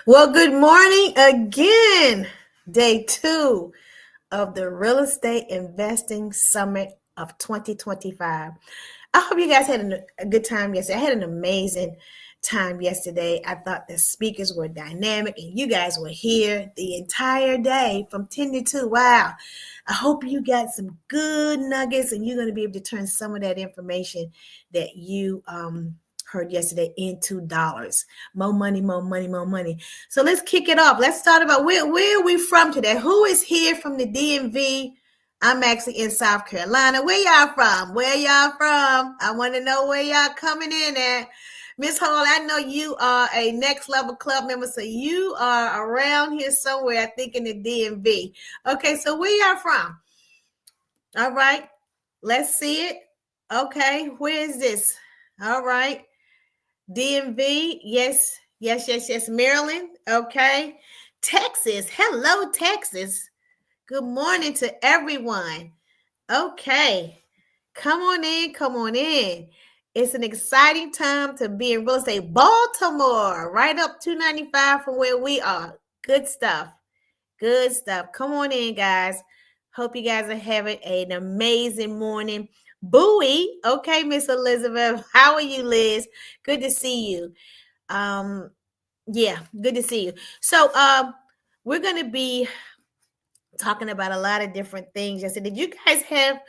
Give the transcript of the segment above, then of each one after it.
Well, good morning again. Day 2 of the Real Estate Investing Summit of 2025. I hope you guys had a good time yesterday. I had an amazing time yesterday. I thought the speakers were dynamic and you guys were here the entire day from 10 to 2. Wow. I hope you got some good nuggets and you're going to be able to turn some of that information that you heard yesterday into dollars. More money, more money, more money. So let's kick it off. Let's start about where are we from today? Who is here from the DMV? I'm actually in South Carolina. Where y'all from? Where y'all from? I want to know where y'all coming in at. Miss Hall, I know you are a Next Level Club member, so you are around here somewhere, I think in the DMV. Okay, so where y'all from? All right, let's see it. Okay, where is this? All right, DMV, yes, yes, yes, yes. Maryland, okay. Texas, hello, Texas. Good morning to everyone. Okay, come on in, come on in. It's an exciting time to be in real estate. Baltimore, right up 295 from where we are. Good stuff. Good stuff. Come on in, guys. Hope you guys are having an amazing morning. Bowie. Okay, Miss Elizabeth. How are you, Liz? Good to see you. Yeah, good to see you. So we're gonna be talking about a lot of different things yesterday. Did you guys have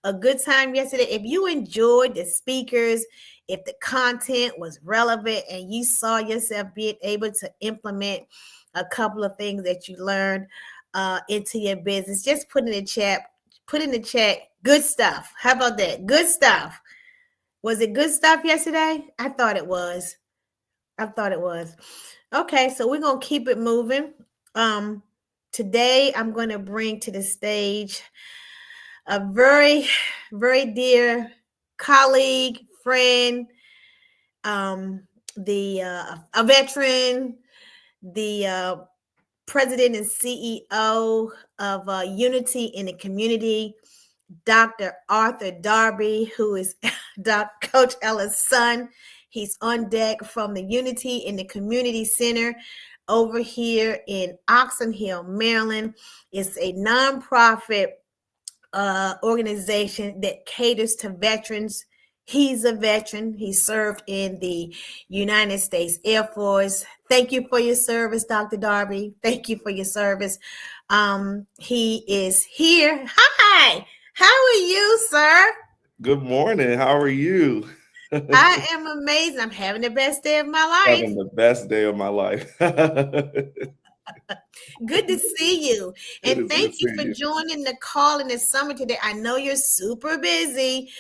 a good time yesterday? If you enjoyed the speakers, if the content was relevant and you saw yourself being able to implement a couple of things that you learned into your business, just put in the chat. Put in the chat. Good stuff. How about that? Good stuff. Was it good stuff yesterday? I thought it was. I thought it was. Okay, so we're gonna keep it moving. Today I'm going to bring to the stage a very, very dear colleague, friend, the a veteran, the president and CEO of Unity in the Community, Dr. Arthur Darby, who is Coach Ella's son. He's on deck from the Unity in the Community Center over here in Oxon Hill, Maryland. It's a nonprofit organization that caters to veterans. He's a veteran. He served in the United States Air Force. Thank you for your service, Dr. Darby. Thank you for your service. He is here. Hi. How are you, sir? Good morning. How are you? I am amazing. I'm having the best day of my life. Having the best day of my life. It Good to see you. And is good thank you seeing for you. joining the call in the summer today. I know you're super busy,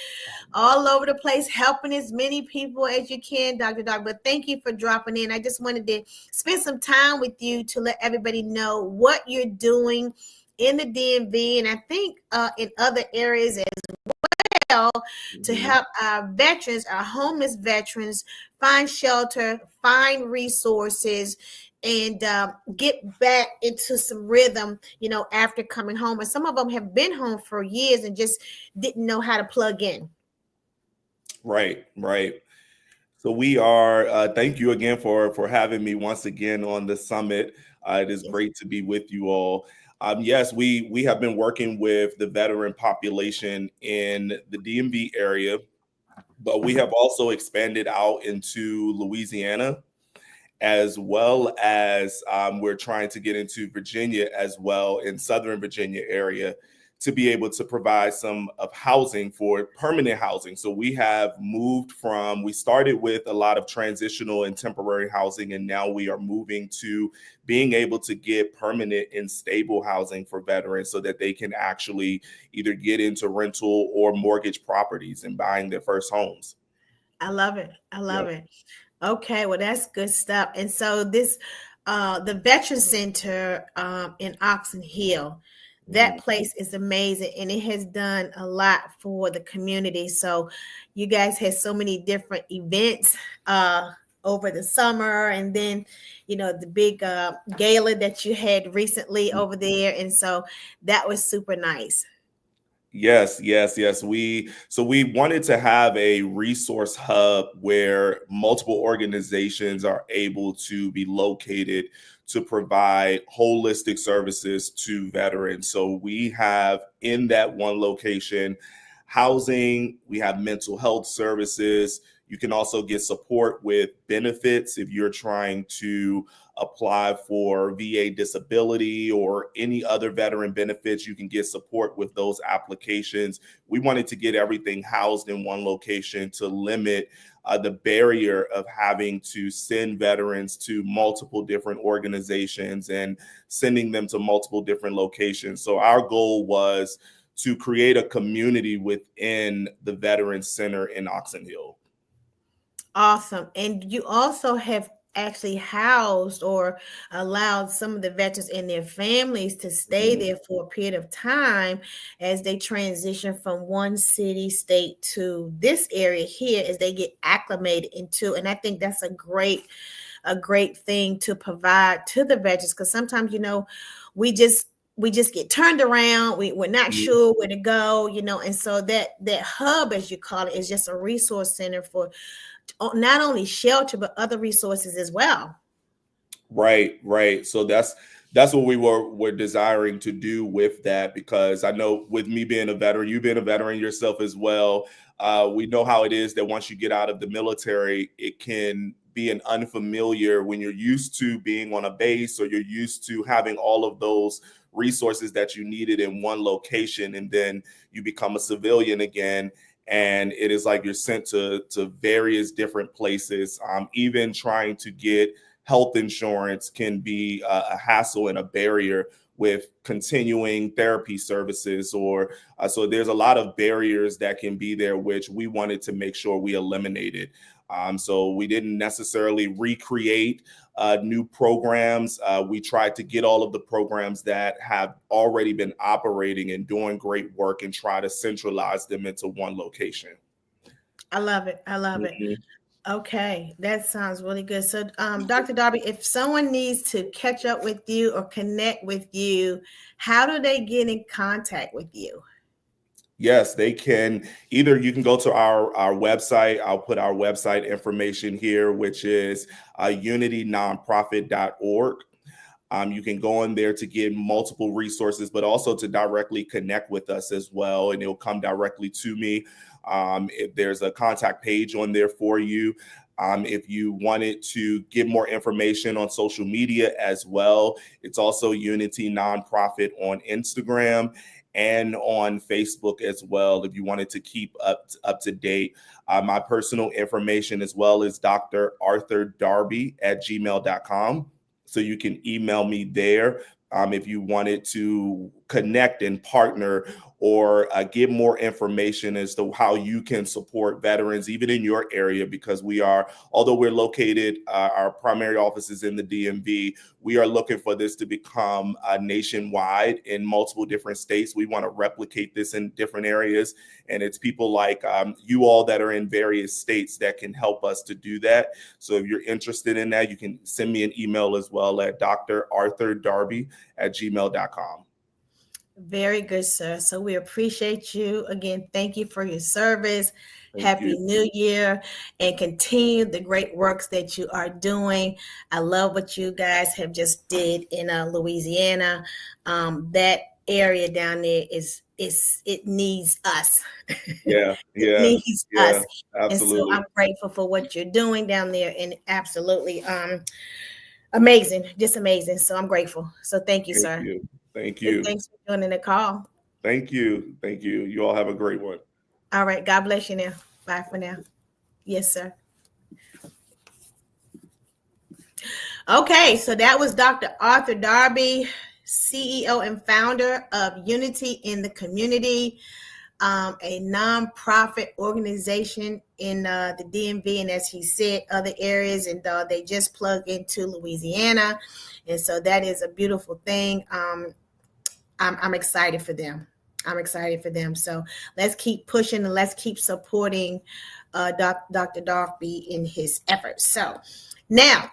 all over the place, helping as many people as you can, Dr. Doc. But thank you for dropping in. I just wanted to spend some time with you to let everybody know what you're doing in the DMV. And I think in other areas as well to Mhm. help our veterans, our homeless veterans, find shelter, find resources, and get back into some rhythm, after coming home. And some of them have been home for years and just didn't know how to plug in. Right, right. So we are. Thank you again for having me once again on the summit. It is Yes. great to be with you all. Yes, we have been working with the veteran population in the DMV area, but we have also expanded out into Louisiana, as well as we're trying to get into Virginia as well, in Southern Virginia area, to be able to provide some of housing for permanent housing. So we have moved from, we started with a lot of transitional and temporary housing, and now we are moving to being able to get permanent and stable housing for veterans so that they can actually either get into rental or mortgage properties and buying their first homes. I love it. I Yeah. love it. Okay, well, that's good stuff. And so this, the Veteran Center in Oxon Hill, that Mhm. place is amazing, and it has done a lot for the community. So you guys had so many different events over the summer, and then the big gala that you had recently over there, and so that was super nice. Yes. We wanted to have a resource hub where multiple organizations are able to be located to provide holistic services to veterans. So we have in that one location housing, we have mental health services. You can also get support with benefits if you're trying to apply for VA disability or any other veteran benefits. You can get support with those applications. We wanted to get everything housed in one location to limit the barrier of having to send veterans to multiple different organizations and sending them to multiple different locations. So our goal was to create a community within the Veterans Center in Oxon Hill. Awesome. And you also have actually housed or allowed some of the veterans and their families to stay there for a period of time as they transition from one city, state to this area here as they get acclimated into. And I think that's a great thing to provide to the veterans, because sometimes, we just get turned around. We're not sure where to go, and so that hub, as you call it, is just a resource center for not only shelter, but other resources as well. Right. So that's what we're desiring to do with that, because I know with me being a veteran, you being a veteran yourself as well, we know how it is that once you get out of the military, it can be an unfamiliar when you're used to being on a base, or you're used to having all of those resources that you needed in one location, and then you become a civilian again. And it is like you're sent to various different places. Even trying to get health insurance can be a hassle and a barrier with continuing therapy services, or so there's a lot of barriers that can be there, which we wanted to make sure we eliminated. So we didn't necessarily recreate new programs. We tried to get all of the programs that have already been operating and doing great work and try to centralize them into one location. I love it. Okay, that sounds really good. So, Dr. Darby, if someone needs to catch up with you or connect with you, how do they get in contact with you? Yes, they can. Either you can go to our website. I'll put our website information here, which is unitynonprofit.org. You can go in there to get multiple resources, but also to directly connect with us as well. And it'll come directly to me. If there's a contact page on there for you. If you wanted to get more information on social media as well, it's also Unity Nonprofit on Instagram and on Facebook as well, if you wanted to keep up to date. My personal information as well is drarthurdarby@gmail.com. So you can email me there if you wanted to connect and partner or get more information as to how you can support veterans, even in your area, because although we're located, our primary office is in the DMV, we are looking for this to become nationwide in multiple different states. We want to replicate this in different areas. And it's people like you all that are in various states that can help us to do that. So if you're interested in that, you can send me an email as well at drarthurdarby@gmail.com. Very good, sir. So we appreciate you. Again, thank you for your service. Happy New Year, and continue the great works that you are doing. I love what you guys have just did in Louisiana. That area down there it needs us. It needs us. Absolutely. And so I'm grateful for what you're doing down there, and absolutely amazing, just amazing. So I'm grateful. So thank you, sir. Thank you. And thanks for joining the call. Thank you. You all have a great one. All right. God bless you now. Bye for now. Yes, sir. Okay. So that was Dr. Arthur Darby, CEO and founder of Unity in the Community, a nonprofit organization in the DMV. And as he said, other areas, and they just plug into Louisiana. And so that is a beautiful thing. I'm excited for them. So let's keep pushing and let's keep supporting Dr. Darby in his efforts. So now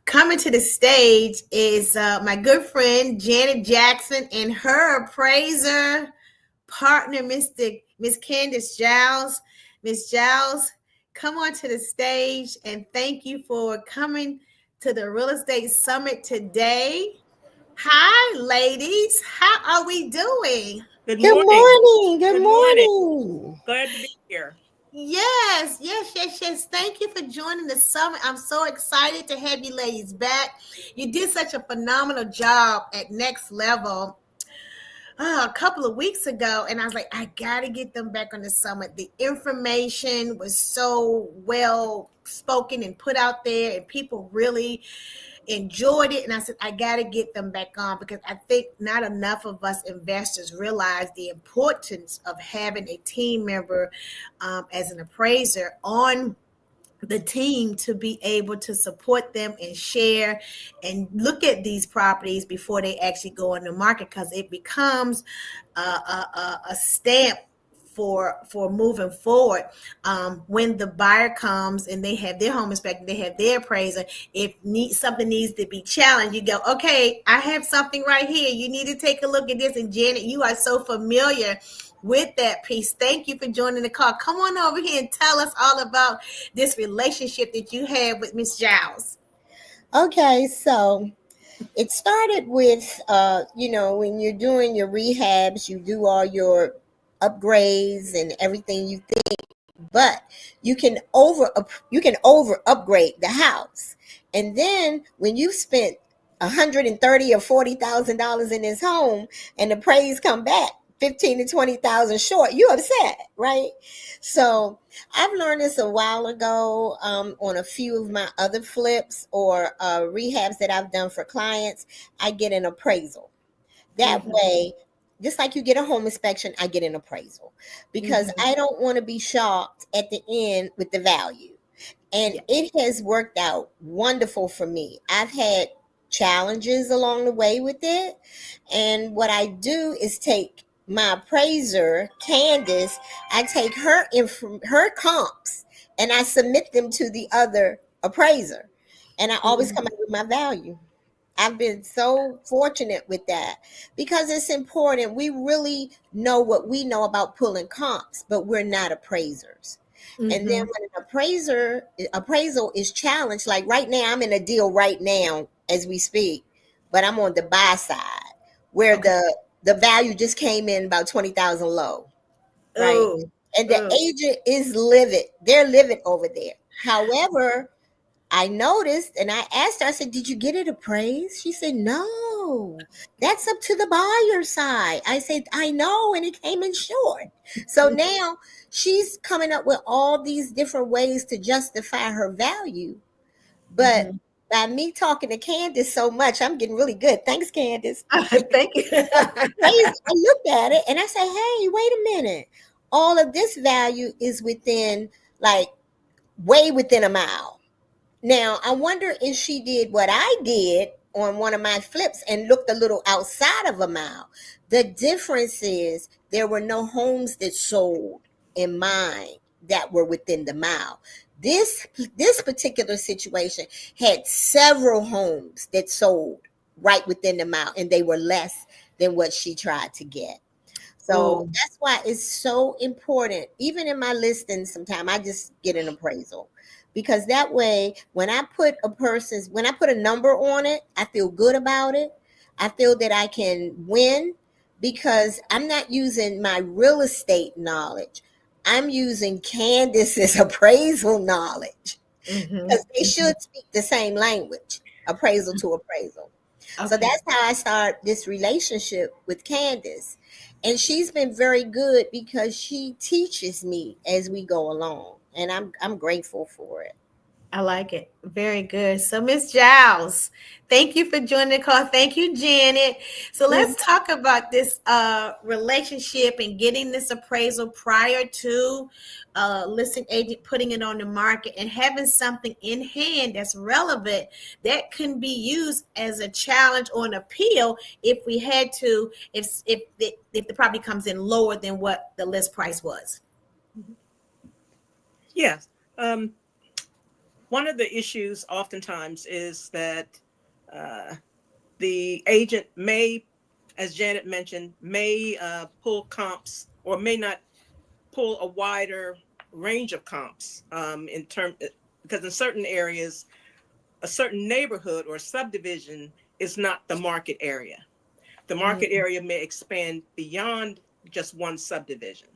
coming to the stage is my good friend Janet Jackson and her appraiser, partner, Miss Candace Giles. Miss Giles, come on to the stage, and thank you for coming to the Real Estate Summit today. Hi, ladies. How are we doing? Good Good morning. morning. Good Good morning. morning. Glad to be here. Yes, yes, yes, yes. Thank you for joining the summit. I'm so excited to have you ladies back. You did such a phenomenal job at Next Level a couple of weeks ago, and I was like, I gotta get them back on the summit. The information was so well spoken and put out there, and people really enjoyed it. And I said, I got to get them back on, because I think not enough of us investors realize the importance of having a team member as an appraiser on the team to be able to support them and share and look at these properties before they actually go on the market, because it becomes a stamp for moving forward. When the buyer comes and they have their home inspector, they have their appraiser, if something needs to be challenged, you go, okay, I have something right here, you need to take a look at this. And Janet, you are so familiar with that piece. Thank you for joining the call. Come on over here and tell us all about this relationship that you have with Miss Giles. Okay, so it started with, when you're doing your rehabs, you do all your upgrades and everything you think, but you can over upgrade the house, and then when you spent $130,000 or $40,000 in this home, and the praise come back 15 to 20,000 short, you upset, right? So I've learned this a while ago on a few of my other flips or rehabs that I've done for clients. I get an appraisal. That way, just like you get a home inspection, I get an appraisal, because I don't want to be shocked at the end with the value. And it has worked out wonderful for me. I've had challenges along the way with it. And what I do is take my appraiser, Candace, I take her comps and I submit them to the other appraiser. And I always come up with my value. I've been so fortunate with that, because it's important. We really know what we know about pulling comps, but we're not appraisers. And then when an appraisal is challenged, like right now, I'm in a deal right now as we speak, but I'm on the buy side where the value just came in about 20,000 low, right? And the agent is livid. They're livid over there. However, I noticed and I asked her, I said, did you get it appraised? She said, no, that's up to the buyer side. I said, I know, and it came in short. So now she's coming up with all these different ways to justify her value. But by me talking to Candace so much, I'm getting really good. Thanks, Candace. Thank you. I looked at it and I said, hey, wait a minute. All of this value is within, like, way within a mile. Now, I wonder if she did what I did on one of my flips and looked a little outside of a mile. The difference is there were no homes that sold in mine that were within the mile. This particular situation had several homes that sold right within the mile, and they were less than what she tried to get. So that's why it's so important. Even in my listings, sometimes I just get an appraisal, because that way, when I put a number on it, I feel good about it. I feel that I can win, because I'm not using my real estate knowledge. I'm using Candace's appraisal knowledge, because they should speak the same language, appraisal to appraisal. Okay. So that's how I start this relationship with Candace. And she's been very good, because she teaches me as we go along. And I'm grateful for it. I like it. Very good. So, Miss Giles, thank you for joining the call. Thank you, Janet. So let's talk about this relationship and getting this appraisal prior to listing agent putting it on the market, and having something in hand that's relevant that can be used as a challenge or an appeal if we had to, if the property comes in lower than what the list price was. Yes. One of the issues oftentimes is that the agent may as Janet mentioned, may pull comps or may not pull a wider range of comps because in certain areas, a certain neighborhood or subdivision is not the market area. The market area may expand beyond just one subdivision,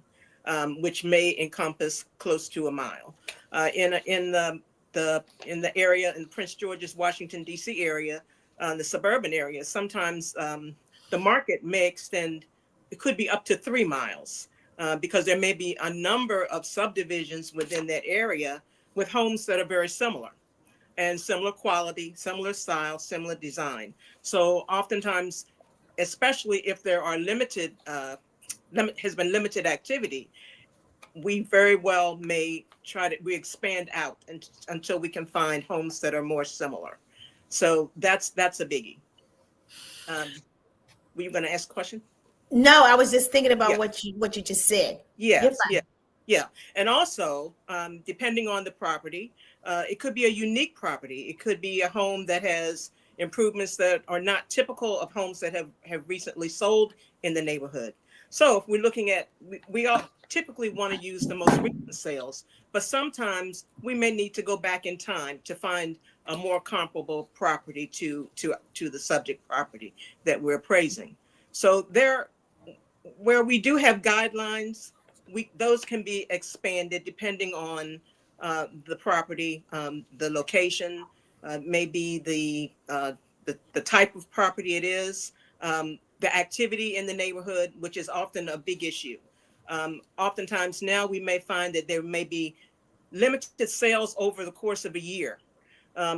which may encompass close to a mile. In the area in Prince George's, Washington D.C. area, the suburban area, sometimes the market may extend. It could be up to 3 miles because there may be a number of subdivisions within that area with homes that are very similar and similar quality, similar style, similar design. So oftentimes, especially if there are has been limited activity, we very well may we expand out until we can find homes that are more similar. So that's a biggie. Were you going to ask a question? No, I was just thinking about Yeah. what you just said. Yes, yeah. And also, depending on the property, it could be a unique property. It could be a home that has improvements that are not typical of homes that have recently sold in the neighborhood. So if we're looking at, we all typically want to use the most recent sales, but sometimes we may need to go back in time to find a more comparable property to the subject property that we're appraising. So where we do have guidelines, those can be expanded depending on the property, the location, maybe the type of property it is, the activity in the neighborhood, which is often a big issue. Oftentimes now we may find that there may be limited sales over the course of a year.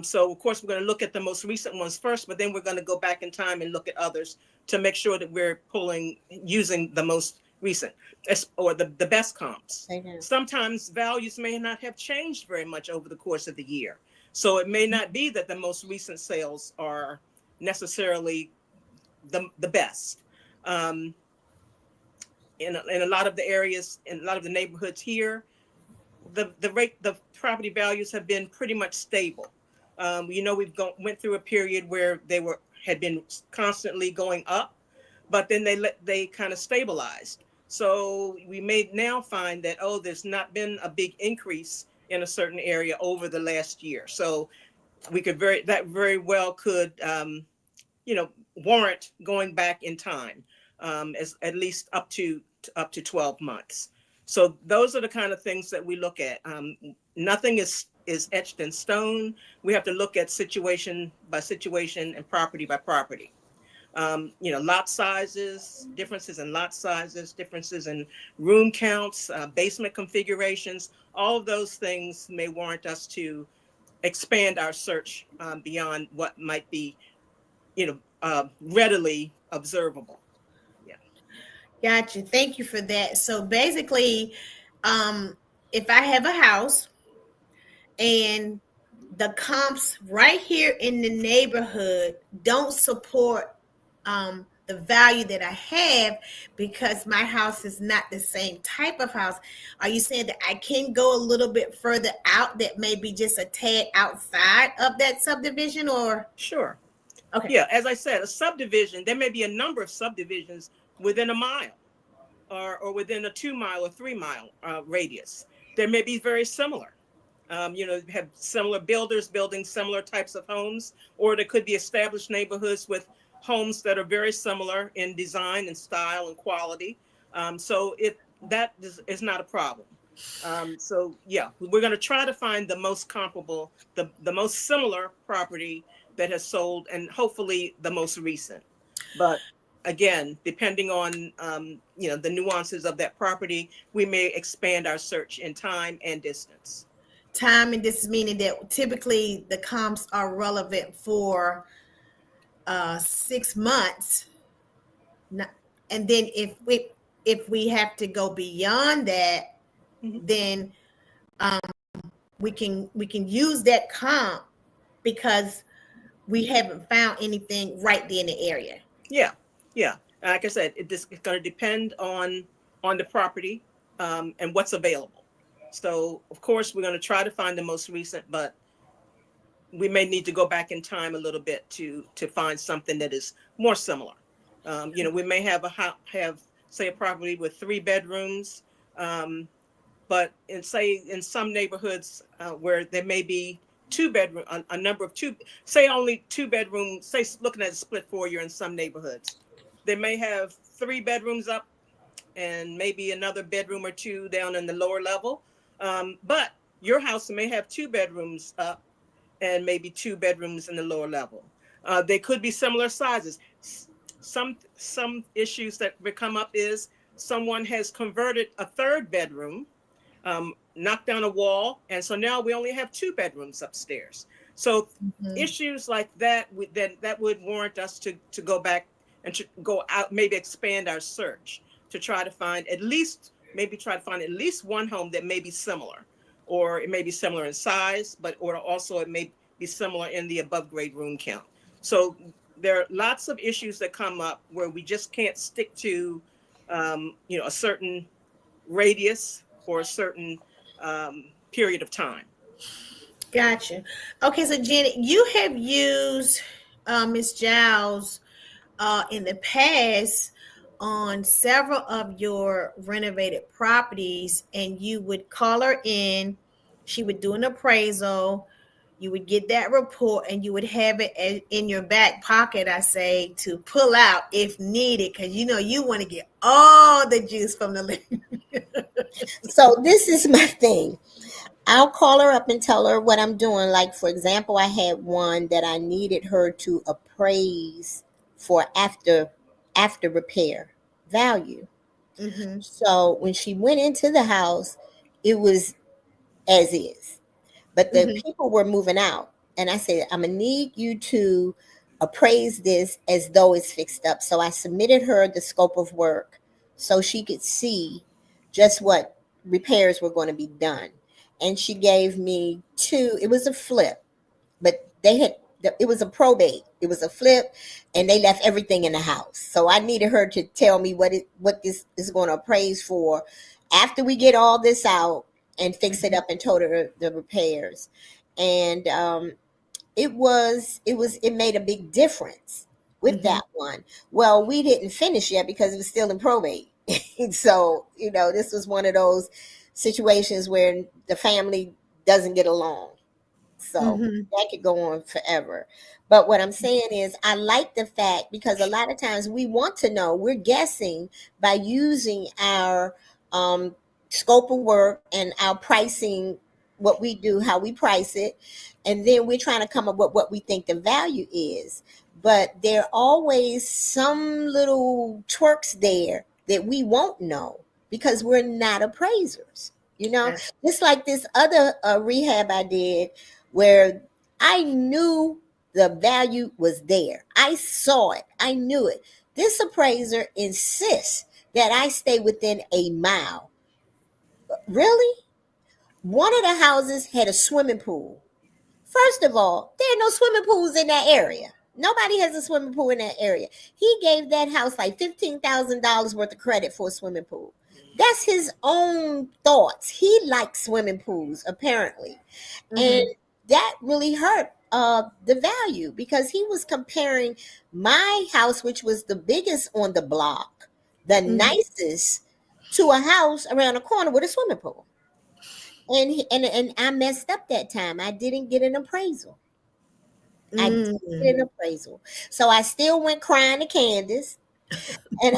So of course we're going to look at the most recent ones first, but then we're going to go back in time and look at others to make sure that we're using the most recent or the best comps. Sometimes values may not have changed very much over the course of the year. So it may not be that the most recent sales are necessarily the best. In a lot of the areas, in a lot of the neighborhoods here, the property values have been pretty much stable. We've went through a period where they had been constantly going up, but then they kind of stabilized. So we may now find that, there's not been a big increase in a certain area over the last year. So that very well could, warrant going back in time, as at least up to 12 months. So those are the kind of things that we look at. Nothing is etched in stone. We have to look at situation by situation and property by property. Lot sizes, differences in lot sizes, differences in room counts, basement configurations, all of those things may warrant us to expand our search beyond what might be, readily observable. Yeah. Got you. Thank you for that. So basically, if I have a house and the comps right here in the neighborhood don't support the value that I have because my house is not the same type of house, are you saying that I can go a little bit further out, that may be just a tad outside of that subdivision? Or Sure. okay. Yeah, as I said, a subdivision, there may be a number of subdivisions within a mile or within a 2 mile or 3 mile radius. They may be very similar. Have similar builders building similar types of homes, or there could be established neighborhoods with homes that are very similar in design and style and quality. So that is not a problem. So yeah, we're going to try to find the most comparable, the most similar property that has sold, and hopefully the most recent. But again, depending on the nuances of that property, we may expand our search in time and distance. Time and distance, meaning that typically the comps are relevant for 6 months, and then if we have to go beyond that, then we can use that comp because we haven't found anything right there in the area. Yeah. Like I said, it's going to depend on the property and what's available. So of course we're going to try to find the most recent, but we may need to go back in time a little bit to find something that is more similar. We may have say a property with 3 bedrooms, but in some neighborhoods where there may be 2 bedroom, a number of say only 2 bedrooms, say looking at a split foyer in some neighborhoods, they may have 3 bedrooms up and maybe another bedroom or 2 down in the lower level. But your house may have 2 bedrooms up and maybe 2 bedrooms in the lower level. They could be similar sizes. Some issues that would come up is someone has converted a 3rd bedroom, knocked down a wall, and so now we only have 2 bedrooms upstairs. So issues like that would warrant us to go back and to go out, maybe expand our search to try to find at least one home that may be similar, or it may be similar in size, or also it may be similar in the above grade room count. So there are lots of issues that come up where we just can't stick to, a certain radius or a certain period of time. Gotcha. Okay, so Janet, you have used Ms. Giles in the past on several of your renovated properties, and you would call her in, she would do an appraisal, you would get that report, and you would have it in your back pocket, I say, to pull out if needed, because you want to get all the juice from the living. So this is my thing. I'll call her up and tell her what I'm doing. Like, for example, I had one that I needed her to appraise for after repair value. Mm-hmm. So when she went into the house, it was as is. But the people were moving out. And I said, I'm going to need you to appraise this as though it's fixed up. So I submitted her the scope of work so she could see just what repairs were going to be done. And she gave me 2. It was a flip, but it was a probate. It was a flip, and they left everything in the house. So I needed her to tell me what this is going to appraise for after we get all this out and fix it up and total the repairs. And it made a big difference with that one. Well, we didn't finish yet because it was still in probate. So, this was one of those situations where the family doesn't get along. So that could go on forever. But what I'm saying is I like the fact, because a lot of times we want to know, we're guessing by using our scope of work and our pricing, what we do, how we price it. And then we're trying to come up with what we think the value is. But there are always some little twerks there that we won't know because we're not appraisers. Just like this other rehab I did where I knew the value was there. I saw it. I knew it. This appraiser insists that I stay within a mile. Really? One of the houses had a swimming pool. First of all, there are no swimming pools in that area. Nobody has a swimming pool in that area. He gave that house like $15,000 worth of credit for a swimming pool. That's his own thoughts. He likes swimming pools, apparently. And that really hurt the value, because he was comparing my house, which was the biggest on the block, the nicest, to a house around the corner with a swimming pool. And I messed up that time. I didn't get an appraisal. I didn't get an appraisal. So I still went crying to Candace. And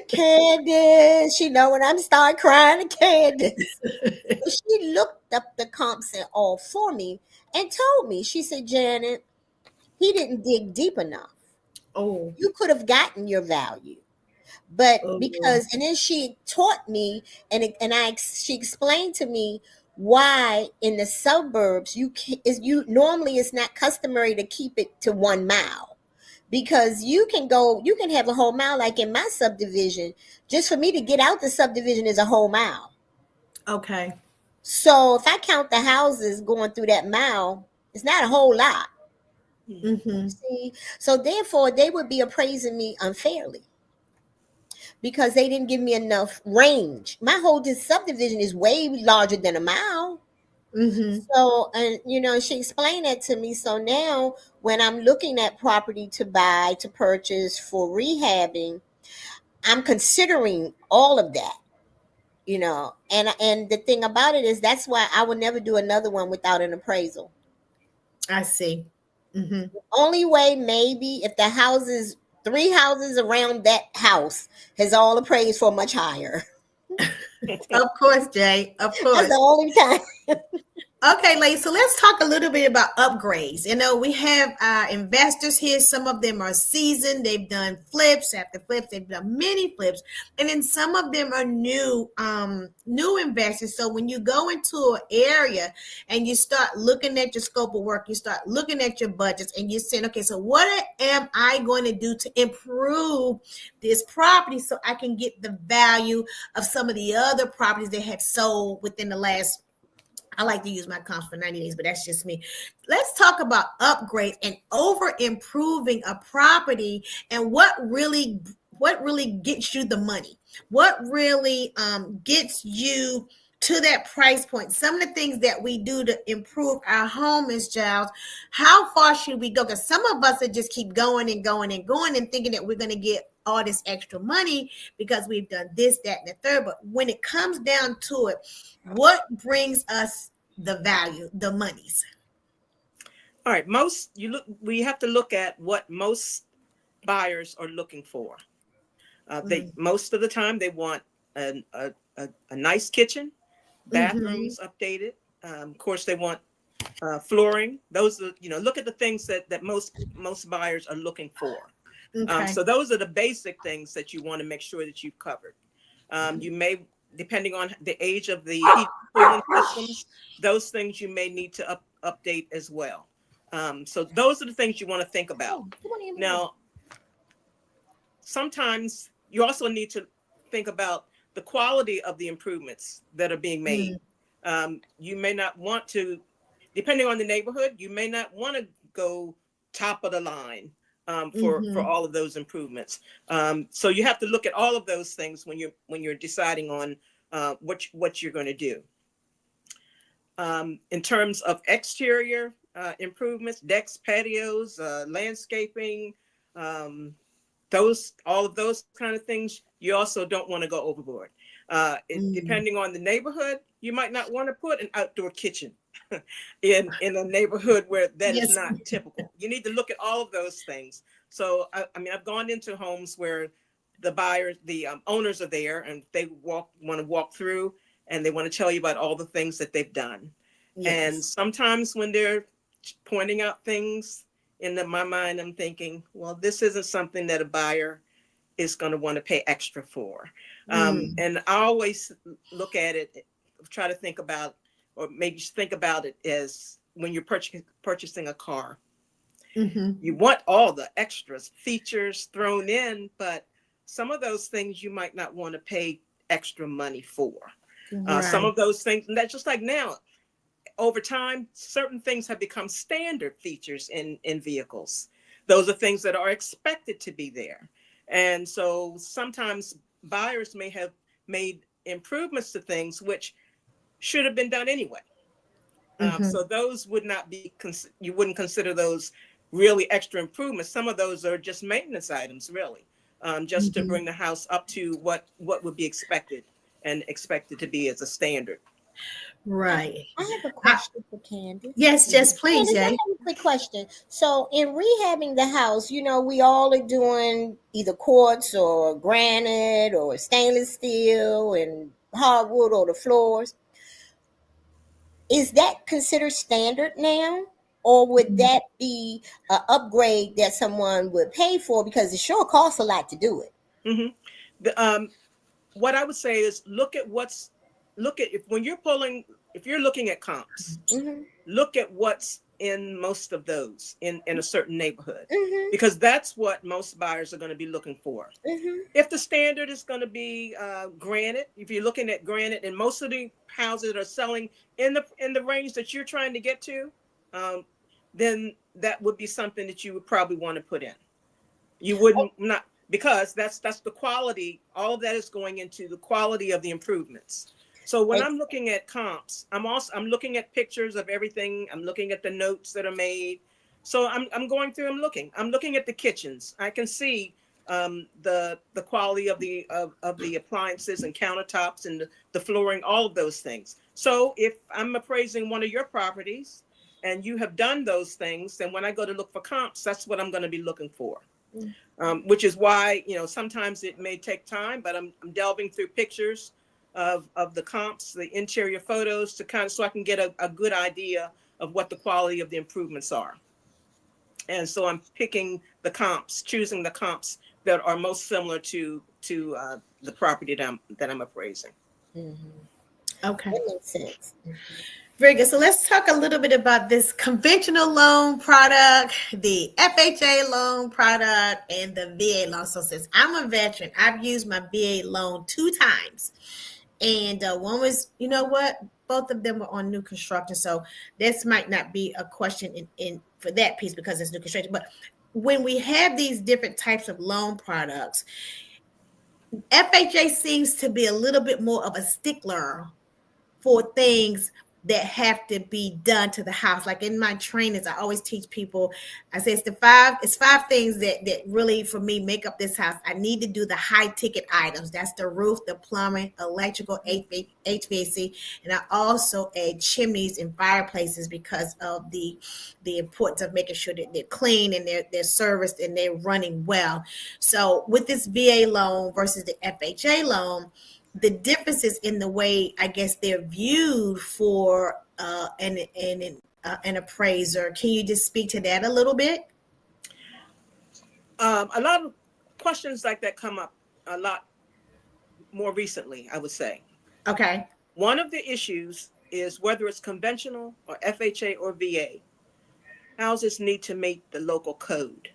Candace, when I'm start crying to Candace. She looked up the comps and all for me and told me, she said, Janet, he didn't dig deep enough. Oh. You could have gotten your value. But because, and then she taught me, she explained to me why in the suburbs normally it's not customary to keep it to 1 mile, because you can have a whole mile. Like in my subdivision, just for me to get out the subdivision is a whole mile. Okay. So if I count the houses going through that mile, it's not a whole lot. See? So therefore they would be appraising me unfairly, because they didn't give me enough range. My whole subdivision is way larger than a mile. Mm-hmm. So, and she explained that to me. So now when I'm looking at property to buy, to purchase for rehabbing, I'm considering all of that, and the thing about it is that's why I will never do another one without an appraisal. I see. Mm-hmm. Only way maybe if the houses, three houses around that house has all appraised for much higher. Of course, Jay. Of That's course. the only time. Okay, ladies, so let's talk a little bit about upgrades. We have investors here. Some of them are seasoned. They've done flips after flips. They've done many flips. And then some of them are new investors. So when you go into an area and you start looking at your scope of work, you start looking at your budgets and you're saying, okay, so what am I going to do to improve this property so I can get the value of some of the other properties that have sold within the last, I like to use my comps for 90 days, but that's just me. Let's talk about upgrades and over improving a property and what really gets you the money. What really gets you to that price point. Some of the things that we do to improve our home, Ms. Giles, how far should we go? Because some of us are just keep going and going and going and thinking that we're going to get all this extra money because we've done this, that, and the third. But when it comes down to it, what brings us the value, the monies? All right, we have to look at what most buyers are looking for. Most of the time they want a nice kitchen, bathrooms updated. Of course, they want flooring. Those are, look at the things that most buyers are looking for. Okay. So those are the basic things that you want to make sure that you've covered. You may, depending on the age of the heat cooling systems, those things you may need to update as well. So those are the things you want to think about. Now, sometimes you also need to think about the quality of the improvements that are being made. You may not want to, depending on the neighborhood, you may not want to go top of the line for all of those improvements. So you have to look at all of those things when you're deciding on what you're going to do. In terms of exterior improvements, decks, patios, landscaping, all of those kind of things, you also don't want to go overboard. Depending on the neighborhood, you might not want to put an outdoor kitchen in a neighborhood where that is not typical. You need to look at all of those things. So, I've gone into homes where the buyers, the owners are there, and they want to walk through, and they want to tell you about all the things that they've done. Yes. And sometimes when they're pointing out things, in my mind, I'm thinking, well, this isn't something that a buyer is going to want to pay extra for. And I always look at it, try to think about, or maybe think about it as when you're purchasing a car. You want all the extras, features thrown in, but some of those things you might not want to pay extra money for. Right. Some of those things, and that's just like now, over time, certain things have become standard features in vehicles. Those are things that are expected to be there. And so sometimes buyers may have made improvements to things which should have been done anyway. So those would not be, you wouldn't consider those really extra improvements. Some of those are just maintenance items, really, just to bring the house up to what would be expected to be as a standard. Right. I have a question for Candace. Yes, just please, Candace, I have a quick question. So in rehabbing the house, we all are doing either quartz or granite or stainless steel and hardwood or the floors. Is that considered standard now? Or would that be an upgrade that someone would pay for, because it sure costs a lot to do it? What I would say is look at if you're looking at comps, look at what's in most of those in a certain neighborhood, because that's what most buyers are going to be looking for. If the standard is going to be granite, if you're looking at granite, and most of the houses that are selling in the range that you're trying to get to, then that would be something that you would probably want to put in. You wouldn't not, because that's the quality. All of that is going into the quality of the improvements. So when I'm looking at comps, I'm looking at pictures of everything. I'm looking at the notes that are made. So I'm going through. I'm looking at the kitchens. I can see the quality of the appliances and countertops and the flooring, all of those things. So if I'm appraising one of your properties and you have done those things, then when I go to look for comps, that's what I'm going to be looking for. Which is why, sometimes it may take time, but I'm delving through pictures of the comps, the interior photos so I can get a good idea of what the quality of the improvements are. And so I'm picking the comps, choosing the comps that are most similar to the property that I'm appraising. Okay. That makes sense. Very good. So let's talk a little bit about this conventional loan product, the FHA loan product, and the VA loan. So since I'm a veteran, I've used my VA loan 2 times. And one was, both of them were on new construction. So this might not be a question in for that piece because it's new construction. But when we have these different types of loan products, FHA seems to be a little bit more of a stickler for things that have to be done to the house. Like in my trainings, I always teach people, I say it's 5 things that really for me make up this house. I need to do the high ticket items. That's the roof, the plumbing, electrical, HVAC, and I also add chimneys and fireplaces because of the importance of making sure that they're clean and they're serviced and they're running well. So with this VA loan versus the FHA loan, the differences in the way I guess they're viewed for an appraiser. Can you just speak to that a little bit? A lot of questions like that come up a lot more recently, I would say. Okay. One of the issues is whether it's conventional or FHA or VA, houses need to meet the local code.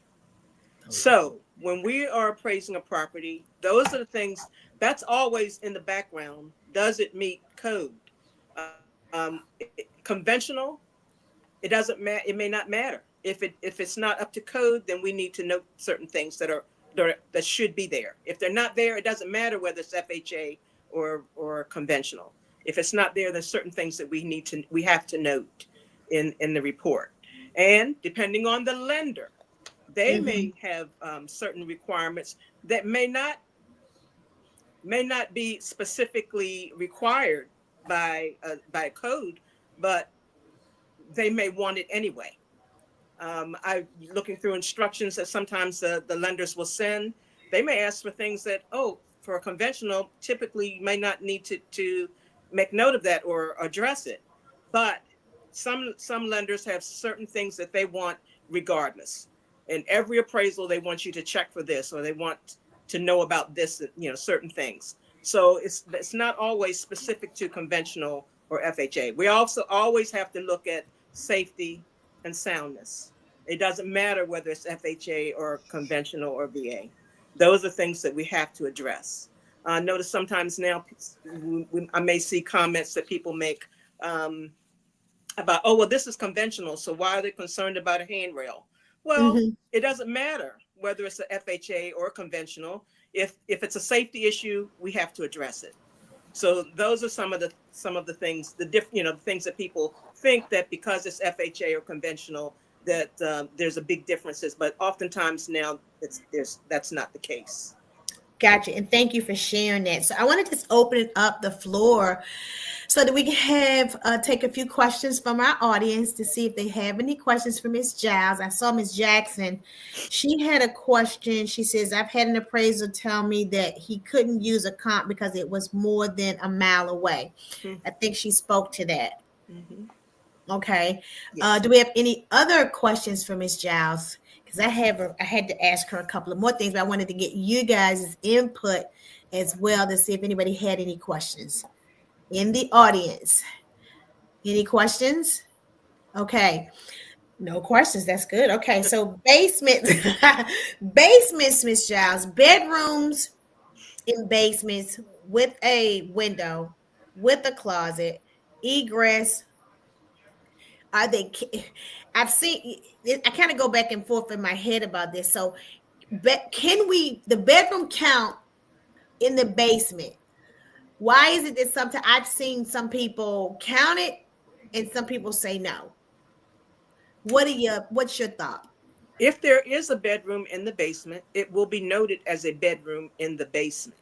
So when we are appraising a property, those are the things that's always in the background. Does it meet code? Conventional, it doesn't matter. It may not matter. If it's not up to code, then we need to note certain things that should be there. If they're not there, it doesn't matter whether it's FHA or conventional. If it's not there, there's certain things that we have to note in the report. And depending on the lender, they may have certain requirements that may not be specifically required by code, but they may want it anyway. I'm looking through instructions that sometimes the lenders will send. They may ask for things that, for a conventional, typically you may not need to make note of that or address it. But some lenders have certain things that they want regardless. In every appraisal, they want you to check for this, or they want to know about this, certain things. So it's not always specific to conventional or FHA. We also always have to look at safety and soundness. It doesn't matter whether it's FHA or conventional or VA. Those are things that we have to address. Notice sometimes now I may see comments that people make about, this is conventional, so why are they concerned about a handrail? Well, it doesn't matter whether it's a FHA or conventional. If it's a safety issue, we have to address it. So those are some of the things, the things that people think that because it's FHA or conventional that there's a big differences, but oftentimes now that's not the case. Gotcha. And thank you for sharing that. So I want to just open up the floor so that we can have take a few questions from our audience to see if they have any questions for Ms. Giles. I saw Ms. Jackson. She had a question. She says, I've had an appraiser tell me that he couldn't use a comp because it was more than a mile away. I think she spoke to that. Okay. Yes. Do we have any other questions for Ms. Giles? Because I had to ask her a couple of more things, but I wanted to get you guys' input as well to see if anybody had any questions in the audience. Any questions? Okay. No questions. That's good. Okay. So basements, Ms. Giles, bedrooms in basements with a window, with a closet, egress. Are they? I've seen. I kind of go back and forth in my head about this. So, can we the bedroom count in the basement? Why is it that sometimes I've seen some people count it and some people say no? What's your thought? If there is a bedroom in the basement, it will be noted as a bedroom in the basement.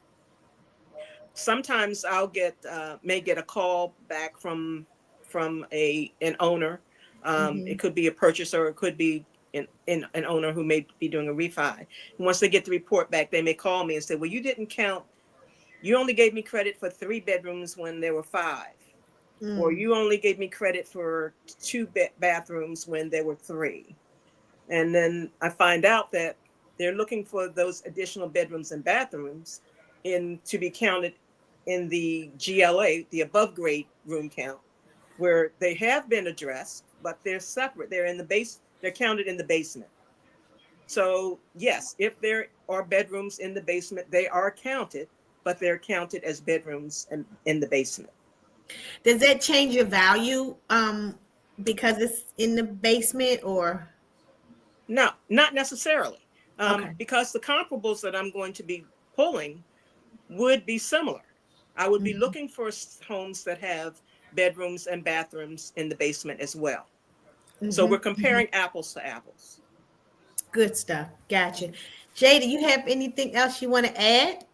Sometimes I'll may get a call back from an owner. It could be a purchaser, or it could be an owner who may be doing a refi. And once they get the report back, they may call me and say, well, you didn't count. You only gave me credit for 3 bedrooms when there were 5. Or you only gave me credit for 2 bathrooms when there were 3. And then I find out that they're looking for those additional bedrooms and bathrooms to be counted in the GLA, the above grade room count, where they have been addressed, but they're separate. They're they're counted in the basement. So yes, if there are bedrooms in the basement, they are counted, but they're counted as bedrooms in the basement. Does that change your value because it's in the basement, or? No, not necessarily. Okay. Because the comparables that I'm going to be pulling would be similar. I would be looking for homes that have bedrooms and bathrooms in the basement as well. So we're comparing apples to apples. Good stuff. Gotcha. Jay, do you have anything else you want to add?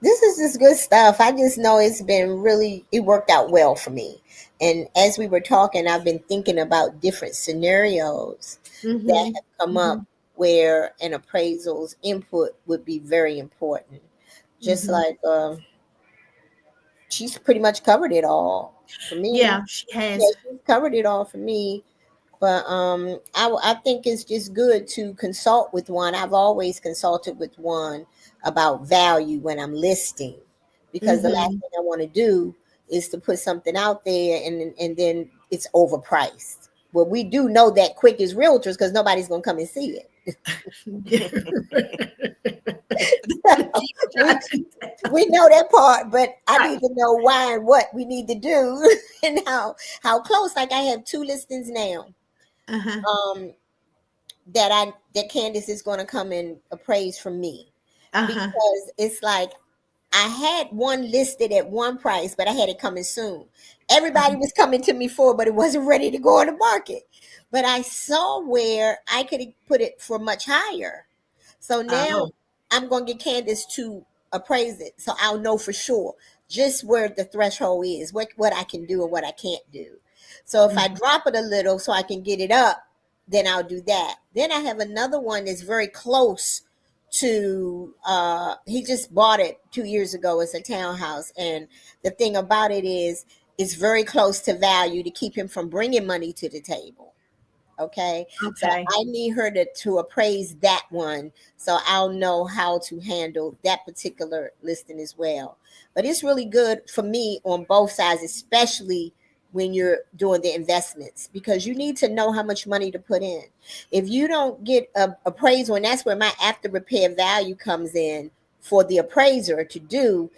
This is just good stuff. I just know it worked out well for me. And as we were talking, I've been thinking about different scenarios that have come up where an appraisal's input would be very important. Just like she's pretty much covered it all for me. Yeah, she has. Yeah, she's covered it all for me. But I think it's just good to consult with one. I've always consulted with one about value when I'm listing, because the last thing I want to do is to put something out there and then it's overpriced. Well, we do know that quick as realtors, because nobody's going to come and see it. we know that part, but I need to know why and what we need to do and how close. Like I have 2 listings now that Candace is going to come and appraise from me, because it's like I had one listed at one price, but I had it coming soon. Everybody was coming to me for it, but it wasn't ready to go on the market. But I saw where I could put it for much higher. So now I'm going to get Candace to appraise it, so I'll know for sure just where the threshold is, what I can do and what I can't do. So if I drop it a little so I can get it up, then I'll do that. Then I have another one that's very close to, he just bought it 2 years ago. It's a townhouse. And the thing about it is it's very close to value to keep him from bringing money to the table. Okay. So I need her to appraise that one, so I'll know how to handle that particular listing as well. But it's really good for me on both sides, especially when you're doing the investments, because you need to know how much money to put in. If you don't get a appraisal, and that's where my after repair value comes in for the appraiser to do,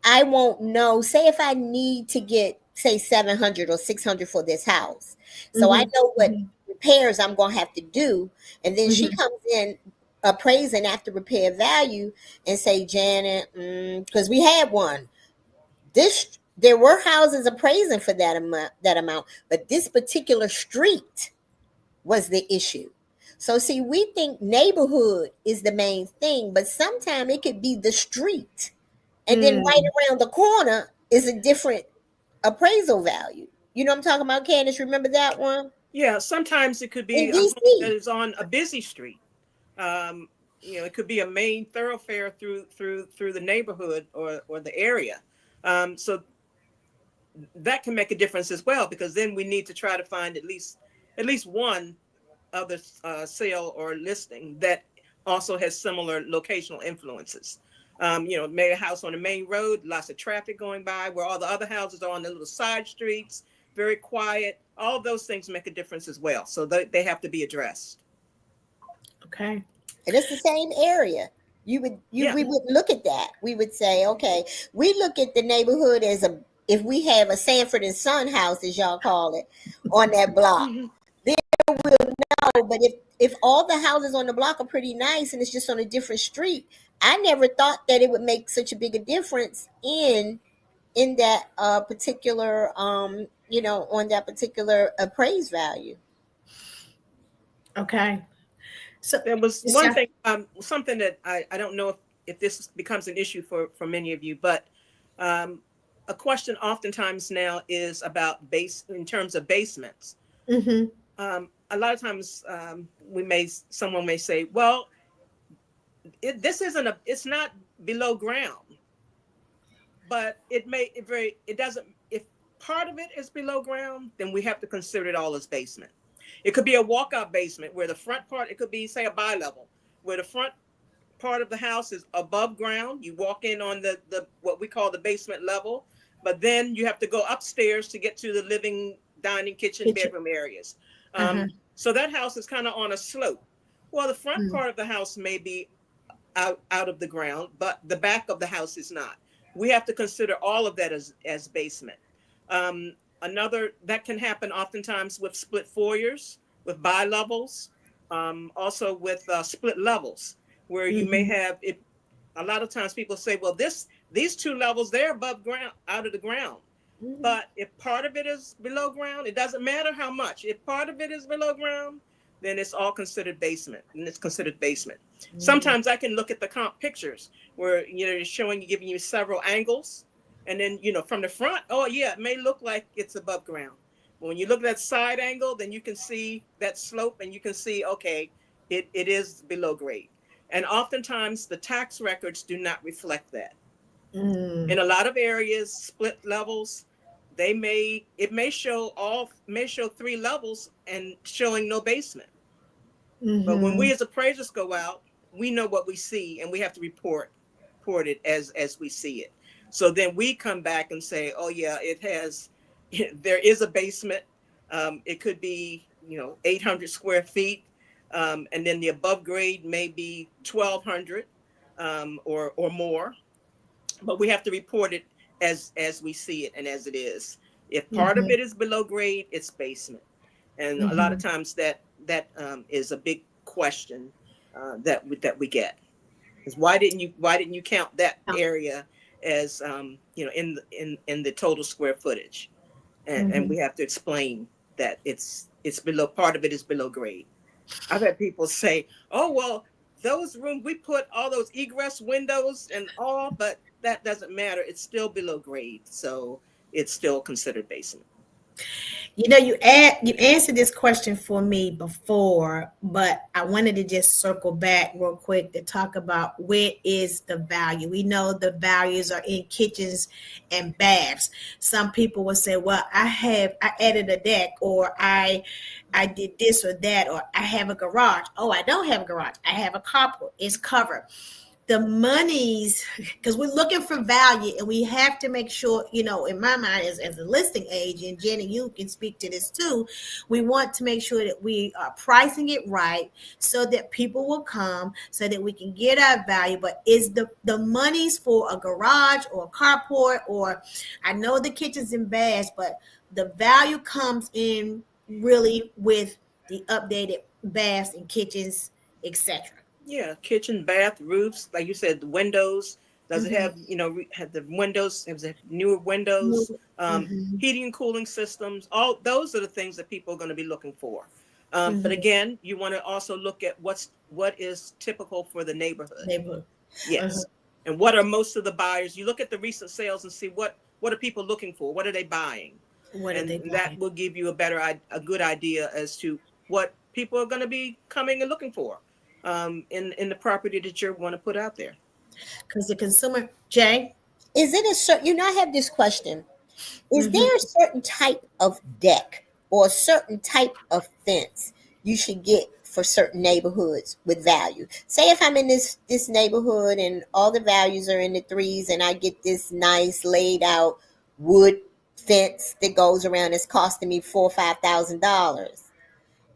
I won't know. Say if I need to get, say, 700 or 600 for this house, so I know what repairs I'm going to have to do. And then she comes in appraising after repair value and say, Janet, because we had one, there were houses appraising for that amount, but this particular street was the issue. So see, we think neighborhood is the main thing, but sometimes it could be the street, and then right around the corner is a different appraisal value. You know what I'm talking about, Candace? Remember that one? Yeah, sometimes it could be In a home DC. that is on a busy street. It could be a main thoroughfare through the neighborhood or the area. So that can make a difference as well, because then we need to try to find at least one other sale or listing that also has similar locational influences. Maybe a house on the main road, lots of traffic going by, where all the other houses are on the little side streets, very quiet. All of those things make a difference as well. So they have to be addressed. Okay. And it's the same area. We would look at that. We would say, okay, we look at the neighborhood as if we have a Sanford and Son house, as y'all call it, on that block, then we'll know. But if all the houses on the block are pretty nice and it's just on a different street, I never thought that it would make such a big a difference in that particular on that particular appraised value. Okay. So, There was Ms. one Johnson. thing, something that I don't know if this becomes an issue for many of you, but um, a question oftentimes now is about in terms of basements. Mhm. A lot of times someone may say, well, it's not below ground, but it doesn't, if part of it is below ground, then we have to consider it all as basement. It could be a walkout basement where the front part, it could be, say, a bi-level, where the front part of the house is above ground. You walk in on the what we call the basement level, but then you have to go upstairs to get to the living, dining, kitchen, Kitchen. bedroom areas. Uh-huh. So that house is kind of on a slope. Well, the front Mm. part of the house may be out of the ground, but the back of the house is not. We have to consider all of that as basement. Another that can happen oftentimes with split foyers, with bi-levels, also with split levels, where you may have it. A lot of times people say, well, these two levels, they're above ground, out of the ground. Mhm. But if part of it is below ground, it doesn't matter how much. If part of it is below ground, then it's all considered basement, and it's considered basement. Sometimes I can look at the comp pictures where, it's giving you several angles. And then, from the front, oh yeah, it may look like it's above ground. But when you look at that side angle, then you can see that slope and you can see, okay, it is below grade. And oftentimes the tax records do not reflect that. Mm. In a lot of areas, split levels, it may show 3 levels and showing no basement. But when we as appraisers go out, we know what we see and we have to report it as we see it. So then we come back and say, oh yeah, there is a basement. It could be, 800 square feet. And then the above grade may be 1,200 or more. But we have to report it as we see it and as it is. If part of it is below grade, it's basement. And a lot of times that is a big question that we get. Is why didn't you count that area as in the total square footage? And we have to explain that it's below, part of it is below grade. I've had people say, oh well, those rooms, we put all those egress windows and all, but that doesn't matter. It's still below grade, so it's still considered basement. You answered this question for me before, but I wanted to just circle back real quick to talk about where is the value. We know the values are in kitchens and baths. Some people will say, well, I added a deck, or I did this or that, or I have a garage. Oh, I don't have a garage. I have a carport. It's covered. The monies, because we're looking for value, and we have to make sure, in my mind as a listing agent, Jenny, you can speak to this too. We want to make sure that we are pricing it right so that people will come, so that we can get our value. But is the monies for a garage or a carport, or I know the kitchens and baths, but the value comes in really with the updated baths and kitchens, etc. Yeah, kitchen, bath, roofs, like you said, the windows. Does it have, have the windows? Has it newer windows? Heating and cooling systems. All those are the things that people are going to be looking for. But again, you want to also look at what is typical for the neighborhood. Yes. And what are most of the buyers? You look at the recent sales and see what are people looking for? What are they buying? That will give you a good idea as to what people are going to be coming and looking for in the property that you want to put out there. Because the consumer, Jay? Is it a certain, I have this question. Is there a certain type of deck or a certain type of fence you should get for certain neighborhoods with value? Say if I'm in this neighborhood and all the values are in the 3s, and I get this nice laid out wood fence that goes around, it's costing me $4,000 or $5,000.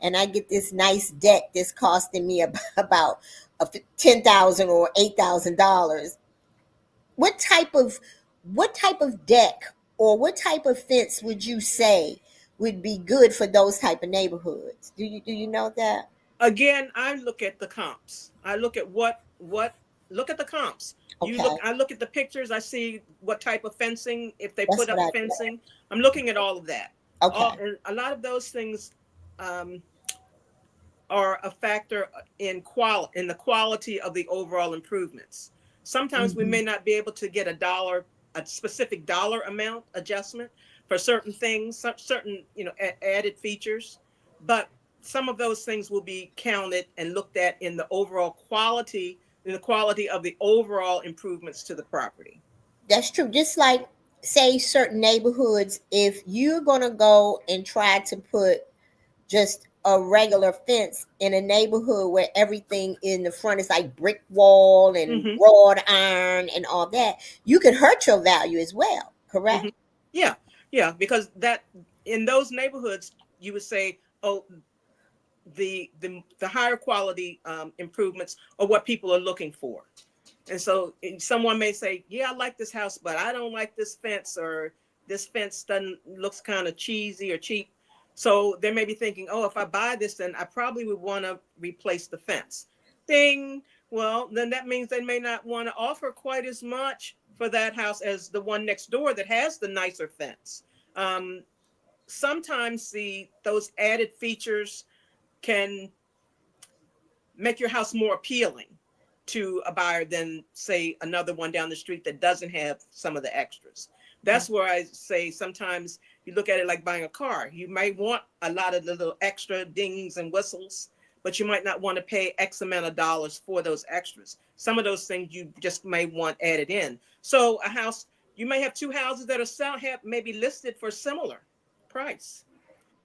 And I get this nice deck that's costing me about $10,000 or $8,000. What type of deck or what type of fence would you say would be good for those type of neighborhoods? Do you know that? Again, I look at the comps. I look at what look at the comps. Okay. I look at the pictures. I see what type of fencing, if they That's put up what I do. fencing. I'm looking at all of that. Okay. And a lot of those things are a factor in the quality of the overall improvements. Sometimes we may not be able to get a specific dollar amount adjustment for certain things, certain added features, but some of those things will be counted and looked at in the overall quality, in the quality of the overall improvements to the property. That's true. Just like, say, certain neighborhoods, if you're going to go and try to put just a regular fence in a neighborhood where everything in the front is like brick wall and wrought iron and all that, you could hurt your value as well, correct? Yeah, because that in those neighborhoods, you would say, oh, the higher quality improvements are what people are looking for. And so someone may say, yeah, I like this house, but I don't like this fence, or this fence looks kind of cheesy or cheap. So they may be thinking, oh, if I buy this, then I probably would want to replace the fence. Ding. Well, then that means they may not want to offer quite as much for that house as the one next door that has the nicer fence. Sometimes those added features can make your house more appealing to a buyer than, say, another one down the street that doesn't have some of the extras. That's where I say sometimes you look at it like buying a car. You might want a lot of the little extra dings and whistles, but you might not want to pay X amount of dollars for those extras. Some of those things you just may want added in. So a house, you may have two houses that are maybe listed for similar price,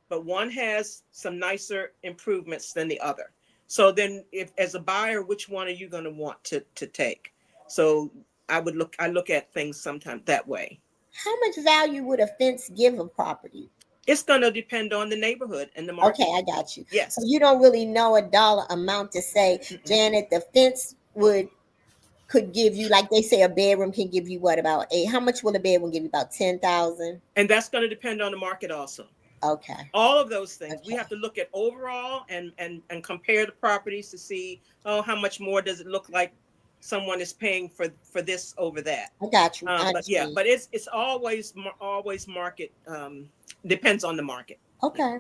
but one has some nicer improvements than the other. So then, if as a buyer, which one are you going to want to take? So I look at things sometimes that way. How much value would a fence give a property? It's going to depend on the neighborhood and the market. Okay, I got you. Yes. So you don't really know a dollar amount to say, Janet, the fence could give you, like they say, a bedroom can give you what, about $8? How much will a bedroom give you? About $10,000? And that's going to depend on the market also. Okay. All of those things. Okay. We have to look at overall and compare the properties to see, how much more does it look like someone is paying for this over that. I got you. But it's always market, depends on the market. Okay.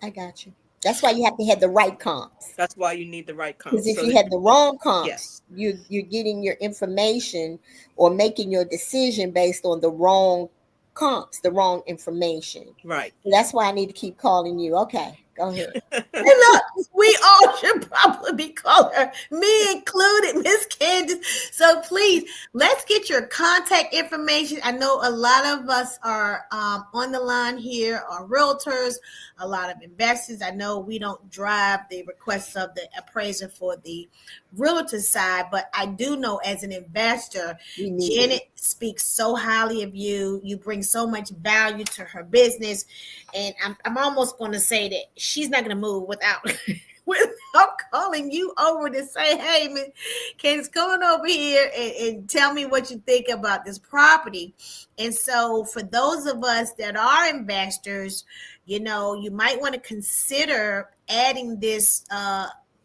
I got you. That's why you have to have the right comps. That's why you need the right comps. Because if you had the wrong comps, yes, you're getting your information or making your decision based on the wrong comps, the wrong information. Right. So that's why I need to keep calling you. Okay, go ahead. And look, we all should probably be calling her, me included, Miss Candace. So please, let's get your contact information. I know a lot of us are on the line here, are realtors, a lot of investors. I know we don't drive the requests of the appraiser for the realtor side, but I do know as an investor, Janet speaks so highly of you. You bring so much value to her business. And I'm almost going to say that she's not going to move without calling you over to say, hey, Ms. Candace, come on over here and tell me what you think about this property. And so for those of us that are investors, you might want to consider adding this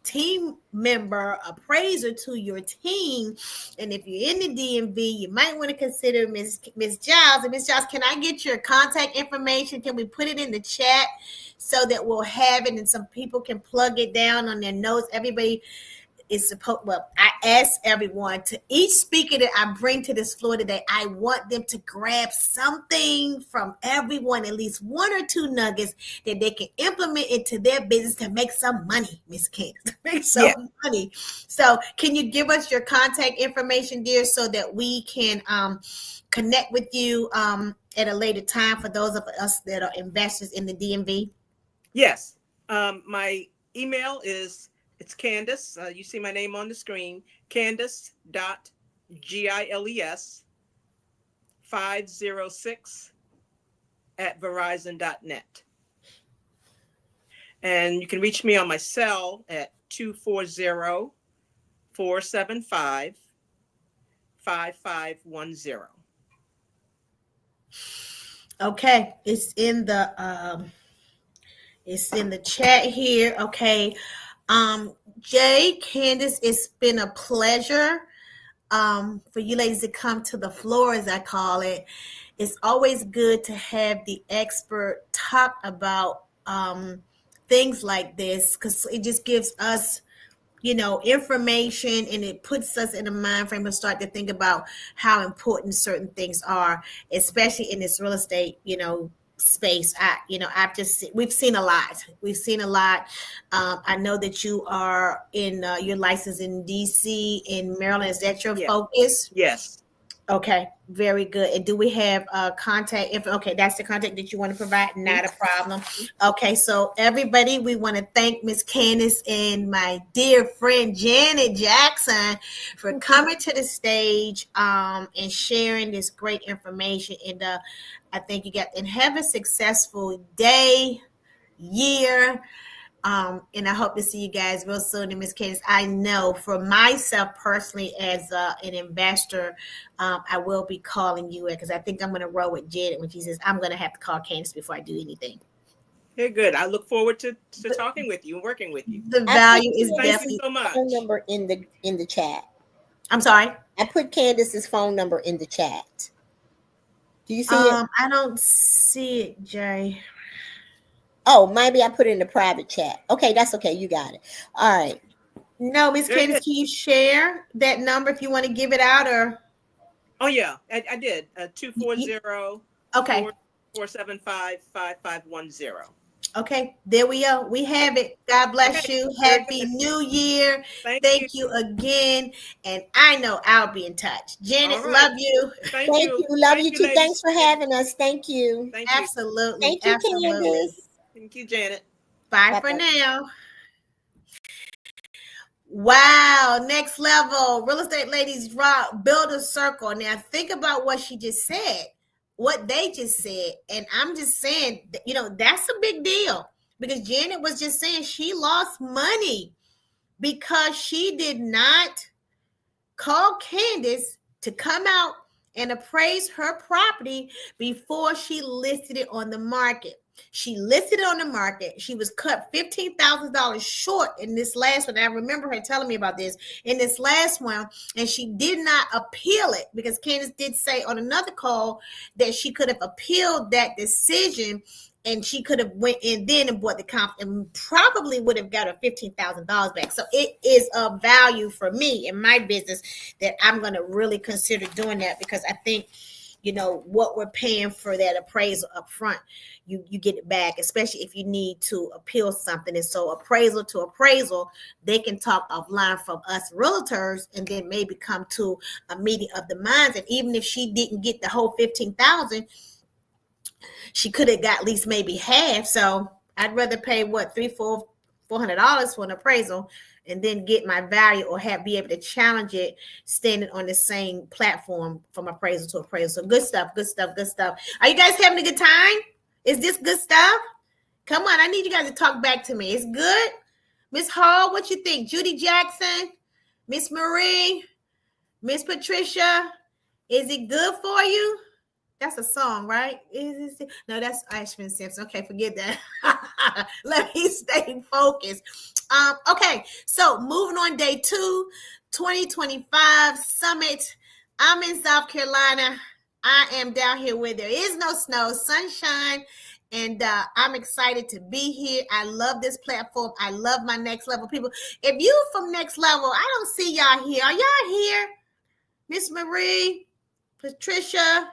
team member appraiser to your team. And if you're in the DMV, you might want to consider Miss Giles. And Miss Giles, can I get your contact information? Can we put it in the chat so that we'll have it and some people can plug it down on their notes? Everybody is supposed, I ask everyone to each speaker that I bring to this floor today, I want them to grab something from everyone, at least one or two nuggets that they can implement into their business to make some money, Miss Candace, to make some money. So can you give us your contact information, dear, so that we can connect with you at a later time for those of us that are investors in the DMV? Yes. My email is, it's Candace. You see my name on the screen, Candace.Giles506@verizon.net. And you can reach me on my cell at 240-475-5510. Okay, it's in the chat here. Okay. Jay, Candace, it's been a pleasure for you ladies to come to the floor, as I call it. It's always good to have the expert talk about things like this, because it just gives us, information, and it puts us in a mind frame to start to think about how important certain things are, especially in this real estate, space. We've seen a lot. I know that you are in your license in DC, in Maryland. Is that your focus? Yes. Okay, very good. And do we have contact info? Okay, that's the contact that you want to provide. Not a problem. Okay, so everybody, we want to thank Miss Candace and my dear friend Janet Jackson for coming to the stage and sharing this great information. And I think you and have a successful day, year. And I hope to see you guys real soon. And Miss Candace, I know for myself personally, as an investor, I will be calling you, because I think I'm going to roll with Janet when she says I'm going to have to call Candace before I do anything. Very good. I look forward to talking with you and working with you. The value is Thank definitely. you so much. Phone number in the chat. I'm sorry. I put Candace's phone number in the chat. Do you see it? I don't see it, Jay. Oh, maybe I put it in the private chat. Okay, that's okay. You got it. All right. No, Miss Candace, can you share that number if you want to give it out, or? Oh yeah, I did. 240. Okay. 475-5510. Okay, there we go. We have it. God bless you. Happy New Year. Thank you again. And I know I'll be in touch. Janet, love you. Thank you. Love you too. ladies. Thanks for having us. Thank you. Absolutely. Thank you, Absolutely. Candace. Thank you, Janet. Bye for now. Wow, next level. Real estate ladies rock, build a circle. Now think about what she just said, what they just said. And I'm just saying, that's a big deal, because Janet was just saying she lost money because she did not call Candace to come out and appraise her property before she listed it on the market. She listed it on the market. She was cut $15,000 short in this last one. I remember her telling me about this in this last one, and she did not appeal it, because Candace did say on another call that she could have appealed that decision, and she could have went in then and bought the comp and probably would have got her $15,000 back. So it is of value for me in my business that I'm going to really consider doing that, because I think, what we're paying for that appraisal up front, you get it back, especially if you need to appeal something. And so appraisal to appraisal, they can talk offline from us realtors, and then maybe come to a meeting of the minds. And even if she didn't get the whole 15,000, she could have got at least maybe half. So I'd rather pay $400 for an appraisal and then get my value, or be able to challenge it standing on the same platform from appraisal to appraisal. So good stuff. Are you guys having a good time? Is this good stuff? Come on, I need you guys to talk back to me. It's good? Miss Hall, what you think? Judy Jackson, Miss Marie, Miss Patricia, is it good for you? That's a song, right? No, that's Ashton Simpson. Okay, forget that. Let me stay focused. Okay, so moving on, day 2, 2025 summit. I'm in South Carolina. I am down here where there is no snow, sunshine, and I'm excited to be here. I love this platform. I love my Next Level people. If you from Next Level, I don't see y'all here. Are y'all here? Miss Marie, Patricia,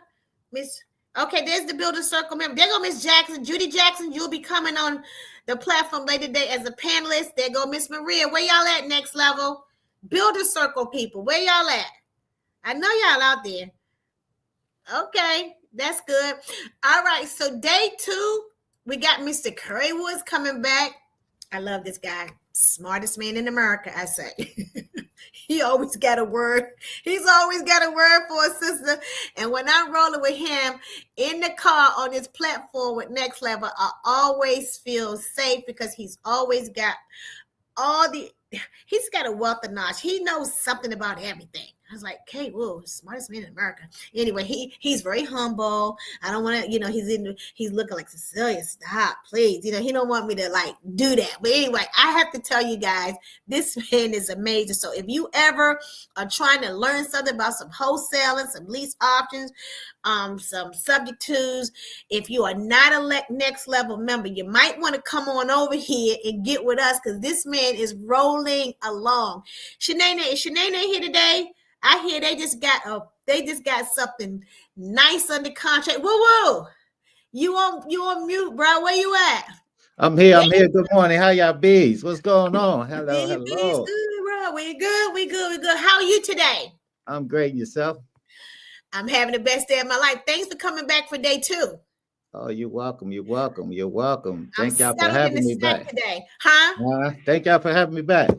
okay, there's the Builder Circle member. There go Miss Jackson, Judy Jackson. You'll be coming on the platform later today as a panelist. There go Miss Maria. Where y'all at, Next Level? Builder Circle people, where y'all at? I know y'all out there. Okay, that's good. All right, so day 2, we got Mr. Curry Woods coming back. I love this guy. Smartest man in America, I say. He always got a word. He's always got a word for a sister. And when I'm rolling with him in the car on this platform with Next Level, I always feel safe, because he's always got he's got a wealth of knowledge. He knows something about everything. I was like, okay, whoa, smartest man in America. Anyway, he's very humble. I don't want to, he's looking like, Cecilia, stop, please. He don't want me to like do that. But anyway, I have to tell you guys, this man is amazing. So if you ever are trying to learn something about some wholesaling, some lease options, some subject twos, if you are not a next level member, you might want to come on over here and get with us, because this man is rolling along. Shanae, is Shanae here today? I hear they just got something nice under contract. Woo! You on mute, bro? Where you at? I'm here. Good morning. How y'all bees? What's going on? Hello. Good, bro. We good. How are you today? I'm great. Yourself? I'm having the best day of my life. Thanks for coming back for day 2. Oh, you're welcome. Thank y'all for having me back today. Huh? Thank y'all for having me back.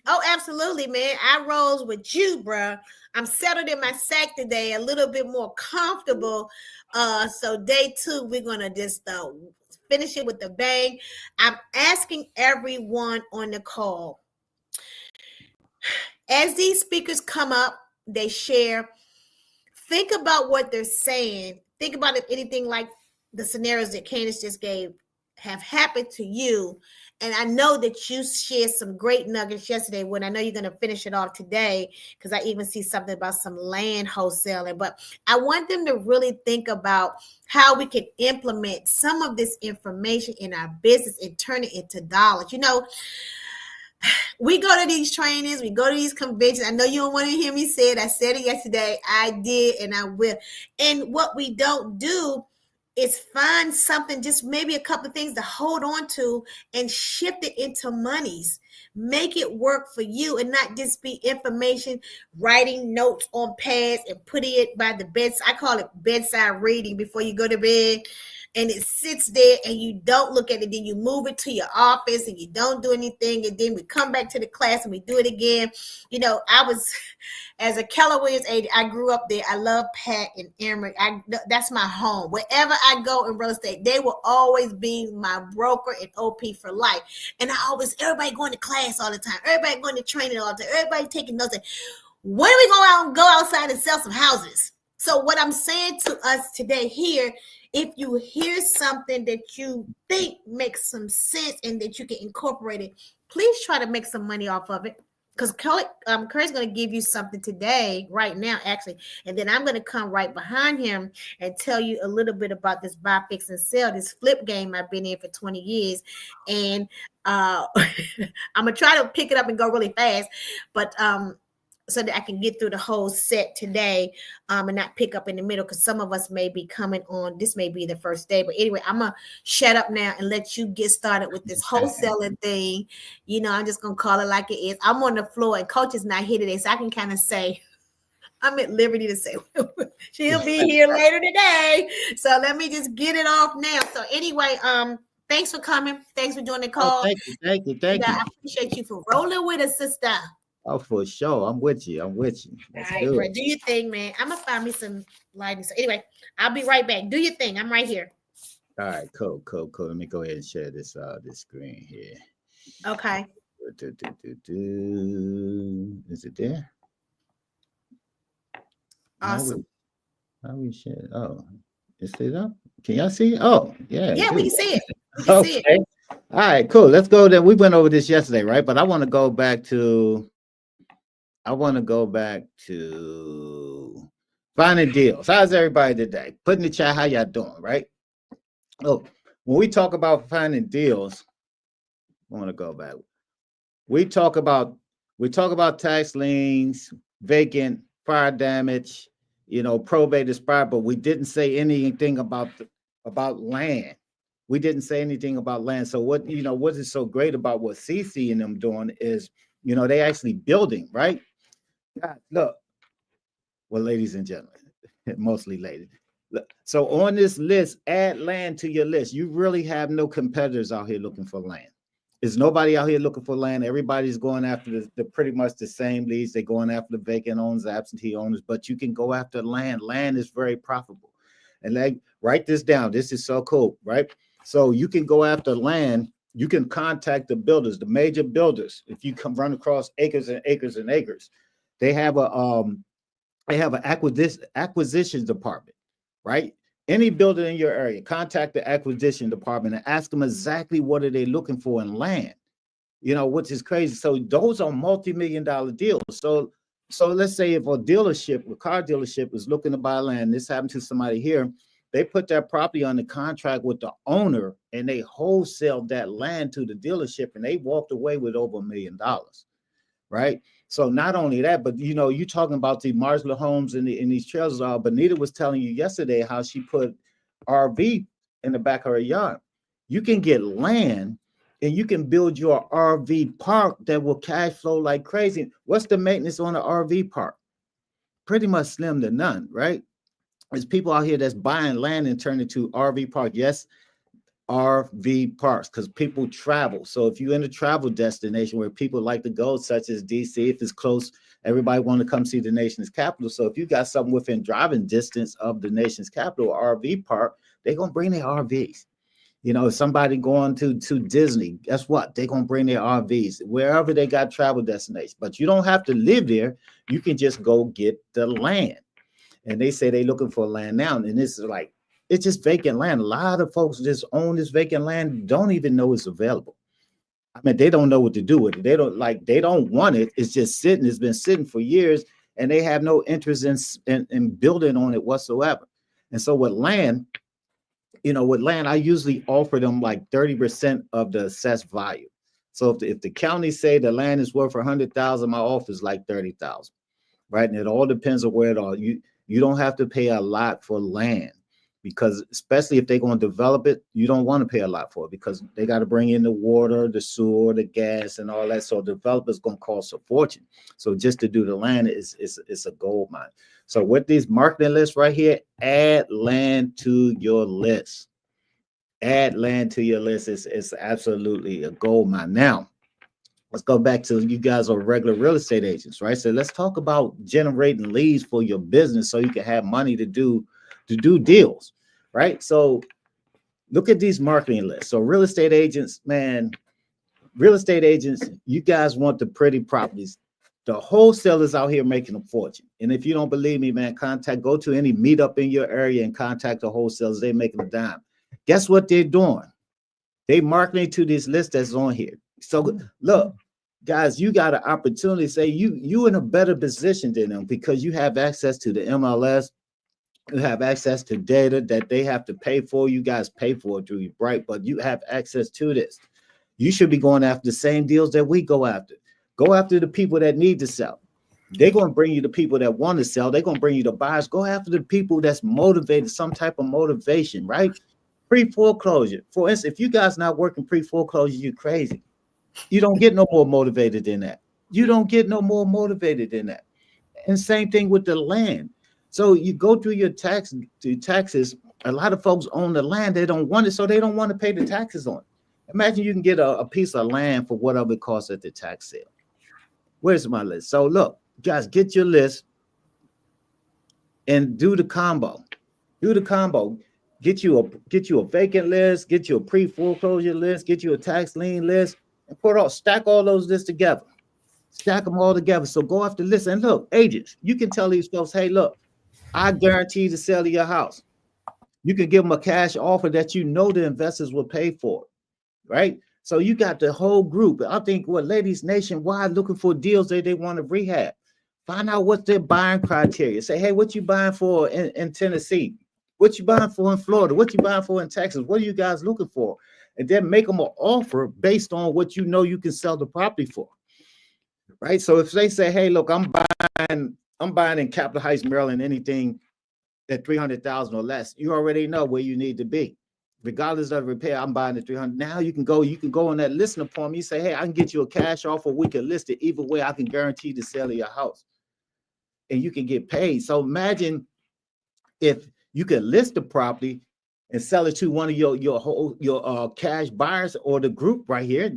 Oh, absolutely, man. I rose with you, bro. I'm settled in my sack today, a little bit more comfortable. So day 2, we're going to just finish it with a bang. I'm asking everyone on the call, as these speakers come up, they share, think about what they're saying. Think about if anything like the scenarios that Candace just gave have happened to you. And I know that you shared some great nuggets yesterday, when I know you're going to finish it off today, because I even see something about some land wholesaling. But I want them to really think about how we can implement some of this information in our business and turn it into dollars. We go to these trainings, we go to these conventions. I know you don't want to hear me say it. I said it yesterday. I did, and I will. And what we don't do is find something, just maybe a couple of things to hold on to and shift it into monies. Make it work for you and not just be information, writing notes on pads and putting it by the bedside. I call it bedside reading before you go to bed. And it sits there and you don't look at it. Then you move it to your office and you don't do anything. And then we come back to the class and we do it again. I was, as a Keller Williams aide, I grew up there. I love Pat and Emery. That's my home. Wherever I go in real estate, they will always be my broker and OP for life. And everybody going to class all the time. Everybody going to training all the time. Everybody taking notes. When are we going to go outside and sell some houses? So what I'm saying to us today here, if you hear something that you think makes some sense and that you can incorporate it, please try to make some money off of it. Because Curry's going to give you something today, right now, actually. And then I'm going to come right behind him and tell you a little bit about this buy, fix, and sell, this flip game I've been in for 20 years. And I'm going to try to pick it up and go really fast. But so that I can get through the whole set today and not pick up in the middle, because some of us may be coming on. This may be the first day. But anyway, I'm going to shut up now and let you get started with this wholesaling thing. I'm just going to call it like it is. I'm on the floor and Coach is not here today, so I can kind of say, I'm at liberty to say, she'll be here later today. So let me just get it off now. So anyway, thanks for coming. Thanks for doing the call. Oh, thank you. I appreciate you for rolling with us, sister. Oh, for sure. I'm with you. All right, bro. Do your thing, man. I'm going to find me some lighting. So anyway, I'll be right back. Do your thing. I'm right here. All right, cool. Let me go ahead and share this screen here. Okay. Is it there? Awesome. How we share? Oh, is it up? Can y'all see? Oh, yeah. Yeah, we can see it. Okay. All right, cool. Let's go there. We went over this yesterday, right? But I want to go back to finding deals. How's everybody today? Put in the chat how y'all doing, right? Oh, when we talk about finding deals, I want to go back. We talk about tax liens, vacant, fire damage, probate expired, but we didn't say anything about land. We didn't say anything about land. So what is so great about what CC and them doing is, they actually building, right? God, look, well, ladies and gentlemen, mostly ladies. Look, so on this list, add land to your list. You really have no competitors out here looking for land. There's nobody out here looking for land. Everybody's going after the pretty much the same leads. They're going after the vacant owners, absentee owners, but you can go after land. Land is very profitable. And write this down. This is so cool, right? So you can go after land. You can contact the builders, the major builders. If you run across acres and acres and acres, they have They have an acquisitions department, right? Any building in your area, contact the acquisition department and ask them exactly what are they looking for in land, which is crazy. So those are multi-million-dollar deals. So let's say if a car dealership is looking to buy land, this happened to somebody here, they put that property on the contract with the owner and they wholesale that land to the dealership and they walked away with over $1 million, right? So not only that, but you talking about the modular homes in these trailers. Benita was telling you yesterday how she put RV in the back of her yard. You can get land and you can build your RV park that will cash flow like crazy. What's the maintenance on an RV park? Pretty much slim to none, right? There's people out here that's buying land and turning it to RV park. Yes, RV parks, because people travel. So if you're in a travel destination where people like to go, such as DC, if it's close, everybody want to come see the nation's capital. So if you got something within driving distance of the nation's capital, RV park, they're going to bring their RVs. If somebody going to Disney, guess what? They're going to bring their RVs wherever they got travel destinations. But you don't have to live there. You can just go get the land. And they say they're looking for land now. And this is like, it's just vacant land. A lot of folks just own this vacant land, don't even know it's available. I mean, they don't know what to do with it. They don't want it. It's just sitting. It's been sitting for years, and they have no interest in building on it whatsoever. And so with land, I usually offer them like 30% of the assessed value. So if the county say the land is worth $100,000, my offer is like $30,000, right? And it all depends on where it all. You don't have to pay a lot for land, because especially if they're going to develop it, you don't want to pay a lot for it because they got to bring in the water, the sewer, the gas, and all that. So developers going to cost a fortune. So just to do the land is a gold mine. So with these marketing lists right here, add land to your list. Add land to your list. It's absolutely a gold mine. Now, let's go back to you guys are regular real estate agents, right? So let's talk about generating leads for your business so you can have money to do deals, right? So look at these marketing lists. So real estate agents, you guys want the pretty properties. The wholesalers out here making a fortune. And if you don't believe me, man, go to any meetup in your area and contact the wholesalers. They're making a dime. Guess what they're doing? They marketing to this list that's on here. So look, guys, you got an opportunity to say you in a better position than them because you have access to the MLS. You have access to data that they have to pay for. You guys pay for it through your Bright, but you have access to this. You should be going after the same deals that we go after. Go after the people that need to sell. They're going to bring you the people that want to sell. They're going to bring you the buyers. Go after the people that's motivated, some type of motivation, right? Pre-foreclosure. For instance, if you guys not working pre-foreclosure, you're crazy. You don't get no more motivated than that. And same thing with the land. So you go through your taxes. A lot of folks own the land. They don't want it, so they don't want to pay the taxes on it. Imagine you can get a piece of land for whatever it costs at the tax sale. Where's my list? So look, guys, get your list and do the combo. Get you a vacant list, get you a pre-foreclosure list, get you a tax lien list, and stack all those lists together. Stack them all together. So go after the list. And look, agents, you can tell these folks, hey, look, I guarantee the sale of your house. You can give them a cash offer that the investors will pay for, right? So you got the whole group. I think ladies nationwide looking for deals that they want to rehab. Find out what's their buying criteria. Say, hey, what you buying for in Tennessee? What you buying for in Florida? What you buying for in Texas? What are you guys looking for? And then make them an offer based on what you can sell the property for, right? So if they say, hey, look, I'm buying in Capitol Heights, Maryland, anything at $300,000 or less, you already know where you need to be. Regardless of repair, I'm buying at $300,000. Now you can go on that listing appointment. You say, hey, I can get you a cash offer. We can list it. Either way, I can guarantee the sale of your house. And you can get paid. So imagine if you can list the property and sell it to one of your cash buyers or the group right here,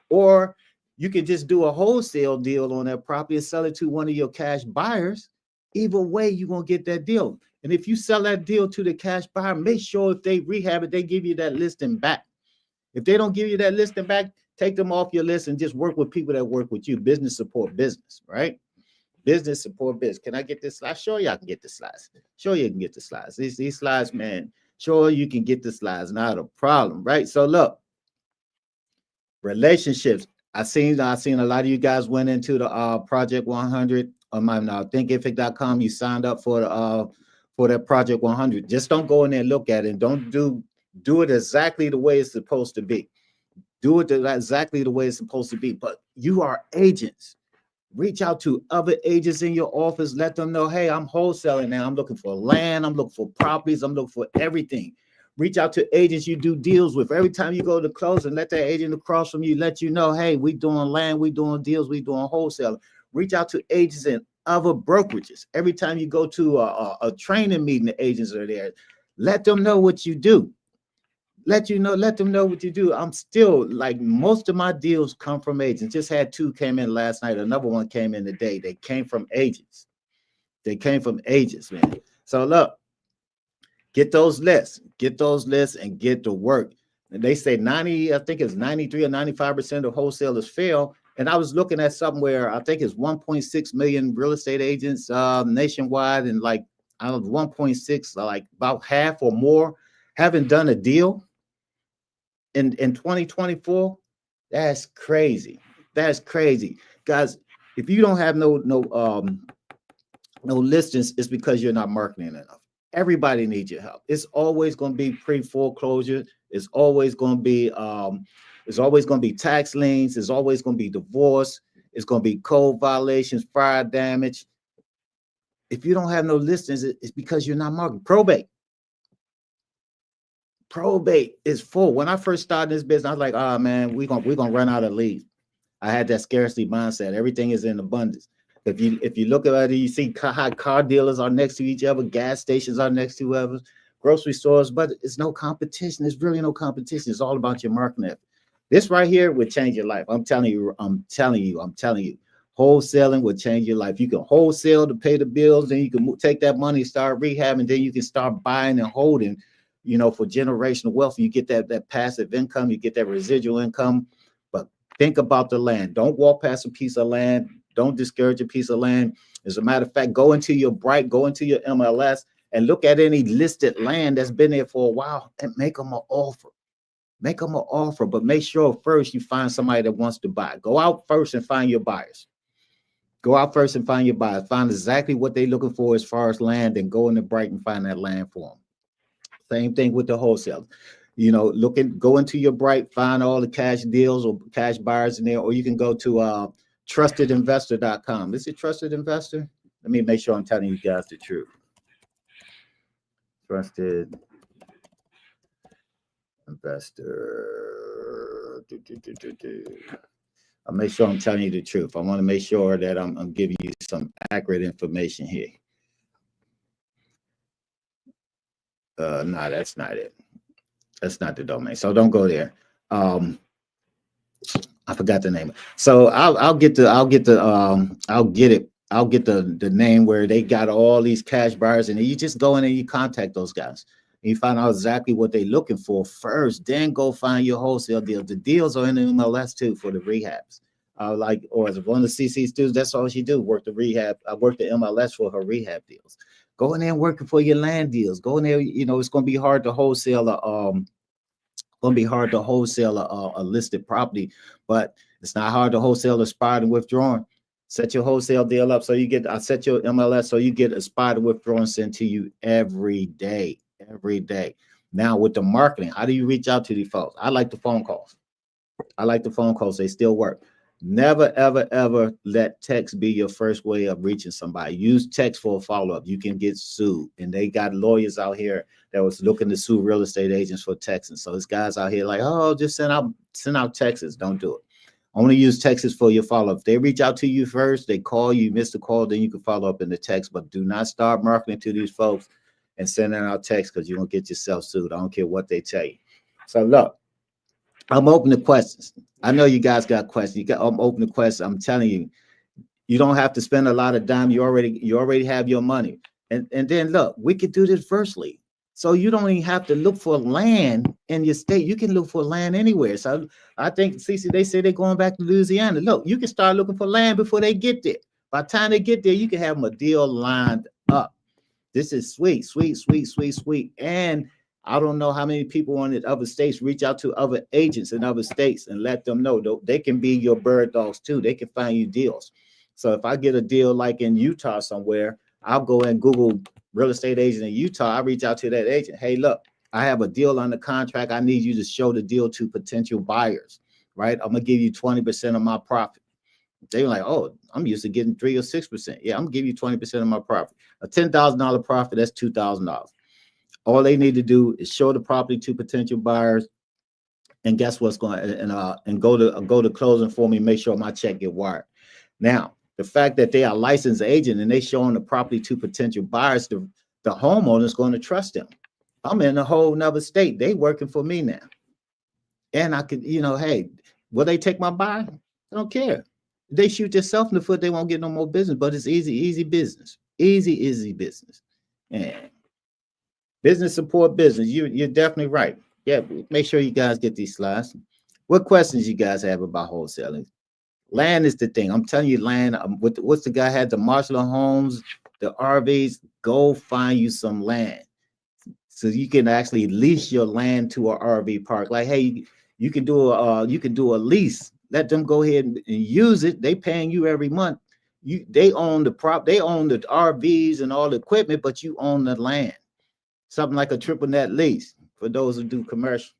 or you can just do a wholesale deal on that property and sell it to one of your cash buyers. Either way, you're going to get that deal. And if you sell that deal to the cash buyer, make sure if they rehab it, they give you that listing back. If they don't give you that listing back, take them off your list and just work with people that work with you. Business support business, right? Business support business. Can I get this slide? Sure, y'all can get the slides. Sure, you can get the slides. These slides, man. Sure, you can get the slides. Not a problem, right? So look, relationships. I seen a lot of you guys went into the Project 100 on my thinkific.com. You signed up for that Project 100. Just don't go in there and look at it. And don't do it exactly the way it's supposed to be. Do it exactly the way it's supposed to be. But you are agents. Reach out to other agents in your office. Let them know, hey, I'm wholesaling now. I'm looking for land. I'm looking for properties. I'm looking for everything. Reach out to agents you do deals with. Every time you go to close, and let that agent across from you let you know, hey, we doing land, we doing deals, we doing wholesaling. Reach out to agents in other brokerages. Every time you go to a training meeting, the agents are there. Let them know what you do. Let them know what you do. I'm still like, most of my deals come from agents. Just had 2 came in last night. Another one came in today. They came from agents. Man. So look, get those lists and get to work. And they say 93 or 95% of wholesalers fail. And I was looking at somewhere, I think it's 1.6 million real estate agents nationwide, and like 1.6, like about half or more haven't done a deal in 2024. That's crazy. Guys, if you don't have no listings, it's because you're not marketing enough. Everybody needs your help. It's always going to be pre-foreclosure. It's always going to be tax liens. It's always going to be divorce. It's going to be code violations, fire damage. If you don't have no listings, it's because you're not marketing. Probate is full. When I first started this business, I was like, oh man, we're gonna run out of leads. I had that scarcity mindset. Everything is in abundance. If you look at it, you see how car dealers are next to each other, gas stations are next to others, grocery stores, but it's no competition. There's really no competition. It's all about your marketing effort. This right here would change your life. I'm telling you. Wholesaling will change your life. You can wholesale to pay the bills, then you can take that money, start rehabbing, then you can start buying and holding, for generational wealth. You get that passive income, you get that residual income. But think about the land. Don't walk past a piece of land. Don't discourage a piece of land. As a matter of fact, go into your MLS and look at any listed land that's been there for a while and make them an offer. But make sure first you find somebody that wants to buy. Go out first and find your buyers. Find exactly what they're looking for as far as land, and go into Bright and find that land for them. Same thing with the wholesale. Go into your Bright, find all the cash deals or cash buyers in there, or you can go to trustedinvestor.com. Is it Trusted Investor? Let me make sure I'm telling you guys the truth. Trusted Investor. I'll make sure I'm telling you the truth. I want to make sure that I'm giving you some accurate information here. No, that's not it. That's not the domain. So don't go there. I forgot the name. So I'll get the name where they got all these cash buyers, and you just go in and you contact those guys. And you find out exactly what they're looking for first, then go find your wholesale deals. The deals are in the MLS too for the rehabs. Or as one of the CC students, that's all she do, work the rehab. I work the MLS for her rehab deals. Go in there and work for your land deals. Go in there, it's going to be hard to wholesale a listed property, but it's not hard to wholesale expired and withdrawn. Set your wholesale deal up set your MLS so you get expired and withdrawn sent to you every day. Now with the marketing, how do you reach out to these folks? I like the phone calls. They still work. Never, ever, ever let text be your first way of reaching somebody. Use text for a follow-up. You can get sued. And they got lawyers out here that was looking to sue real estate agents for texting. So there's guys out here like, oh, just send out texts. Don't do it. Only use texts for your follow-up. If they reach out to you first, they call you, miss the call, then you can follow up in the text. But do not start marketing to these folks and sending out texts, because you're going to get yourself sued. I don't care what they tell you. So look, I'm open to questions. I know you guys got questions. I'm open to questions. I'm telling you, you don't have to spend a lot of dime. You already have your money. And then look, we could do this virtually. So you don't even have to look for land in your state. You can look for land anywhere. So I think, Cece, they say they're going back to Louisiana. Look, you can start looking for land before they get there By the time they get there, you can have them a deal lined up. This is sweet, sweet, sweet, sweet, sweet. And I don't know how many people in other states reach out to other agents in other states and let them know they can be your bird dogs too. They can find you deals. So if I get a deal like in Utah somewhere, I'll go and Google real estate agent in Utah. I reach out to that agent. Hey, look, I have a deal on the contract. I need you to show the deal to potential buyers, right? I'm gonna give you 20% of my profit. They're like, oh, I'm used to getting 3 or 6%. Yeah, I'm gonna give you 20% of my profit. A $10,000 profit, that's $2,000. All they need to do is show the property to potential buyers, and guess what's going and go to closing for me. Make sure my check get wired. Now, the fact that they are licensed agent and they showing the property to potential buyers, the homeowner is going to trust them. I'm in a whole nother state. They working for me now, and I could, hey, will they take my buy? I don't care. They shoot themselves in the foot. They won't get no more business. But it's easy business. Easy business. And business support business. You're definitely right. Yeah, make sure you guys get these slides. What questions you guys have about wholesaling? Land is the thing. I'm telling you, land. What's the guy had? The Marshall homes, the RVs. Go find you some land so you can actually lease your land to an RV park. Like, hey, you can do a lease. Let them go ahead and use it. They paying you every month. They own the RVs and all the equipment, but you own the land. Something like a triple net lease for those who do commercial.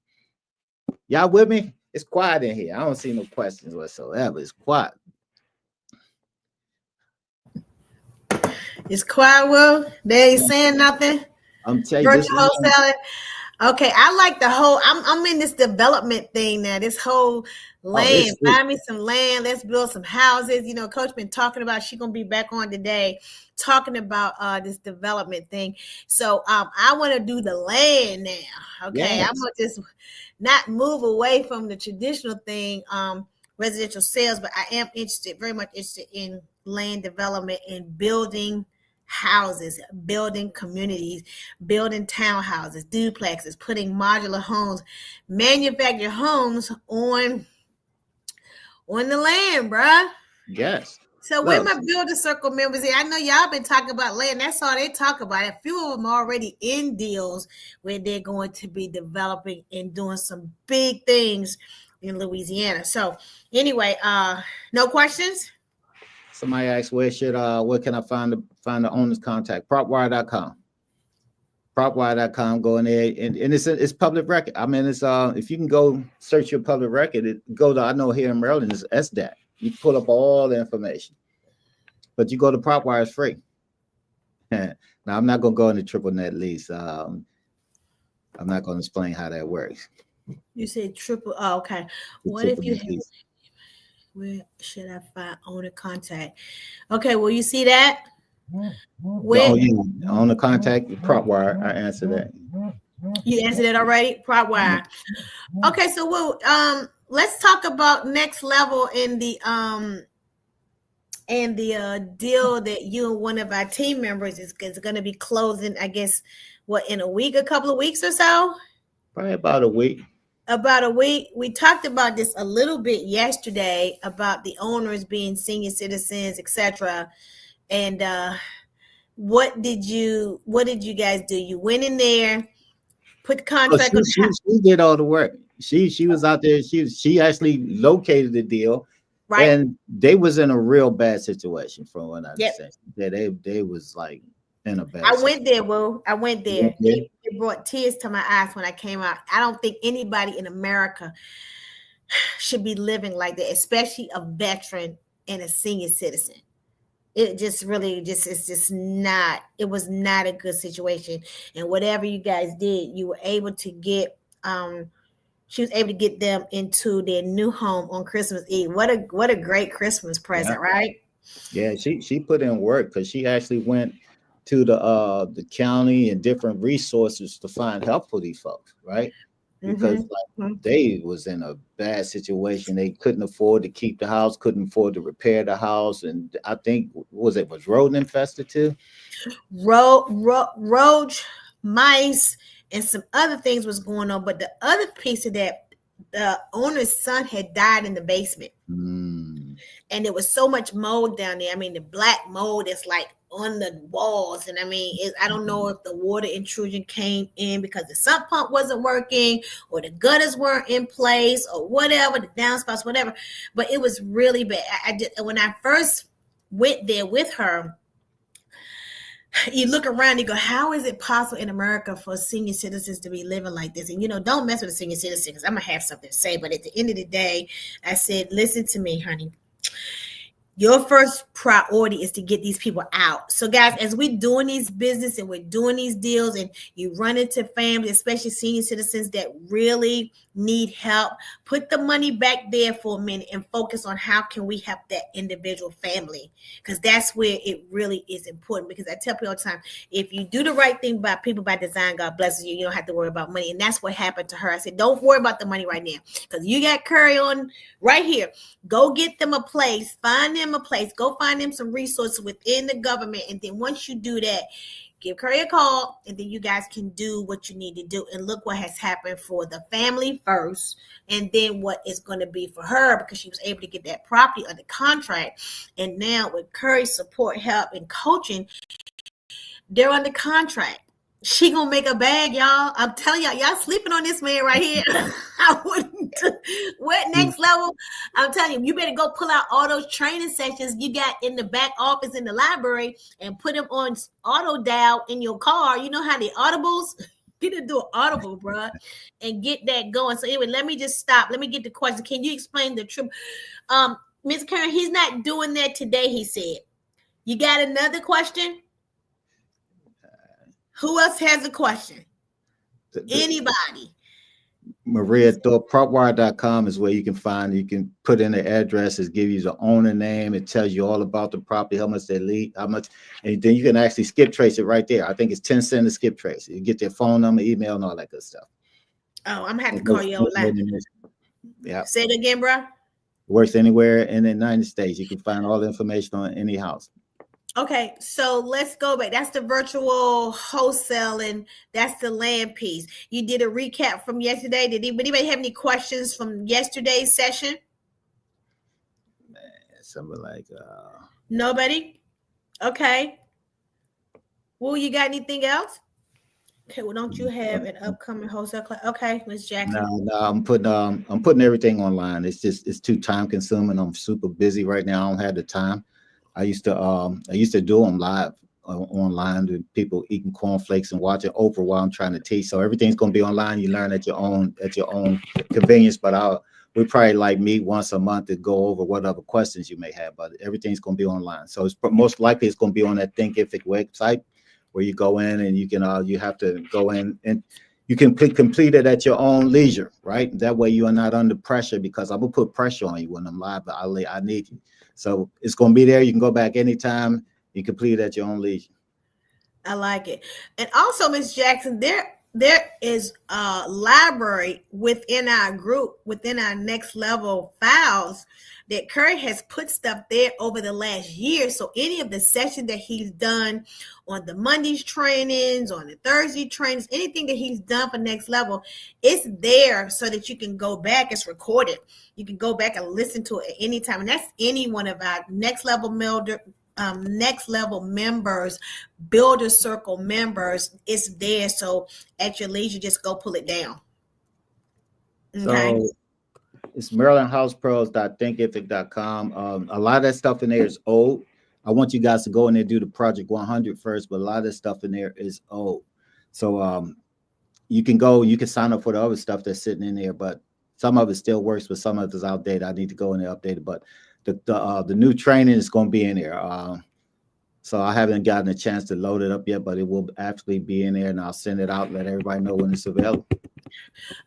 Y'all with me? It's quiet in here. I don't see no questions whatsoever. It's quiet. It's quiet, Will. They ain't saying nothing. I'm telling you, Virtual wholesaling. Okay, I like the whole. I'm in this development thing now. This whole land. Buy me some land. Let's build some houses. Coach been talking about. She's gonna be back on today, talking about this development thing. So I want to do the land now. Okay, yes. I'm gonna just not move away from the traditional thing, residential sales, but I am very much interested in land development and building houses, building communities, building townhouses, duplexes, putting modular homes, manufactured homes on the land, bruh. Yes. So where my Builder Circle members here? I know y'all been talking about land. That's all they talk about. A few of them are already in deals where they're going to be developing and doing some big things in Louisiana. So anyway, no questions? Somebody asked where can I find the owner's contact? Propwire.com. Propwire.com. Go in there and it's public record. I mean, it's if you can go search your public record, I know here in Maryland is SDAT. You pull up all the information, but you go to PropWire, it's free. Now I'm not gonna go into triple net lease. I'm not gonna explain how that works. You said triple. Oh, okay. What if you have? Where should I find owner contact? Okay, well, you see that? Owner contact, PropWire. I answered that. You answered it already? PropWire. Okay, so let's talk about next level in the deal that you and one of our team members is going to be closing, I guess, in a couple of weeks or so? Probably about a week. About a week. We talked about this a little bit yesterday about the owners being senior citizens, etc. And what did you guys do? You went in there, put the contract on. She did all the work. She was out there. She actually located the deal, right? And they was in a real bad situation from what I understand. Yeah, they was like in a bad. I went there, Will. I went there. It brought tears to my eyes when I came out. I don't think anybody in America should be living like that, especially a veteran and a senior citizen. It just really it was not a good situation. And whatever you guys did, you were able to get, she was able to get them into their new home on Christmas Eve. What a great Christmas present, right? Yeah, she put in work because she actually went to the county and different resources to find help for these folks, right? Because they was in a bad situation. They couldn't afford to keep the house, couldn't afford to repair the house, and I think was rodent infested too. Roach, mice, and some other things was going on. But the other piece of that, the owner's son had died in the basement. and there was so much mold down there. I mean, the black mold is like on the walls, and I mean, I don't know if the water intrusion came in because the sump pump wasn't working, or the gutters weren't in place, or whatever, the downspouts, whatever. But it was really bad. I did when I first went there with her. You look around, you go, how is it possible in America for senior citizens to be living like this? And, don't mess with a senior citizen because I'm going to have something to say. But at the end of the day, I said, listen to me, honey. Your first priority is to get these people out. So, guys, as we're doing these business and we're doing these deals and you run into families, especially senior citizens that really need help, put the money back there for a minute and focus on how can we help that individual family, because that's where it really is important. Because I tell people all the time, if you do the right thing by people by design, God blesses you. You don't have to worry about money. And that's what happened to her. I said, don't worry about the money right now, because you got Curry on right here. Go get them a place, find them a place, go find them some resources within the government. And then once you do that, give Curry a call, and then you guys can do what you need to do. And look what has happened for the family first, and then what is going to be for her, because she was able to get that property under contract. And now with Curry's support, help, and coaching, they're under contract. She gonna make a bag, y'all. I'm telling y'all sleeping on this man right here. I wouldn't. What next level? I'm telling you better go pull out all those training sessions you got in the back office in the library and put them on auto dial in your car. You know how the audibles? Get to do an audible, bro, and get that going. So anyway, let me just stop. Let me get the question. Can you explain the truth? Ms. Karen, he's not doing that today, he said. You got another question? Who else has a question? Anybody? Maria Thorpe, PropWire.com is where you can put in the address, it gives you the owner name, it tells you all about the property, how much they lease, how much, and then you can actually skip trace it right there. I think it's 10 cents to skip trace. You get their phone number, email, and all that good stuff. Oh, I'm gonna have to call you online. Yeah. Say it again, bro. Works anywhere in the United States. You can find all the information on any house. Okay, so let's go back. That's the virtual wholesaling. That's the land piece. You did a recap from yesterday. Did anybody have any questions from yesterday's session? Man, something like nobody. Okay. Well, you got anything else? Okay. Well, don't you have an upcoming wholesale class? Okay, Ms. Jackson. No, I'm putting everything online. It's too time consuming. I'm super busy right now. I don't have the time. I used to do them live online with people eating cornflakes and watching Oprah while I'm trying to teach. So everything's going to be online. You learn at your own convenience. But we probably like meet once a month to go over whatever questions you may have. But everything's going to be online. So it's most likely it's going to be on that Thinkific website where you go in and you can you have to go in and you can complete it at your own leisure, right? That way you are not under pressure, because I'm gonna put pressure on you when I'm live. But I need you. So it's going to be there. You can go back anytime. You complete it at your own leisure. I like it. And also, Ms. Jackson, there is a library within our group, within our Next Level files, that Curry has put stuff there over the last year. So any of the sessions that he's done on the Mondays trainings, on the Thursday trainings, anything that he's done for Next Level, it's there so that you can go back. It's recorded. You can go back and listen to it at any time. And that's any one of our Next Level members, Builder Circle members. It's there. So at your leisure, just go pull it down. Okay. So it's MarylandHousePros.Thinkific.com. A lot of that stuff in there is old. I want you guys to go in there and do the Project 100 first, but a lot of that stuff in there is old. So you can sign up for the other stuff that's sitting in there, but some of it still works, but some of it is outdated. I need to go in there and update it. But the new training is going to be in there. So I haven't gotten a chance to load it up yet, but it will actually be in there, and I'll send it out, let everybody know when it's available.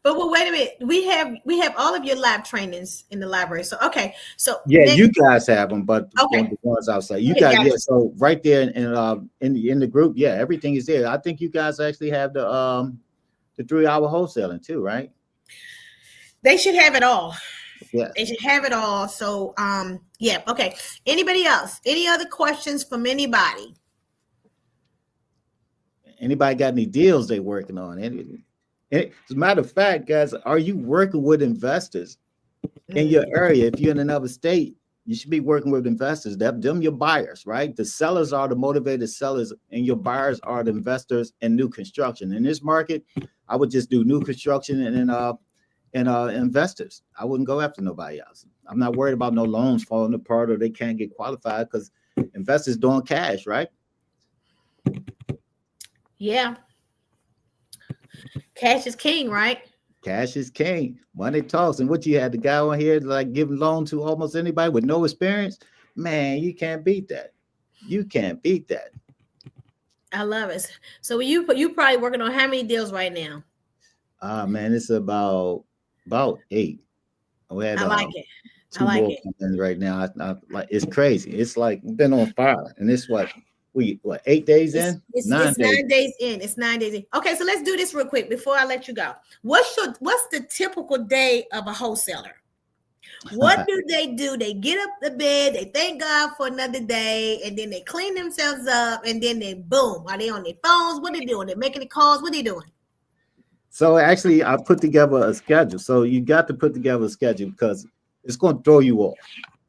But well, wait a minute. We have all of your live trainings in the library. So okay. So yeah, you guys have them, but okay. The ones outside, you guys, yeah. So right there in the group, yeah, everything is there. I think you guys actually have the 3-hour wholesaling too, right? They should have it all. Yeah, they should have it all. So yeah, okay. Anybody else? Any other questions from anybody? Anybody got any deals they working on? As a matter of fact, guys, are you working with investors in your area? If you're in another state, You should be working with investors. Them your buyers, right? The sellers are the motivated sellers, and your buyers are the investors in new construction. In this market, I would just do new construction and investors. I wouldn't go after nobody else. I'm not worried about no loans falling apart or they can't get qualified because investors doing cash, right? Yeah. Cash is king, right? Cash is king. Money talks. And what you had the guy on here like giving loan to almost anybody with no experience, man, you can't beat that. You can't beat that. I love it. So you probably working on how many deals right now? Man, it's about 8. We had, I like it. I 2 like more it. coming right now. I like it's crazy. It's like been on fire, and it's what 8 days in? It's 9 days. 9 days in. It's 9 days in. Okay, so let's do this real quick before I let you go. What's the typical day of a wholesaler? What do? They get up the bed, they thank God for another day, and then they clean themselves up, and then they boom. Are they on their phones? What are they doing? They're making the calls. What are they doing? So actually, I put together a schedule. So you got to put together a schedule because it's going to throw you off.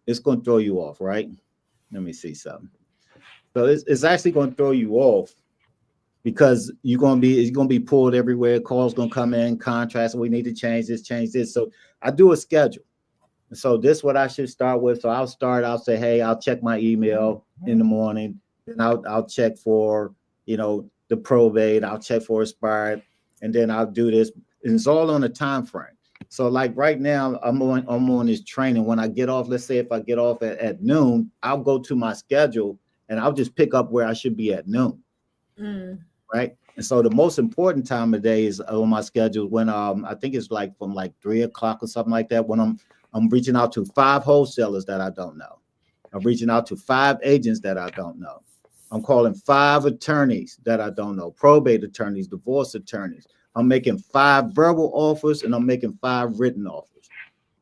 It's going to throw you off, right? Let me see something. So it's actually going to throw you off because it's going to be pulled everywhere. Calls going to come in, contracts. We need to change this. So I do a schedule. So this is what I should start with. So I'll say, hey, I'll check my email in the morning. Then I'll check for, the probate. I'll check for expired. And then I'll do this. And it's all on a time frame. So like right now, I'm on this training. When I get off, let's say if I get off at noon, I'll go to my schedule and I'll just pick up where I should be at noon. Right. And so the most important time of day is on my schedule when I think it's like from like 3 o'clock or something like that, when I'm reaching out to 5 wholesalers that I don't know. I'm reaching out to 5 agents that I don't know. I'm calling 5 attorneys that I don't know, probate attorneys, divorce attorneys. I'm making 5 verbal offers and I'm making 5 written offers.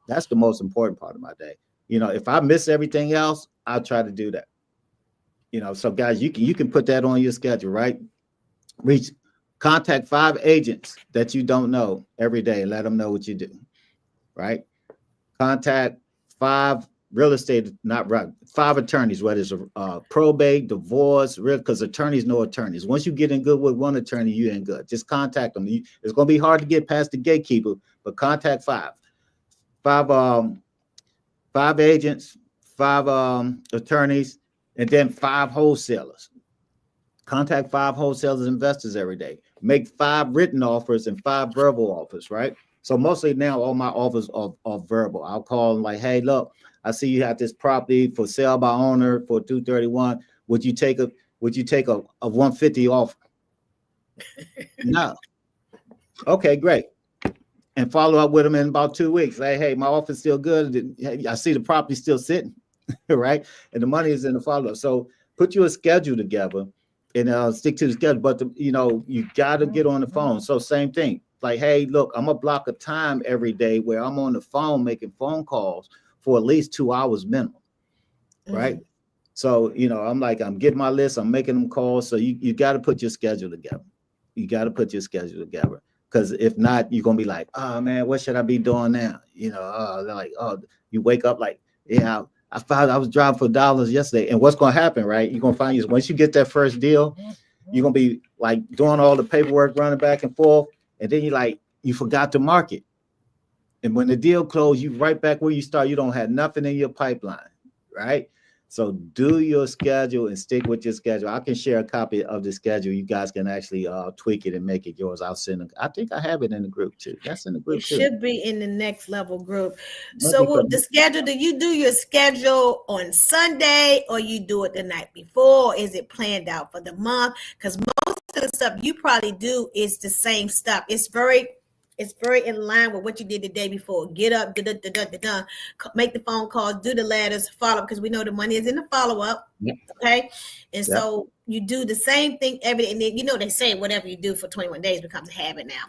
That's the most important part of my day. If I miss everything else, I'll try to do that. So guys, you can put that on your schedule, right? Contact 5 agents that you don't know every day and let them know what you do, right? Contact 5 real estate, 5 attorneys, whether it's a probate, divorce, because attorneys know attorneys. Once you get in good with one attorney, you're in good. Just contact them. It's going to be hard to get past the gatekeeper, but contact 5 agents, 5 attorneys, and then 5 wholesalers. Contact 5 wholesalers, investors every day. Make 5 written offers and 5 verbal offers, right? So mostly now all my offers are verbal. I'll call them like, hey, look, I see you have this property for sale by owner for $231. Would you take a 150 offer? No. Okay, great. And follow up with them in about 2 weeks. Like, hey, my offer's still good. I see the property still sitting, right? And the money is in the follow-up. So put you a schedule together and stick to the schedule. But you got to get on the phone. So same thing. Like, hey, look, I'm gonna block a time every day where I'm on the phone making phone calls for at least 2 hours minimum, right? So, I'm getting my list, I'm making them calls. So you got to put your schedule together. You got to put your schedule together because if not, you're gonna be like, oh man, what should I be doing now? You wake up like, yeah, I found I was driving for dollars yesterday. And what's gonna happen, right? You're gonna find once you get that first deal, you're gonna be like doing all the paperwork, running back and forth. And then you forgot to market. And when the deal closed, you right back where you start. You don't have nothing in your pipeline, right? So do your schedule and stick with your schedule. I can share a copy of the schedule. You guys can actually tweak it and make it yours. I'll send it. I think I have it in the group too. That's in the group too. It should be in the next level group. So the schedule, do you do your schedule on Sunday or you do it the night before? Is it planned out for the month? Because most of the stuff you probably do is the same stuff. It's very in line with what you did the day before. Get up, make the phone calls, do the letters, follow up, because we know the money is in the follow-up. Yep. Okay. And so you do the same thing every day. And then, they say whatever you do for 21 days becomes a habit now.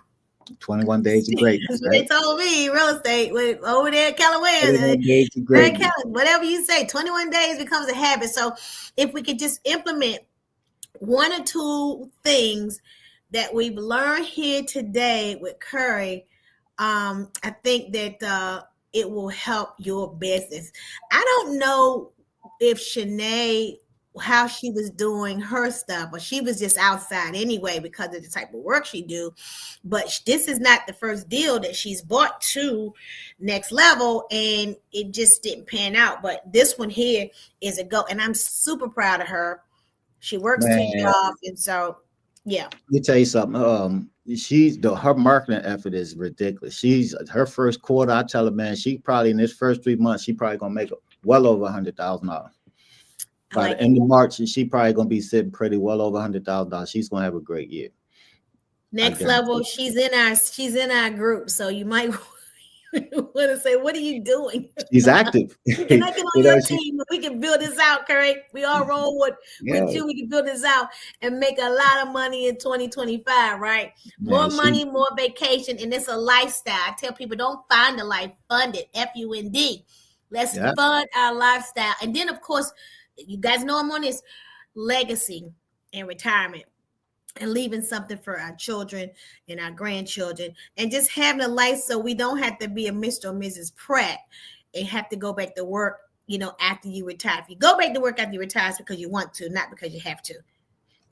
21 days of greatness. That's what they told me, real estate over there at Callaway. Whatever you say, 21 days becomes a habit. So if we could just implement 1 or 2 things that we've learned here today with Curry, I think that it will help your business. I don't know if Shanae, how she was doing her stuff, but she was just outside anyway because of the type of work she do. But this is not the first deal that she's bought to Next Level, and it just didn't pan out. But this one here is a go, and I'm super proud of her. She works two Man, jobs, and so yeah. let me tell you something. Her marketing effort is ridiculous. She's her first quarter. I tell her, man, she probably in this first 3 months, she probably gonna make well over $100,000. By the end of March, she probably gonna be sitting pretty well over $100,000. She's gonna have a great year. Next Level, she's in our group, so you might want to say, what are you doing? She's active. Can I get on your team? We can build this out, Curry. We all roll with you. We can build this out and make a lot of money in 2025, right? More money, more vacation, and it's a lifestyle. I tell people, don't find a life, fund it. FUND. Let's fund our lifestyle. And then, of course, you guys know I'm on this legacy and retirement, and leaving something for our children and our grandchildren, and just having a life so we don't have to be a Mr. or Mrs. Pratt and have to go back to work, after you retire. If you go back to work after you retire, it's because you want to, not because you have to.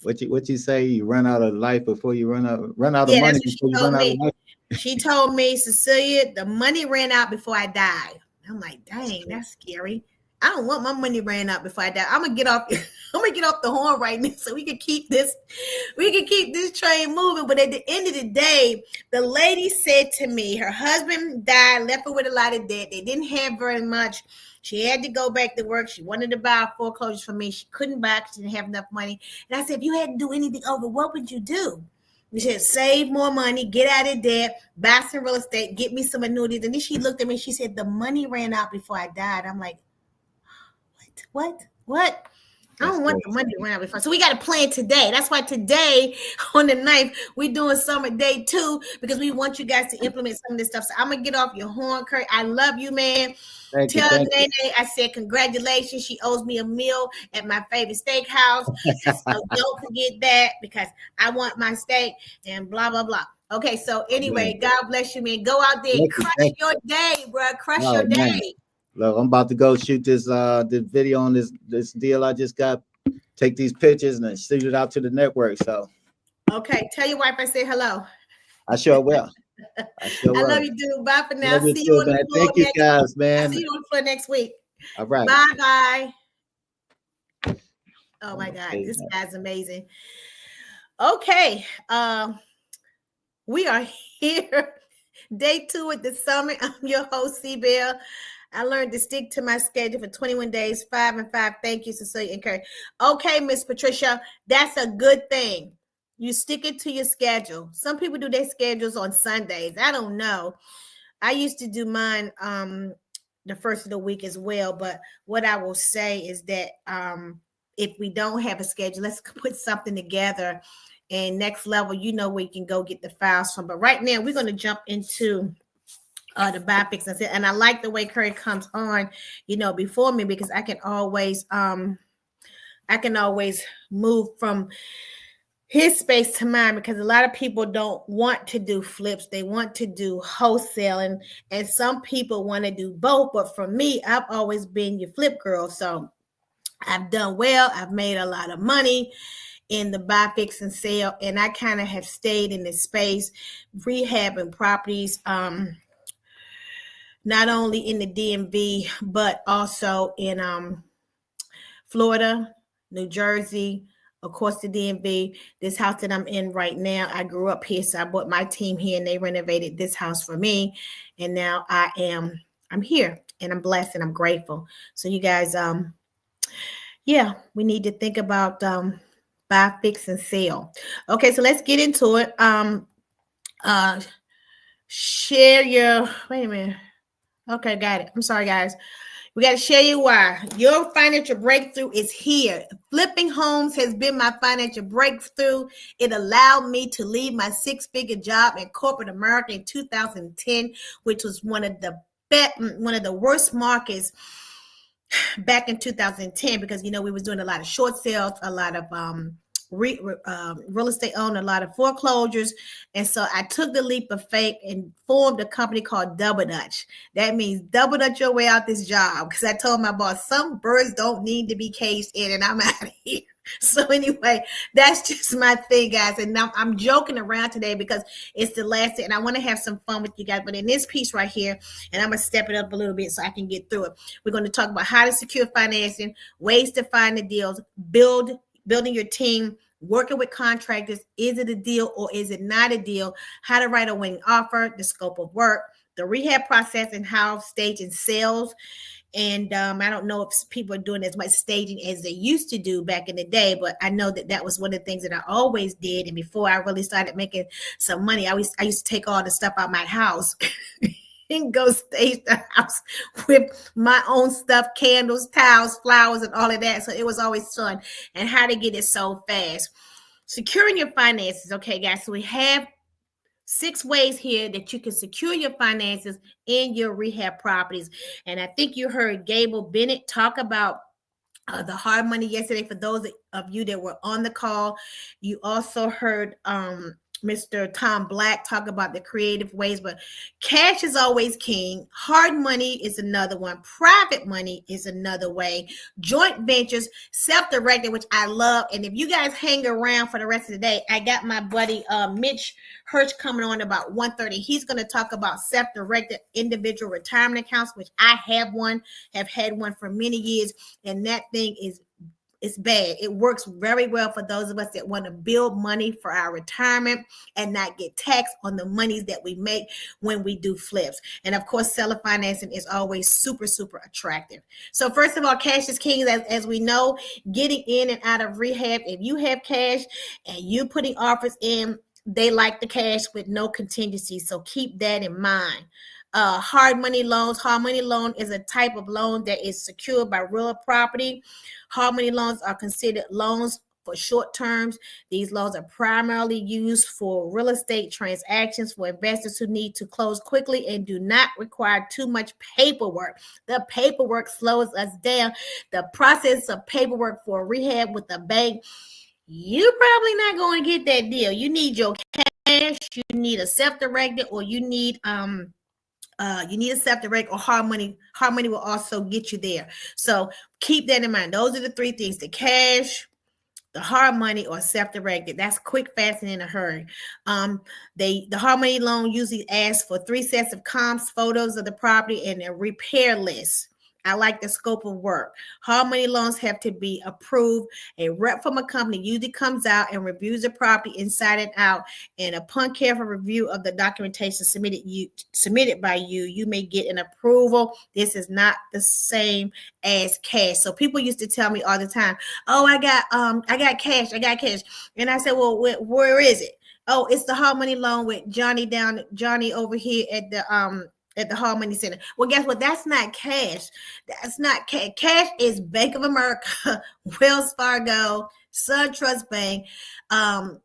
What you say? You run out of life before you run out of money before you run out of life. She told me, Cecilia, the money ran out before I died. I'm like, dang, that's scary. I don't want my money ran out before I die. I'm gonna get off the horn right now so we can keep this train moving. But at the end of the day, the lady said to me, her husband died, left her with a lot of debt. They didn't have very much. She had to go back to work. She wanted to buy foreclosures from me. She couldn't buy because she didn't have enough money. And I said, if you had to do anything over, what would you do? She said, save more money, get out of debt, buy some real estate, get me some annuities. And then she looked at me and she said, the money ran out before I died. I'm like, what? I don't want the money to run out before. So we got to plan today. That's why today on the 9th, we're doing Summer Day 2 because we want you guys to implement some of this stuff. So I'm going to get off your horn, Kurt. I love you, man. Tell Nene I said congratulations. She owes me a meal at my favorite steakhouse. So don't forget that because I want my steak and blah, blah, blah. Okay, so anyway, God bless you, man. Go out there and crush your day, bro. Crush your day. Man. Look, I'm about to go shoot this video on this deal I just got. Take these pictures and then shoot it out to the network. So, okay, tell your wife I say hello. I sure will. I love you, dude. Bye for now. See you on the floor. Thank you, guys, man. See you on the floor next week. All right. Bye. Oh my God, this guy's amazing. Okay, we are here. Day 2 at the summit. I'm your host, C-Bell. I learned to stick to my schedule for 21 days, 5 and 5. Thank you, Cecilia and Kurt. Okay, Miss Patricia, that's a good thing. You stick it to your schedule. Some people do their schedules on Sundays. I don't know. I used to do mine the first of the week as well. But what I will say is that if we don't have a schedule, let's put something together. And Next Level, where you can go get the files from. But right now, we're going to jump into the buy, fix, and sell. And I like the way Curry comes on, before me because I can always move from his space to mine because a lot of people don't want to do flips. They want to do wholesale and some people want to do both. But for me, I've always been your flip girl. So I've done well. I've made a lot of money in the buy, fix, and sell. And I kind of have stayed in this space, rehabbing properties, not only in the DMV, but also in Florida, New Jersey, of course, the DMV. This house that I'm in right now, I grew up here, so I brought my team here, and they renovated this house for me. And now I'm here, and I'm blessed, and I'm grateful. So you guys, we need to think about buy, fix, and sell. Okay, so let's get into it. Share your, wait a minute. Okay, got it. I'm sorry, guys. We got to share you why. Your financial breakthrough is here. Flipping homes has been my financial breakthrough. It allowed me to leave my 6-figure job in corporate America in 2010, which was one of the worst markets back in 2010 because we was doing a lot of short sales, a lot of real estate owned a lot of foreclosures. And so I took the leap of faith and formed a company called Double Dutch. That means double dutch your way out this job. Because I told my boss, some birds don't need to be caged in, and I'm out of here. So anyway, that's just my thing, guys. And now I'm joking around today because it's the last day and I want to have some fun with you guys. But in this piece right here, and I'm going to step it up a little bit so I can get through it. We're going to talk about how to secure financing, ways to find the deals, building your team, working with contractors. Is it a deal or is it not a deal? How to write a winning offer, the scope of work, the rehab process, and how staging sales. And I don't know if people are doing as much staging as they used to do back in the day, but I know that was one of the things that I always did. And before I really started making some money, I used to take all the stuff out of my house and go stage the house with my own stuff, candles, towels, flowers, and all of that. So it was always fun. And how to get it so fast. Securing your finances. Okay, guys, so we have 6 ways here that you can secure your finances in your rehab properties. And I think you heard Gable Bennett talk about the hard money yesterday. For those of you that were on the call, you also heard Mr. Tom Black talk about the creative ways, but cash is always king. Hard money is another one. Private money is another way. Joint ventures, self-directed, which I love. And if you guys hang around for the rest of the day, I got my buddy Mitch Hirsch coming on about 1:30. He's going to talk about self-directed individual retirement accounts, which I have had one for many years. And that thing it's bad. It works very well for those of us that want to build money for our retirement and not get taxed on the monies that we make when we do flips. And of course, seller financing is always super, super attractive. So first of all, cash is king. As we know, getting in and out of rehab, if you have cash and you putting offers in, they like the cash with no contingency. So keep that in mind. Hard money loans. Hard money loan is a type of loan that is secured by real property. Hard money loans are considered loans for short terms. These loans are primarily used for real estate transactions for investors who need to close quickly and do not require too much paperwork. The paperwork slows us down. The process of paperwork for rehab with a bank, you're probably not going to get that deal. You need your cash, you need a self-directed, or you need a self-direct, or hard money. Hard money will also get you there. So keep that in mind. Those are the 3 things: the cash, the hard money, or self-directed. That's quick, fast, and in a hurry. The hard money loan usually asks for 3 sets of comps, photos of the property, and a repair list. I like the scope of work. Hard money loans have to be approved. A rep from a company usually comes out and reviews the property inside and out. And upon careful review of the documentation submitted by you, you may get an approval. This is not the same as cash. So people used to tell me all the time, "Oh, I got cash. I got cash." And I said, "Well, where is it?" "Oh, it's the hard money loan with Johnny over here at the Hard Money Center." Well, guess what? That's not cash. That's not cash. Cash is Bank of America, Wells Fargo, SunTrust Bank, a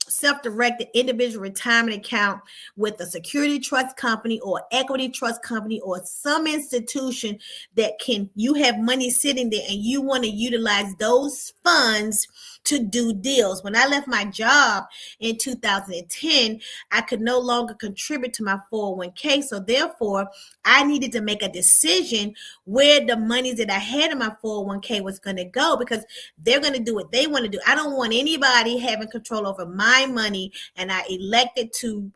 self-directed individual retirement account with a security trust company or equity trust company or some institution that you have money sitting there and you want to utilize those funds to do deals. When I left my job in 2010, I could no longer contribute to my 401k. So therefore, I needed to make a decision where the money that I had in my 401k was going to go, because they're going to do what they want to do. I don't want anybody having control over my money. And I elected to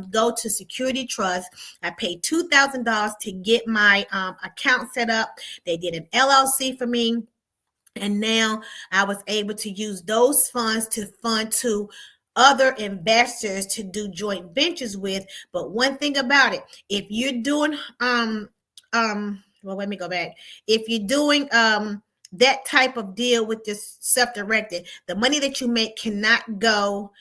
go to Security Trust. I paid $2,000 to get my account set up. They did an LLC for me. And now I was able to use those funds to fund to other investors to do joint ventures with. But one thing about it, if you're doing, let me go back. If you're doing that type of deal with this self-directed, the money that you make cannot go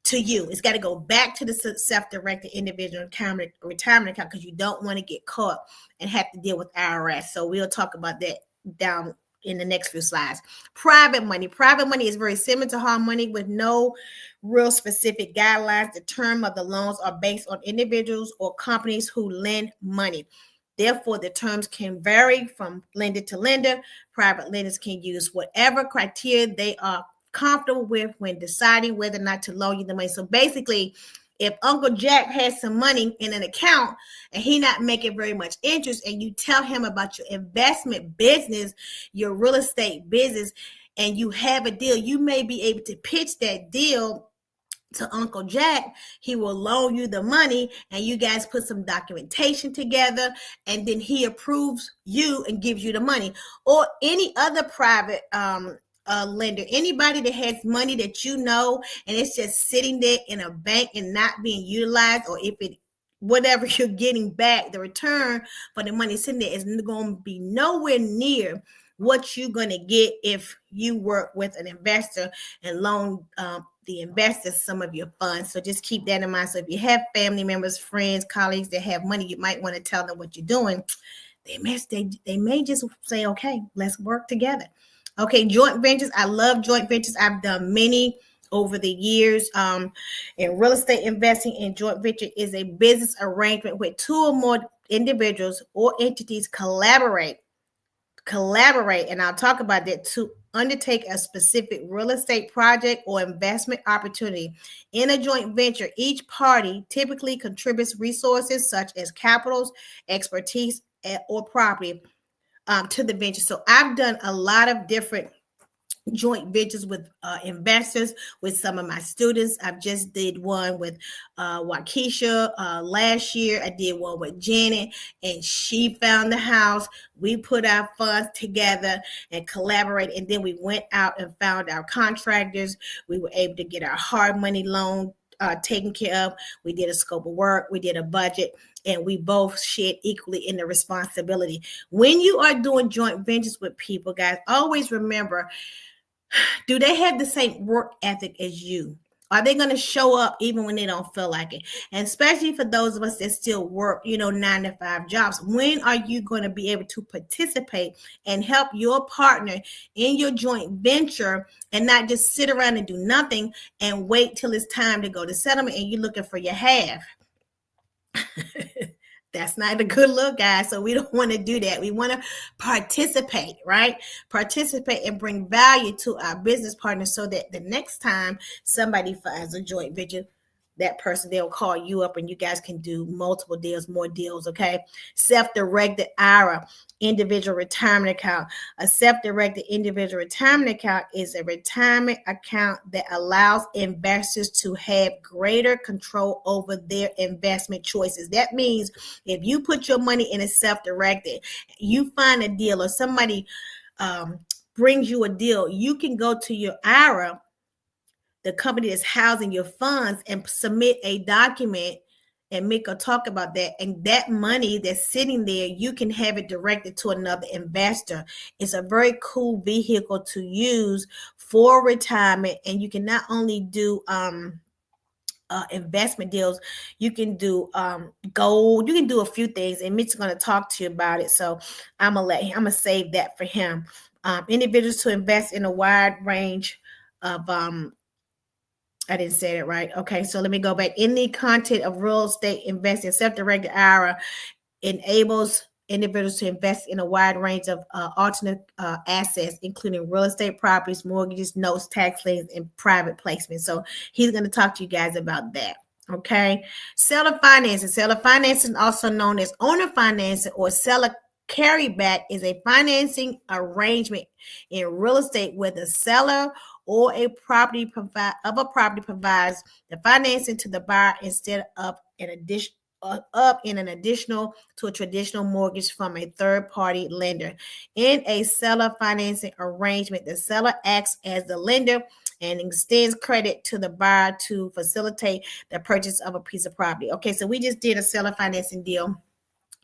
to you. It's got to go back to the self-directed individual retirement account, because you don't want to get caught and have to deal with IRS. So we'll talk about that down in the next few slides. Private money. Private money is very similar to hard money with no real specific guidelines. The term of the loans are based on individuals or companies who lend money. Therefore, the terms can vary from lender to lender. Private lenders can use whatever criteria they are comfortable with when deciding whether or not to loan you the money. So basically, if Uncle Jack has some money in an account and he not making very much interest, and you tell him about your investment business, your real estate business, and you have a deal, you may be able to pitch that deal to Uncle Jack. He will loan you the money, and you guys put some documentation together, and then he approves you and gives you the money. Or any other private lender, anybody that has money that you know and it's just sitting there in a bank and not being utilized, or if it whatever you're getting back, the return for the money sitting there is going to be nowhere near what you're going to get if you work with an investor and loan the investors some of your funds. So just keep that in mind. So if you have family members, friends, colleagues that have money, you might want to tell them what you're doing. They may just say, okay, let's work together. Okay, joint ventures. I love joint ventures. I've done many over the years. In real estate investing, in joint venture is a business arrangement where two or more individuals or entities collaborate, and I'll talk about that, to undertake a specific real estate project or investment opportunity. In a joint venture, each party typically contributes resources such as capitals, expertise, or property to the venture. So I've done a lot of different joint ventures with investors with some of my students. I've just did one with Waukesha last year. I did one with Janet, and she found the house. We put our funds together and collaborate, and then we went out and found our contractors. We were able to get our hard money loan taken care of. We did a scope of work. We did a budget, and we both shared equally in the responsibility. When you are doing joint ventures with people, guys, always remember, do they have the same work ethic as you? Are they going to show up even when they don't feel like it? And especially for those of us that still work, 9-to-5 jobs, when are you going to be able to participate and help your partner in your joint venture and not just sit around and do nothing and wait till it's time to go to settlement and you're looking for your half? That's not a good look, guys. So we don't want to do that. We want to participate, right? Participate and bring value to our business partners so that the next time somebody finds a joint venture, that person, they'll call you up and you guys can do multiple deals, more deals, okay? Self-directed IRA, individual retirement account. A self-directed individual retirement account is a retirement account that allows investors to have greater control over their investment choices. That means if you put your money in a self-directed, you find a deal or somebody brings you a deal, you can go to your IRA, the company that's housing your funds, and submit a document and make a talk about that. And that money that's sitting there, you can have it directed to another investor. It's a very cool vehicle to use for retirement. And you can not only do investment deals, you can do gold, you can do a few things, and Mitch's going to talk to you about it. So I'm gonna save that for him. Individuals to invest in a wide range of I didn't say it right. Okay, so let me go back. In the content of real estate investing, self-directed IRA enables individuals to invest in a wide range of alternate assets, including real estate properties, mortgages, notes, tax liens, and private placements. So he's going to talk to you guys about that. Okay, seller financing. Seller financing, also known as owner financing or seller carryback, is a financing arrangement in real estate where the seller or a property provides the financing to the buyer instead of an additional to a traditional mortgage from a third-party lender. In a seller financing arrangement, the seller acts as the lender and extends credit to the buyer to facilitate the purchase of a piece of property. Okay, so we just did a seller financing deal.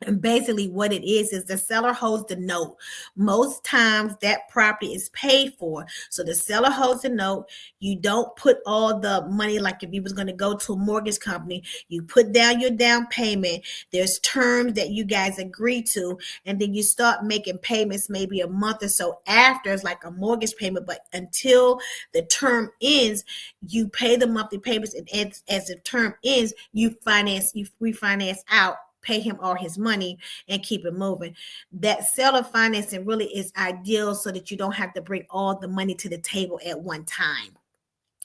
And basically what it is the seller holds the note. Most times that property is paid for. So the seller holds the note. You don't put all the money, like if you was going to go to a mortgage company, you put down your down payment. There's terms that you guys agree to, and then you start making payments maybe a month or so after. It's like a mortgage payment, but until the term ends, you pay the monthly payments, and as the term ends, you refinance out, pay him all his money and keep it moving. That seller financing really is ideal so that you don't have to bring all the money to the table at one time.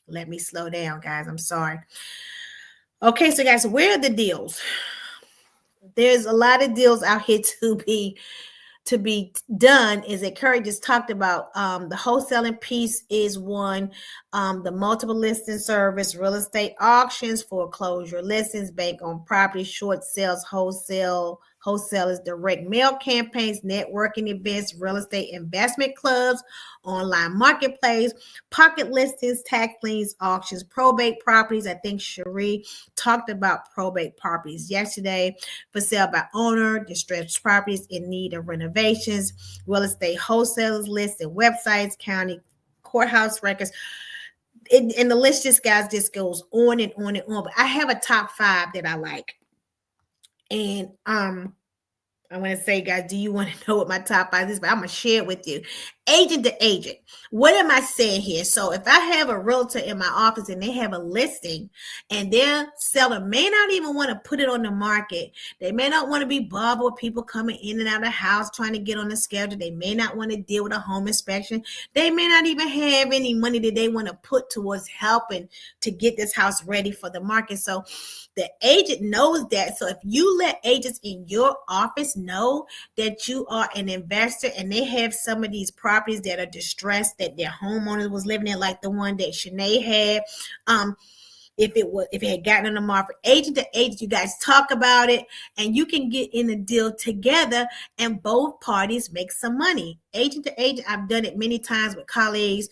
Let me slow down, guys. I'm sorry. Okay, so guys, where are the deals? There's a lot of deals out here to be done. As Curry just talked about, the wholesaling piece is one, the multiple listing service, real estate auctions, foreclosure listings, bank on property, short sales, wholesalers, direct mail campaigns, networking events, real estate investment clubs, online marketplace, pocket listings, tax liens, auctions, probate properties. I think Cherie talked about probate properties yesterday. For sale by owner, distressed properties in need of renovations, real estate wholesalers list and websites, county courthouse records. And the list just, guys, just goes on and on and on. But I have a top 5 that I like. And I want to say, guys, do you want to know what my top 5 is? But I'm going to share it with you. Agent to agent. What am I saying here? So if I have a realtor in my office and they have a listing and their seller may not even want to put it on the market, they may not want to be bothered with people coming in and out of the house trying to get on the schedule. They may not want to deal with a home inspection. They may not even have any money that they want to put towards helping to get this house ready for the market. So the agent knows that. So if you let agents in your office know that you are an investor and they have some of these properties that are distressed that their homeowners was living in, like the one that Shanae had, if it had gotten on the market, agent to agent, you guys talk about it and you can get in a deal together and both parties make some money. Agent to agent, I've done it many times with colleagues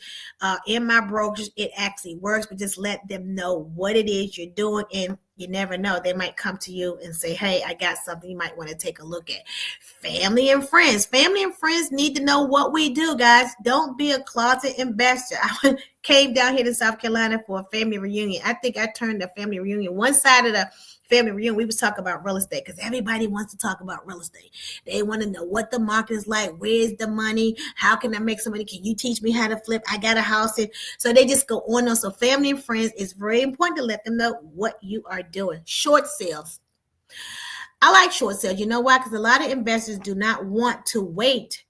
in my brokerage. It actually works, but just let them know what it is you're doing, and you never know, they might come to you and say, hey, I got something you might want to take a look at. Family and friends need to know what we do, guys. Don't be a closet investor. I came down here to South Carolina for a family reunion. I think I turned the family reunion. One side of the family reunion, we was talking about real estate because everybody wants to talk about real estate. They want to know what the market is like. Where's the money? How can I make some money? Can you teach me how to flip? I got a house. So they just go on. So family and friends, it's very important to let them know what you are doing. Short sales. I like short sales. You know why? Because a lot of investors do not want to wait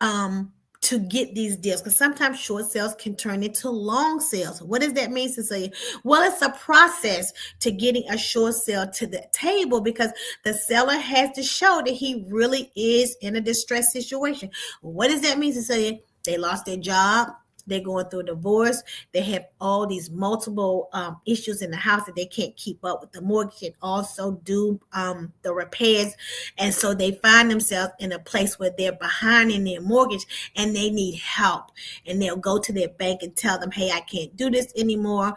to get these deals, because sometimes short sales can turn into long sales. What does that mean, Cecilia? Well, it's a process to getting a short sale to the table because the seller has to show that he really is in a distressed situation. What does that mean, Cecilia? They lost their job. They're going through a divorce. They have all these multiple issues in the house that they can't keep up with the mortgage and also do the repairs. And so they find themselves in a place where they're behind in their mortgage and they need help. And they'll go to their bank and tell them, hey, I can't do this anymore.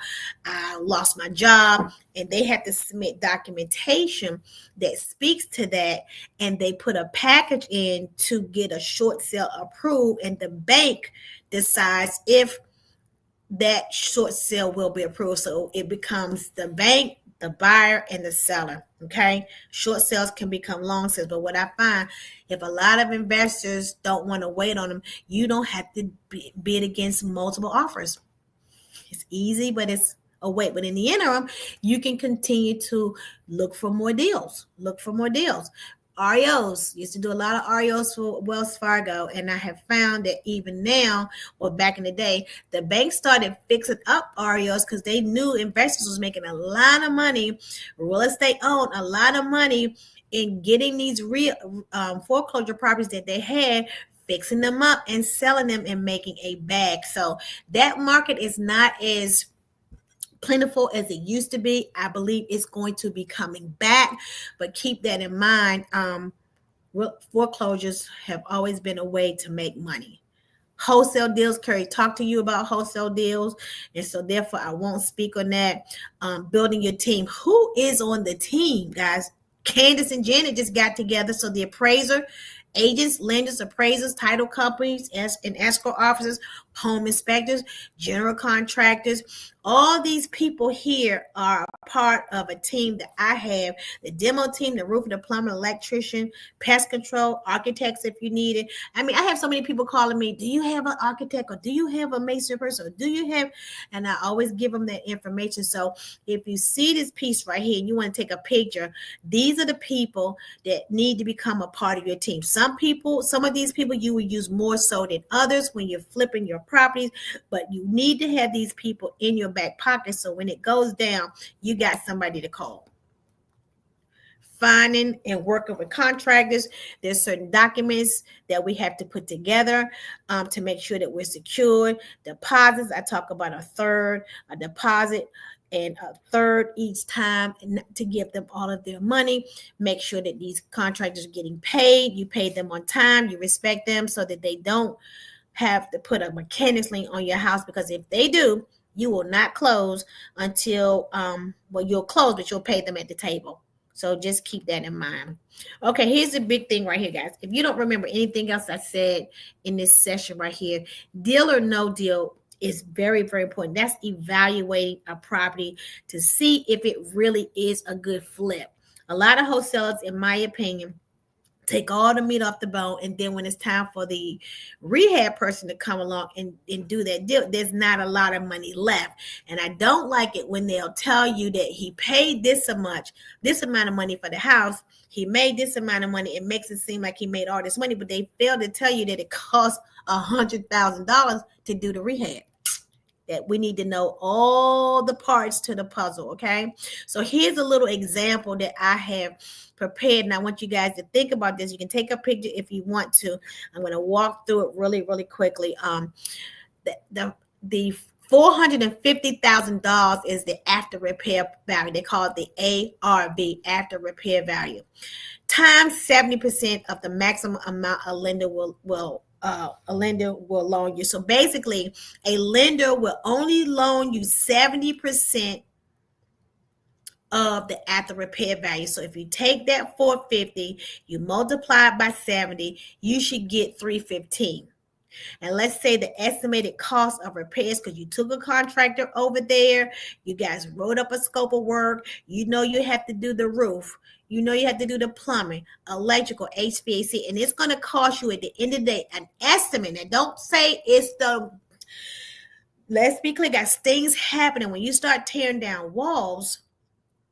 I lost my job. And they have to submit documentation that speaks to that. And they put a package in to get a short sale approved. And the bank decides if that short sale will be approved. So it becomes the bank, the buyer, and the seller. Okay. Short sales can become long sales. But what I find, if a lot of investors don't want to wait on them, you don't have to bid against multiple offers. It's easy, but it's a wait. But in the interim, you can continue to look for more deals. REOs, used to do a lot of REOs for Wells Fargo, and I have found that even now, or back in the day, the bank started fixing up REOs because they knew investors was making a lot of money, real estate owned a lot of money in getting these foreclosure properties that they had, fixing them up and selling them and making a bag. So that market is not as plentiful as it used to be. I believe it's going to be coming back, but keep that in mind. Foreclosures have always been a way to make money. Wholesale deals, Curry talked to you about wholesale deals, and so therefore I won't speak on that. Building your team. Who is on the team, guys? Candace and Janet just got together, so the appraiser, agents, lenders, appraisers, title companies, and escrow officers home inspectors, general contractors. All these people here are part of a team that I have, the demo team, the roofer, the plumber, electrician, pest control, architects if you need it. I mean, I have so many people calling me, do you have an architect, or do you have a mason person, or do you have, and I always give them that information. So if you see this piece right here and you want to take a picture, these are the people that need to become a part of your team. Some of these people you will use more so than others when you're flipping your properties, but you need to have these people in your back pocket so when it goes down, you got somebody to call. Finding and working with contractors, there's certain documents that we have to put together to make sure that we're secured. Deposits, I talk about a deposit and a third each time to give them all of their money. Make sure that these contractors are getting paid. You pay them on time. You respect them so that they don't have to put a mechanics lien on your house, because if they do, you will not close until, you'll close, but you'll pay them at the table. So just keep that in mind. Okay, here's the big thing right here, guys. If you don't remember anything else I said in this session right here, deal or no deal is very, very important. That's evaluating a property to see if it really is a good flip. A lot of wholesalers, in my opinion, take all the meat off the bone, and then when it's time for the rehab person to come along and do that deal, there's not a lot of money left. And I don't like it when they'll tell you that he paid this amount of money for the house, he made this amount of money. It makes it seem like he made all this money, but they fail to tell you that it costs $100,000 to do the rehab. That we need to know all the parts to the puzzle, okay? So here's a little example that I have prepared, and I want you guys to think about this. You can take a picture if you want to. I'm going to walk through it really, really quickly. The $450,000 is the after repair value. They call it the ARV, after repair value, times 70% of the maximum amount a lender will loan you. So basically, a lender will only loan you 70% of the after repair value. So if you take that 450, you multiply it by 70, you should get 315. And let's say the estimated cost of repairs, because you took a contractor over there, you guys wrote up a scope of work, you know you have to do the roof, you know you have to do the plumbing, electrical, HVAC, and it's going to cost you at the end of the day an estimate. And don't say it's let's be clear, guys, things happening. When you start tearing down walls,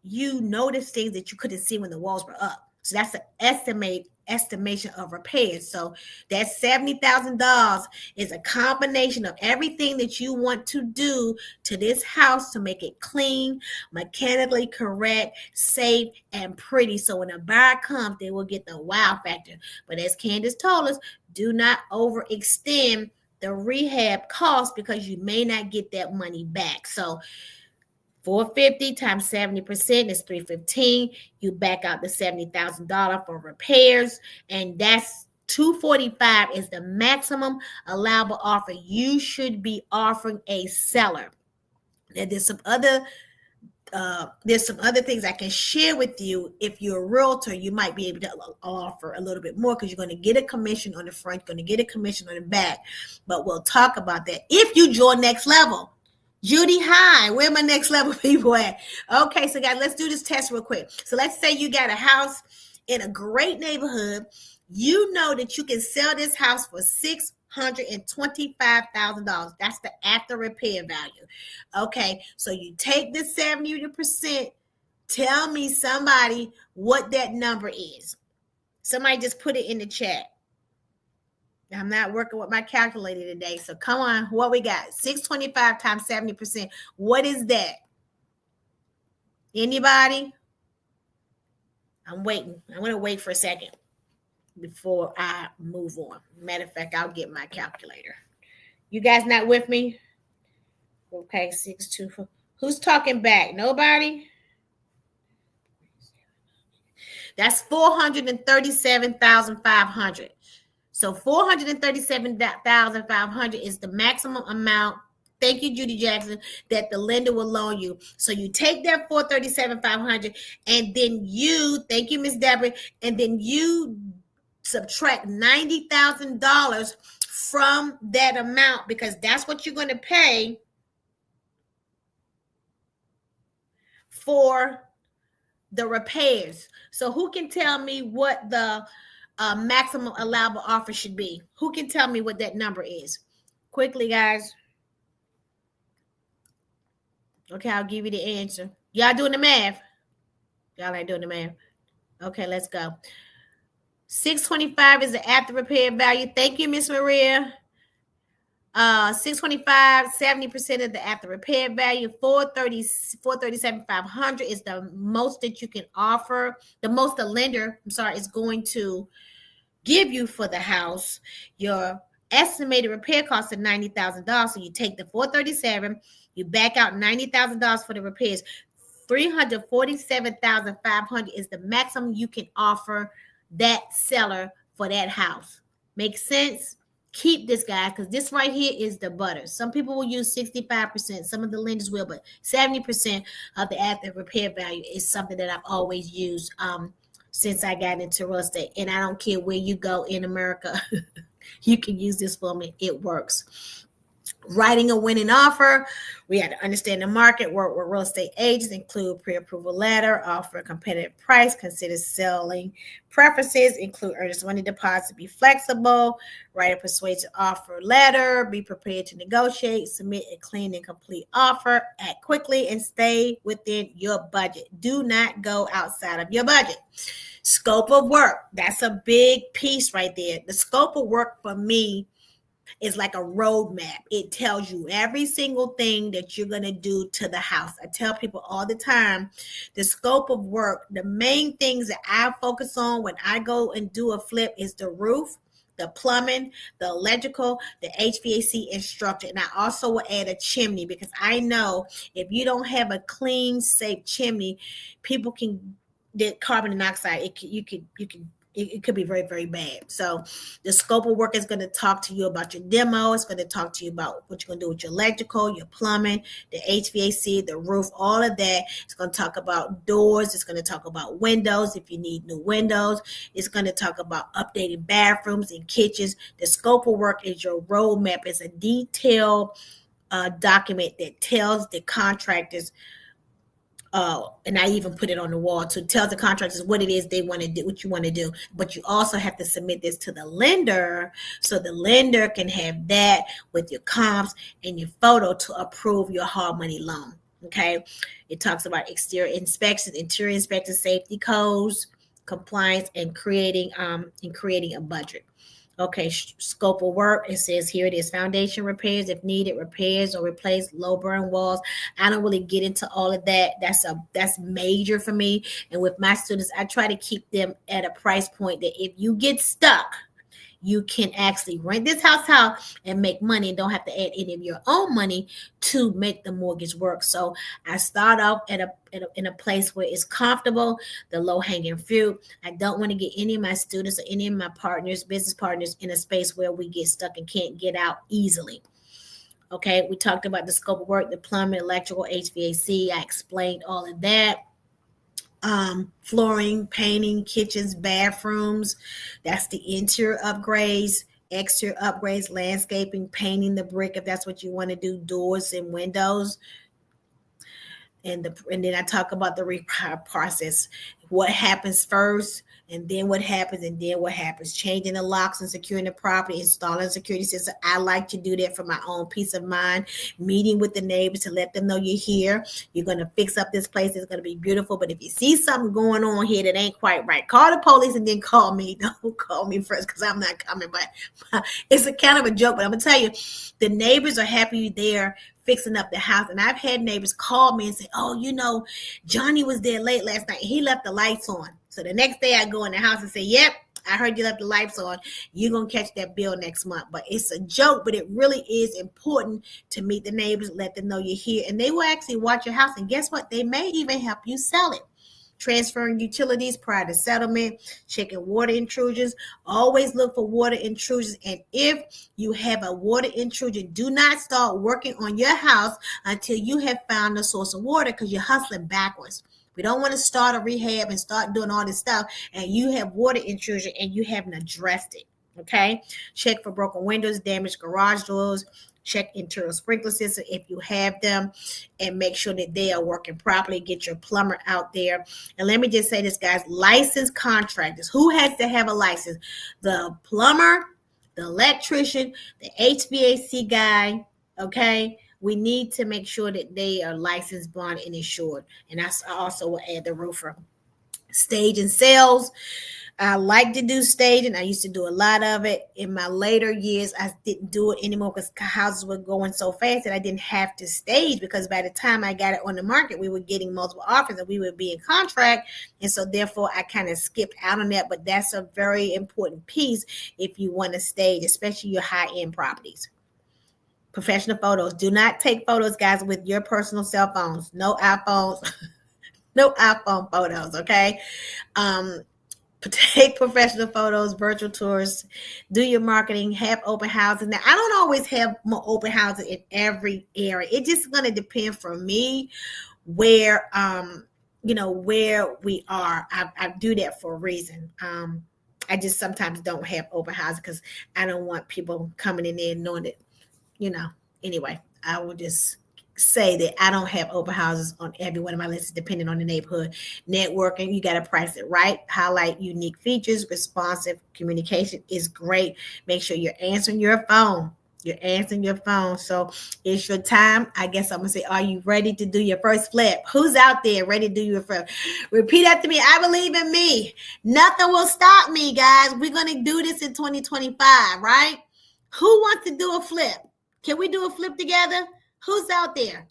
you notice things that you couldn't see when the walls were up. So that's an estimation of repairs. So that $70,000 is a combination of everything that you want to do to this house to make it clean, mechanically correct, safe, and pretty. So when a buyer comes, they will get the wow factor. But as Candace told us, do not overextend the rehab cost, because you may not get that money back. So 450 times 70% is 315. You back out the $70,000 for repairs, and that's 245 is the maximum allowable offer you should be offering a seller. Now, there's some other things I can share with you. If you're a realtor, you might be able to offer a little bit more, because you're going to get a commission on the front, going to get a commission on the back. But we'll talk about that if you join Next Level. Judy, hi. Where my next level people at? Okay, so guys, let's do this test real quick. So let's say you got a house in a great neighborhood. You know that you can sell this house for $625,000. That's the after repair value. Okay, so you take the 70%. Tell me, somebody, what that number is. Somebody just put it in the chat. I'm not working with my calculator today, so come on. What we got? 625 times 70%. What is that? Anybody? I'm waiting. I'm going to wait for a second before I move on. Matter of fact, I'll get my calculator. You guys not with me? Okay, 624. Who's talking back? Nobody? That's $437,500. So $437,500 is the maximum amount. Thank you, Judy Jackson, that the lender will loan you. So you take that $437,500, and then thank you, Miss Deborah, and then you subtract $90,000 from that amount, because that's what you're going to pay for the repairs. So who can tell me what the maximum allowable offer should be? Who can tell me what that number is? Quickly, guys. Okay, I'll give you the answer. Y'all doing the math? Y'all ain't doing the math. Okay, let's go. 625 is the after repair value. Thank you, Miss Maria. 625, 70% of the after repair value. 437, 500 is the most that you can offer. The most the lender, is going to give you for the house. Your estimated repair cost of $90,000. So you take the 437, you back out $90,000 for the repairs. 347,500 is the maximum you can offer that seller for that house. Make sense? Keep this, guys, because this right here is the butter. Some people will use 65%. Some of the lenders will, but 70% of the after repair value is something that I've always used since I got into real estate. And I don't care where you go in America. You can use this for me. It works. Writing a winning offer. We had to understand the market, work with real estate agents, include pre-approval letter, offer a competitive price, consider selling preferences, include earnest money deposit, be flexible, write a persuasive offer letter, be prepared to negotiate, submit a clean and complete offer, act quickly, and stay within your budget. Do not go outside of your budget. Scope of work. That's a big piece right there. The scope of work for me is like a roadmap. It tells you every single thing that you're going to do to the house. I tell people all the time, the scope of work, the main things that I focus on when I go and do a flip is the roof, the plumbing, the electrical, the HVAC, and structure. And I also will add a chimney, because I know if you don't have a clean, safe chimney, people can get carbon monoxide. It could be very, very bad. So the scope of work is going to talk to you about your demo. It's going to talk to you about what you're going to do with your electrical, your plumbing, the HVAC, the roof, all of that. It's going to talk about doors. It's going to talk about windows if you need new windows. It's going to talk about updating bathrooms and kitchens. The scope of work is your roadmap. It's a detailed document that tells the contractors, and I even put it on the wall to tell the contractors what it is they want to do, what you want to do. But you also have to submit this to the lender, so the lender can have that with your comps and your photo to approve your hard money loan. Okay. It talks about exterior inspections, interior inspection, safety codes, compliance, and creating a budget. Okay, scope of work. It says here it is: foundation repairs if needed, repairs or replace low burn walls. I don't really get into all of that. That's major for me. And with my students, I try to keep them at a price point that if you get stuck, you can actually rent this house out and make money and don't have to add any of your own money to make the mortgage work. So I start off in a place where it's comfortable, the low-hanging fruit. I don't want to get any of my students or any of my partners, business partners, in a space where we get stuck and can't get out easily. Okay, we talked about the scope of work, the plumbing, electrical, HVAC. I explained all of that. Flooring, painting, kitchens, bathrooms. That's the interior upgrades, exterior upgrades, landscaping, painting the brick if that's what you want to do, doors and windows. And then I talk about the repair process. What happens first, and then what happens, and then what happens. Changing the locks and securing the property, installing a security system. I like to do that for my own peace of mind. Meeting with the neighbors to let them know you're here. You're going to fix up this place. It's going to be beautiful. But if you see something going on here that ain't quite right, call the police and then call me. Don't call me first, because I'm not coming. But it's a kind of a joke. But I'm going to tell you, the neighbors are happy there fixing up the house. And I've had neighbors call me and say, oh, Johnny was there late last night. He left the lights on. So the next day I go in the house and say, yep, I heard you left the lights on. You're going to catch that bill next month. But it's a joke, but it really is important to meet the neighbors, let them know you're here. And they will actually watch your house. And guess what? They may even help you sell it. Transferring utilities prior to settlement, checking water intrusions. Always look for water intrusions. And if you have a water intrusion, do not start working on your house until you have found the source of water, because you're hustling backwards. We don't want to start a rehab and start doing all this stuff and you have water intrusion and you haven't addressed it. Okay, check for broken windows, damaged garage doors, check internal sprinkler system if you have them, and make sure that they are working properly. Get your plumber out there. And let me just say this, guys, licensed contractors. Who has to have a license? The plumber, the electrician, the HVAC guy. Okay, we need to make sure that they are licensed, bonded, and insured. And I also will add the roofer. Stage and sales. I like to do staging. I used to do a lot of it. In my later years, I didn't do it anymore because houses were going so fast that I didn't have to stage, because by the time I got it on the market, we were getting multiple offers and we would be in contract. And so therefore I kind of skipped out on that. But that's a very important piece if you want to stage, especially your high-end properties. Professional photos. Do not take photos, guys, with your personal cell phones. No iPhones. No iPhone photos, okay? Take professional photos, virtual tours, do your marketing, have open houses. Now, I don't always have more open houses in every area. It's just going to depend for me where, where we are. I do that for a reason. I just sometimes don't have open houses because I don't want people coming in there knowing that, anyway, I will just say that I don't have open houses on every one of my lists, depending on the neighborhood. Networking, you got to price it right. Highlight unique features. Responsive communication is great. Make sure you're answering your phone. So it's your time. I guess I'm going to say, are you ready to do your first flip? Who's out there ready to do your first? Repeat after me. I believe in me. Nothing will stop me, guys. We're going to do this in 2025, right? Who wants to do a flip? Can we do a flip together? Who's out there?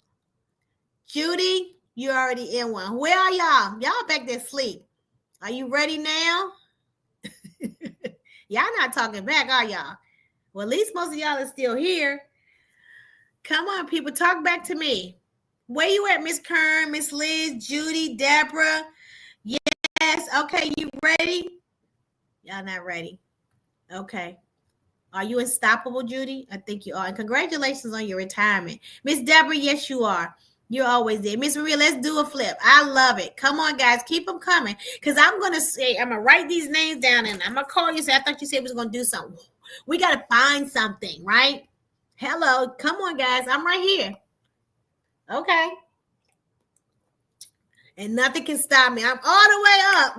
Judy, you're already in one. Where are y'all? Y'all back there asleep. Are you ready now? Y'all not talking back, are y'all? Well, at least most of y'all are still here. Come on, people, talk back to me. Where you at, Miss Kern, Miss Liz, Judy, Deborah? Yes. Okay, you ready? Y'all not ready. Okay. Are you unstoppable, Judy? I think you are. And congratulations on your retirement. Miss Deborah, yes, you are. You're always there. Miss Maria, let's do a flip. I love it. Come on, guys. Keep them coming. Because I'm going to write these names down and I'm going to call you. Say, I thought you said we was going to do something. We got to find something, right? Hello. Come on, guys. I'm right here. Okay. And nothing can stop me. I'm all the way up.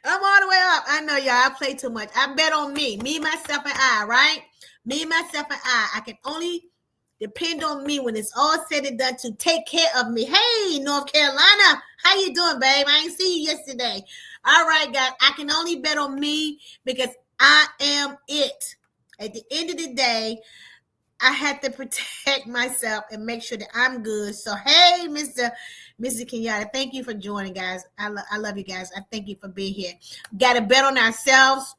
I'm all the way up. I know, y'all. I play too much. I bet on me, myself, and I, right? Me, myself, and I. I can only depend on me when it's all said and done to take care of me. Hey, North Carolina. How you doing, babe? I ain't see you yesterday. All right, guys. I can only bet on me because I am it. At the end of the day, I had to protect myself and make sure that I'm good. So, hey, Mr. Kenyatta, thank you for joining, guys. I love you guys. I thank you for being here. Got to bet on ourselves.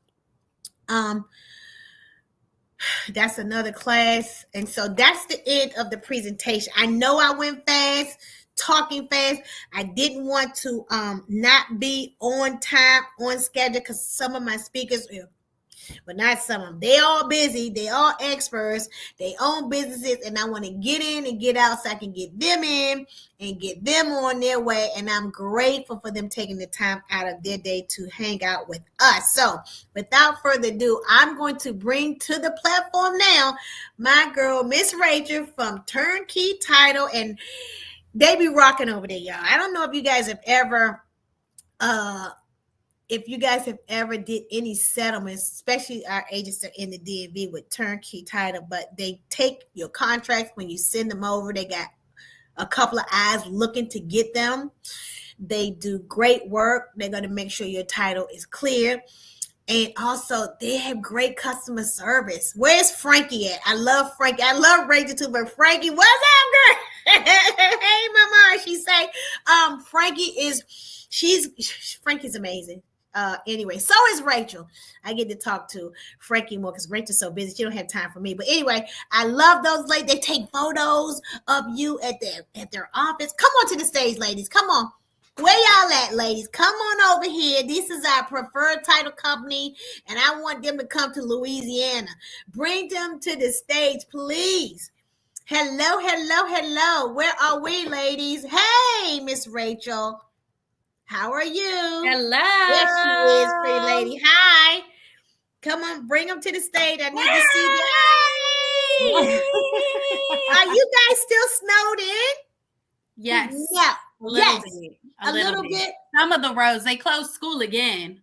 That's another class. And so that's the end of the presentation. I know I went fast, talking fast. I didn't want to not be on time, on schedule, because some of my speakers, but not some of them. They all busy. They all experts. They own businesses, and I want to get in and get out so I can get them in and get them on their way. And I'm grateful for them taking the time out of their day to hang out with us. So without further ado, I'm going to bring to the platform now my girl, Miss Rachel from Turnkey Title, and they be rocking over there, y'all. I don't know if you guys have ever did any settlements, especially our agents are in the DMV with Turnkey Title, but they take your contracts when you send them over. They got a couple of eyes looking to get them. They do great work. They're going to make sure your title is clear. And also, they have great customer service. Where's Frankie at? I love Frankie. I love Rachel too, but Frankie, what's up, girl? Hey, mama. She say, Frankie's amazing. Anyway, so is Rachel. I get to talk to Frankie more because Rachel's so busy. She don't have time for me. But anyway, I love those ladies. They take photos of you at their office. Come on to the stage, ladies. Come on. Where y'all at, ladies? Come on over here. This is our preferred title company, and I want them to come to Louisiana. Bring them to the stage, please. Hello. Where are we, ladies? Hey, Miss Rachel. How are you? Hello. Yes, she is, pretty lady. Hi. Come on, bring them to the stage. I need to see them. Are you guys still snowed in? Yes. Yeah. A little Yes. bit. A little bit. Some of the roads, they closed school again.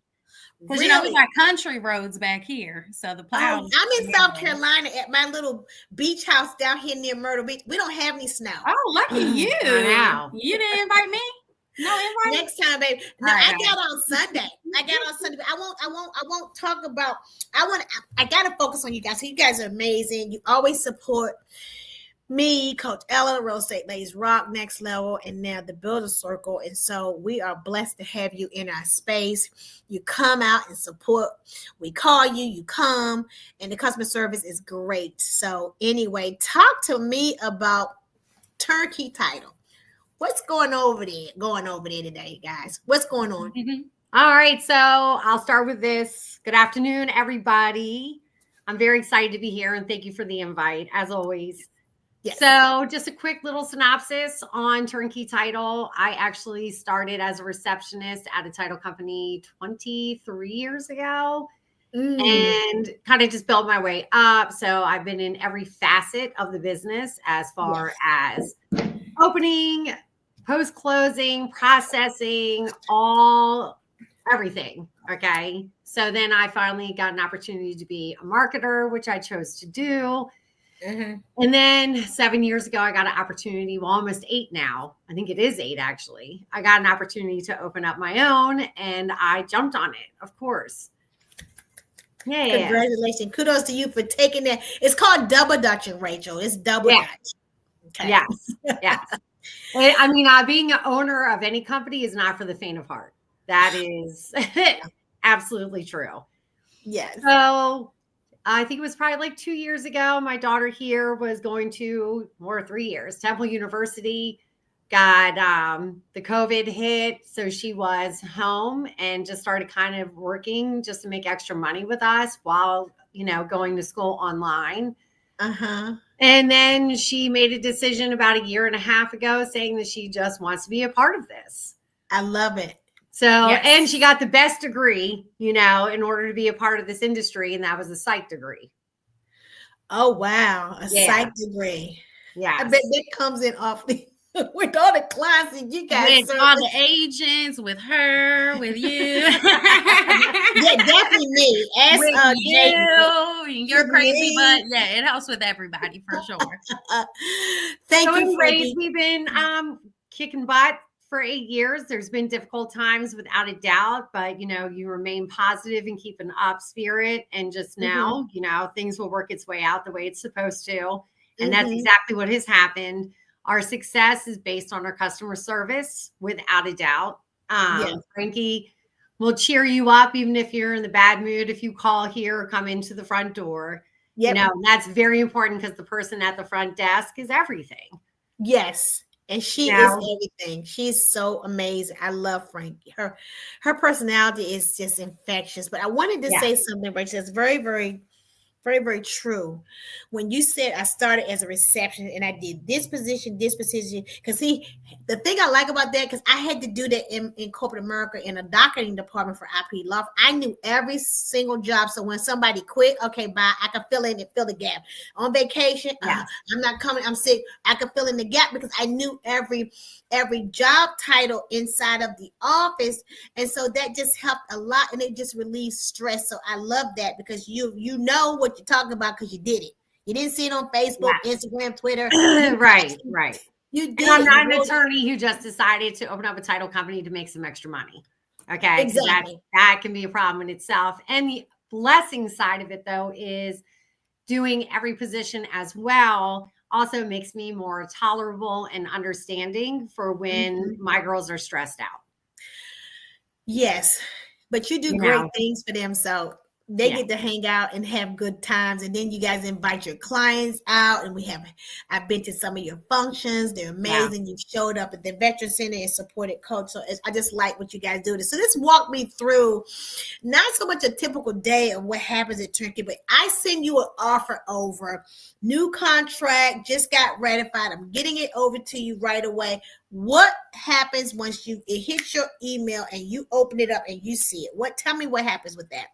Because you know we Really? got country roads back here. So the plows. I'm in South Carolina at my little beach house down here near Myrtle Beach. We don't have any snow. Oh, lucky you. Wow. You didn't invite me? No invite? Next time, baby. No, All I right. got on Sunday. But I won't talk about. I gotta focus on you guys. So you guys are amazing. You always support me, Coach Ella, Real Estate Ladies Rock, Next Level, and now the Builder Circle. And so we are blessed to have you in our space. You come out and support. We call you, you come, and the customer service is great. So anyway, talk to me about Turnkey Title. What's going over there today, guys? What's going on? All right, so I'll start with this. Good afternoon, everybody. I'm very excited to be here, and thank you for the invite, as always. Yes. So just a quick little synopsis on Turnkey Title. I actually started as a receptionist at a title company 23 years ago and kind of just built my way up. So I've been in every facet of the business as far as opening, post-closing, processing, everything. Okay. So then I finally got an opportunity to be a marketer, which I chose to do. And then 7 years ago, I got an opportunity, well, almost 8 now. I think it is 8, actually. I got an opportunity to open up my own, and I jumped on it, of course. Yeah. Congratulations. Kudos to you for taking that. It's called double dutching, Rachel. It's double dutch. Okay. Yes. Yes. I mean, being an owner of any company is not for the faint of heart. That is absolutely true. Yes. So I think it was probably like 2 years ago. My daughter here was going to, or 3 years, Temple University. Got the COVID hit. So she was home and just started kind of working just to make extra money with us while, going to school online. And then she made a decision about 1.5 years ago saying that she just wants to be a part of this. I love it. So, and she got the best degree, in order to be a part of this industry. And that was a psych degree. Oh, wow. A psych degree. Yeah. I bet that comes in awfully with all the classes you guys. With all the agents, with her, with you. Yeah, definitely me. As with you're crazy, but yeah, it helps with everybody for sure. Thank So you. anyways, we've been kicking butt for 8 years. There's been difficult times without a doubt, but you remain positive and keep an up spirit. And just now, things will work its way out the way it's supposed to. And that's exactly what has happened. Our success is based on our customer service, without a doubt. Frankie will cheer you up even if you're in the bad mood. If you call here or come into the front door, that's very important because the person at the front desk is everything. Yes. And she is everything. She's so amazing. I love Frankie. Her personality is just infectious. But I wanted to say something, Rachel, that's very, very, very, very true. When you said I started as a receptionist and I did this position, because see, the thing I like about that, because I had to do that in corporate America in a docketing department for IP Law. I knew every single job. So when somebody quit, okay, bye. I can fill the gap. On vacation, I'm not coming. I'm sick. I can fill in the gap because I knew every job title inside of the office. And so that just helped a lot, and it just relieves stress. So I love that because you know what you're talking about because you did it. You didn't see it on Facebook, Instagram, Twitter. Right. You did. And I'm not an attorney who just decided to open up a title company to make some extra money. Okay. Exactly. That can be a problem in itself. And the blessing side of it, though, is doing every position as well also makes me more tolerable and understanding for when my girls are stressed out. Yes, but you do great things for them. So they get to hang out and have good times. And then you guys invite your clients out. And I've been to some of your functions. They're amazing. You showed up at the Veteran Center and supported Coach. So I just like what you guys do. So let's walk me through not so much a typical day of what happens at Turnkey, but I send you an offer over. New contract, just got ratified. I'm getting it over to you right away. What happens once it hits your email and you open it up and you see it? Tell me what happens with that?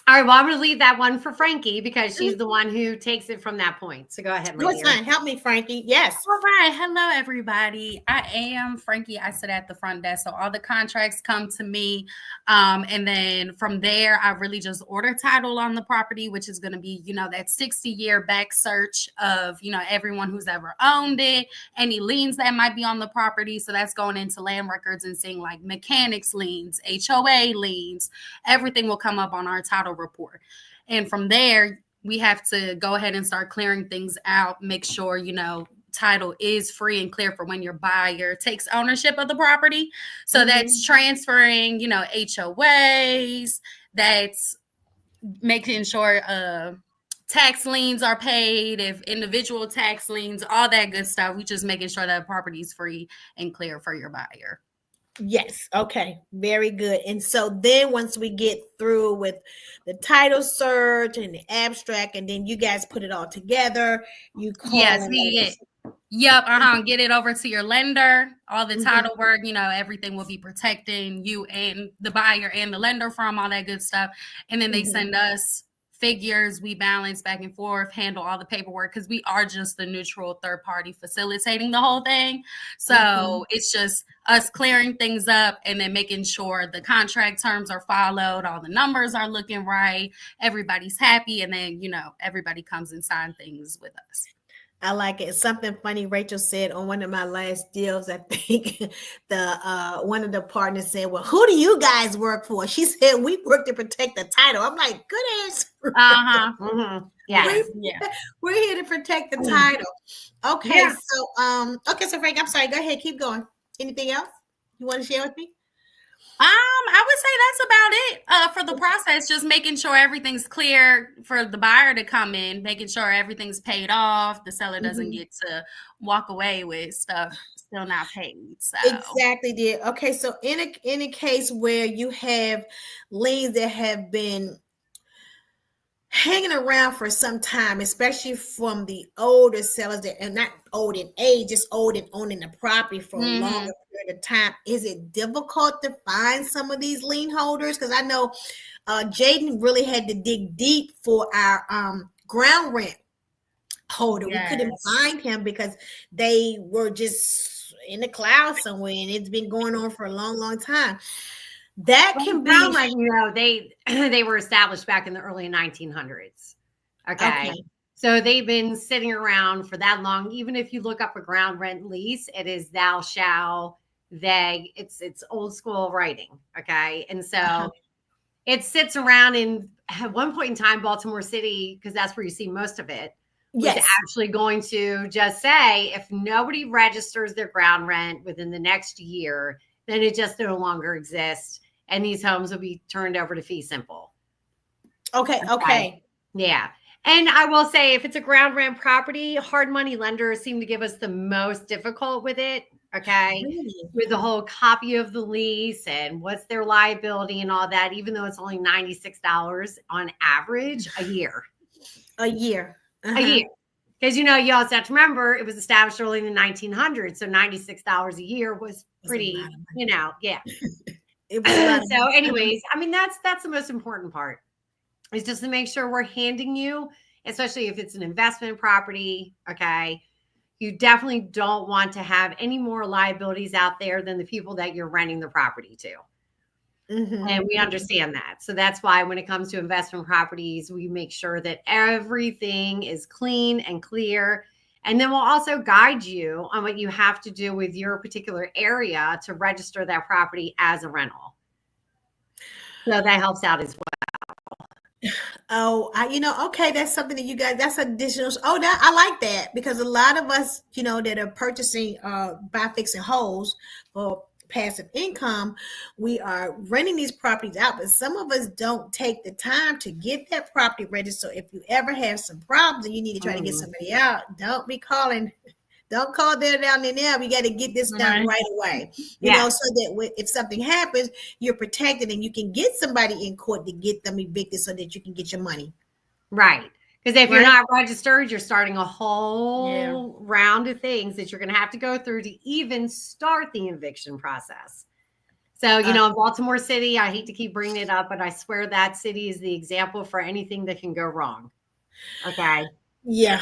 All right, well, I'm going to leave that one for Frankie because she's the one who takes it from that point. So go ahead, my No, it's dear. fine. Help me, Frankie. Yes. All right. Hello, everybody. I am Frankie. I sit at the front desk. So all the contracts come to me. And then from there, I really just order title on the property, which is going to be, that 60-year back search of, everyone who's ever owned it, any liens that might be on the property. So that's going into land records and seeing like mechanics liens, HOA liens, everything will come up on our title report. And from there, we have to go ahead and start clearing things out, make sure, title is free and clear for when your buyer takes ownership of the property. So that's transferring, HOAs, that's making sure tax liens are paid, if individual tax liens, all that good stuff. We just making sure that property is free and clear for your buyer. Yes. Okay. Very good. And so then once we get through with the title search and the abstract, and then you guys put it all together, you call. Yes, get it over to your lender. All the title work, everything will be protecting you and the buyer and the lender from all that good stuff. And then they send us figures, we balance back and forth, handle all the paperwork, because we are just the neutral third party facilitating the whole thing. So it's just us clearing things up and then making sure the contract terms are followed, all the numbers are looking right, everybody's happy, and then everybody comes and sign things with us. I like it. Something funny Rachel said on one of my last deals. I think the one of the partners said, "Well, who do you guys work for?" She said, "We work to protect the title." I'm like, "Good answer." Yeah. We're here to protect the title. Okay, so Frank, I'm sorry. Go ahead, keep going. Anything else you want to share with me? I would say that's about it for the process. Just making sure everything's clear for the buyer to come in, making sure everything's paid off. The seller doesn't get to walk away with stuff still not paid. So exactly, dear. Okay, so in a case where you have liens that have been hanging around for some time, especially from the older sellers that are not old in age, just old in owning the property for a longer period of time, is it difficult to find some of these lien holders? Because I know Jaden really had to dig deep for our ground rent holder. Yes. We couldn't find him because they were just in the clouds somewhere, and it's been going on for a long, long time. That can be, they were established back in the early 1900s. Okay. So they've been sitting around for that long. Even if you look up a ground rent lease, it is thou shall, they, it's old school writing. Okay. And so it sits around in, at one point in time, Baltimore City, because that's where you see most of it, was actually going to just say, if nobody registers their ground rent within the next year, then it just no longer exists. And these homes will be turned over to fee simple. Okay. Yeah. And I will say, if it's a ground rent property, hard money lenders seem to give us the most difficult with it. Okay. Really? With the whole copy of the lease and what's their liability and all that, even though it's only $96 on average a year. A year. A year. Because, you also have to remember, it was established early in the 1900s. So $96 a year was pretty, It was a lot so anyways, I mean, that's the most important part, is just to make sure we're handing you, especially if it's an investment property. Okay. You definitely don't want to have any more liabilities out there than the people that you're renting the property to. And we understand that. So that's why when it comes to investment properties, we make sure that everything is clean and clear. And then we'll also guide you on what you have to do with your particular area to register that property as a rental. So that helps out as well. Oh, okay. That's something that you guys, that's additional. I like that, because a lot of us, that are purchasing, buy, fix, and holds for passive income, we are renting these properties out, but some of us don't take the time to get that property registered. So if you ever have some problems and you need to try to get somebody out, don't call there down there. We got to get this done right away. You know, so that if something happens, you're protected and you can get somebody in court to get them evicted so that you can get your money. Right. Because if you're not registered, you're starting a whole round of things that you're going to have to go through to even start the eviction process. So, you know, in Baltimore City, I hate to keep bringing it up, but I swear that city is the example for anything that can go wrong. Okay. Yeah.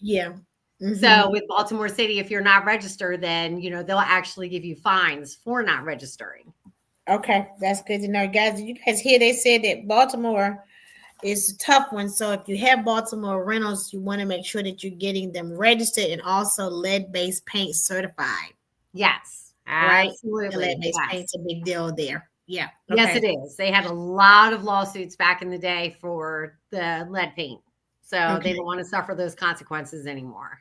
Yeah. Mhm. So with Baltimore City, if you're not registered, then, you know, they'll actually give you fines for not registering. Okay, that's good to know, guys. Did you guys hear they said that Baltimore is a tough one. So if you have Baltimore rentals, you want to make sure that you're getting them registered and also lead-based paint certified. Yes, Right? The absolutely. lead-based Yes. paint's a big deal there. Yeah. Yes, Okay. it is. They had a lot of lawsuits back in the day for the lead paint. So Okay. they don't want to suffer those consequences anymore.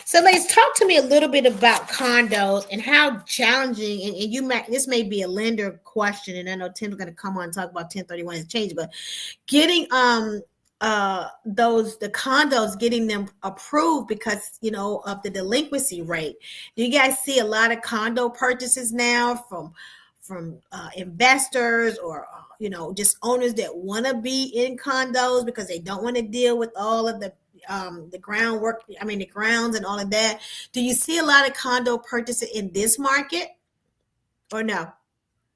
So ladies, talk to me a little bit about condos and how challenging, and you might, this may be a lender question, and I know Tim's going to come on and talk about 1031 exchange, but getting the condos, getting them approved because, you know, of the delinquency rate. Do you guys see a lot of condo purchases now from investors or you know, just owners that want to be in condos because they don't want to deal with all of the groundwork, the grounds and all of that? Do you see a lot of condo purchases in this market or no?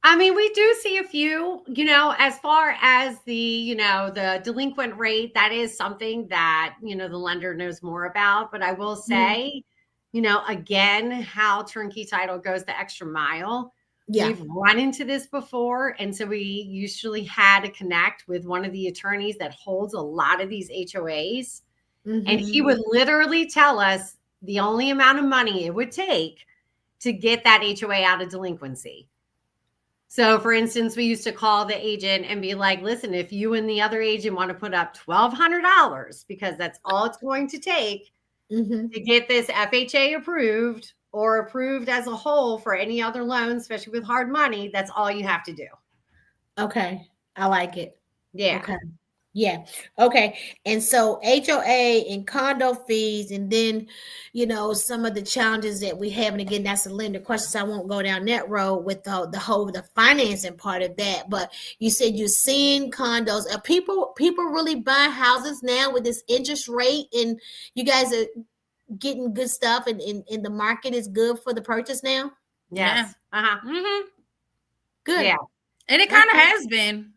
I mean, we do see a few, you know, as far as the, you know, the delinquent rate, that is something that, you know, the lender knows more about. But I will say, you know, again, how Turnkey Title goes the extra mile. Yeah. We've run into this before. And so we usually had to connect with one of the attorneys that holds a lot of these HOAs. And he would literally tell us the only amount of money it would take to get that HOA out of delinquency. So, for instance, we used to call the agent and be like, listen, if you and the other agent want to put up $1,200, because that's all it's going to take to get this FHA approved or approved as a whole for any other loan, especially with hard money, that's all you have to do. Okay. I like it. Yeah. Okay. Yeah. Okay. And so HOA and condo fees, and then, you know, some of the challenges that we have. And again, that's a lender question, so I won't go down that road with the financing part of that. But you said you're seeing condos. Are people really buying houses now with this interest rate, and you guys are getting good stuff, and the market is good for the purchase now? Yes. Yeah. Mm-hmm. Good. Yeah. And it kind of has been.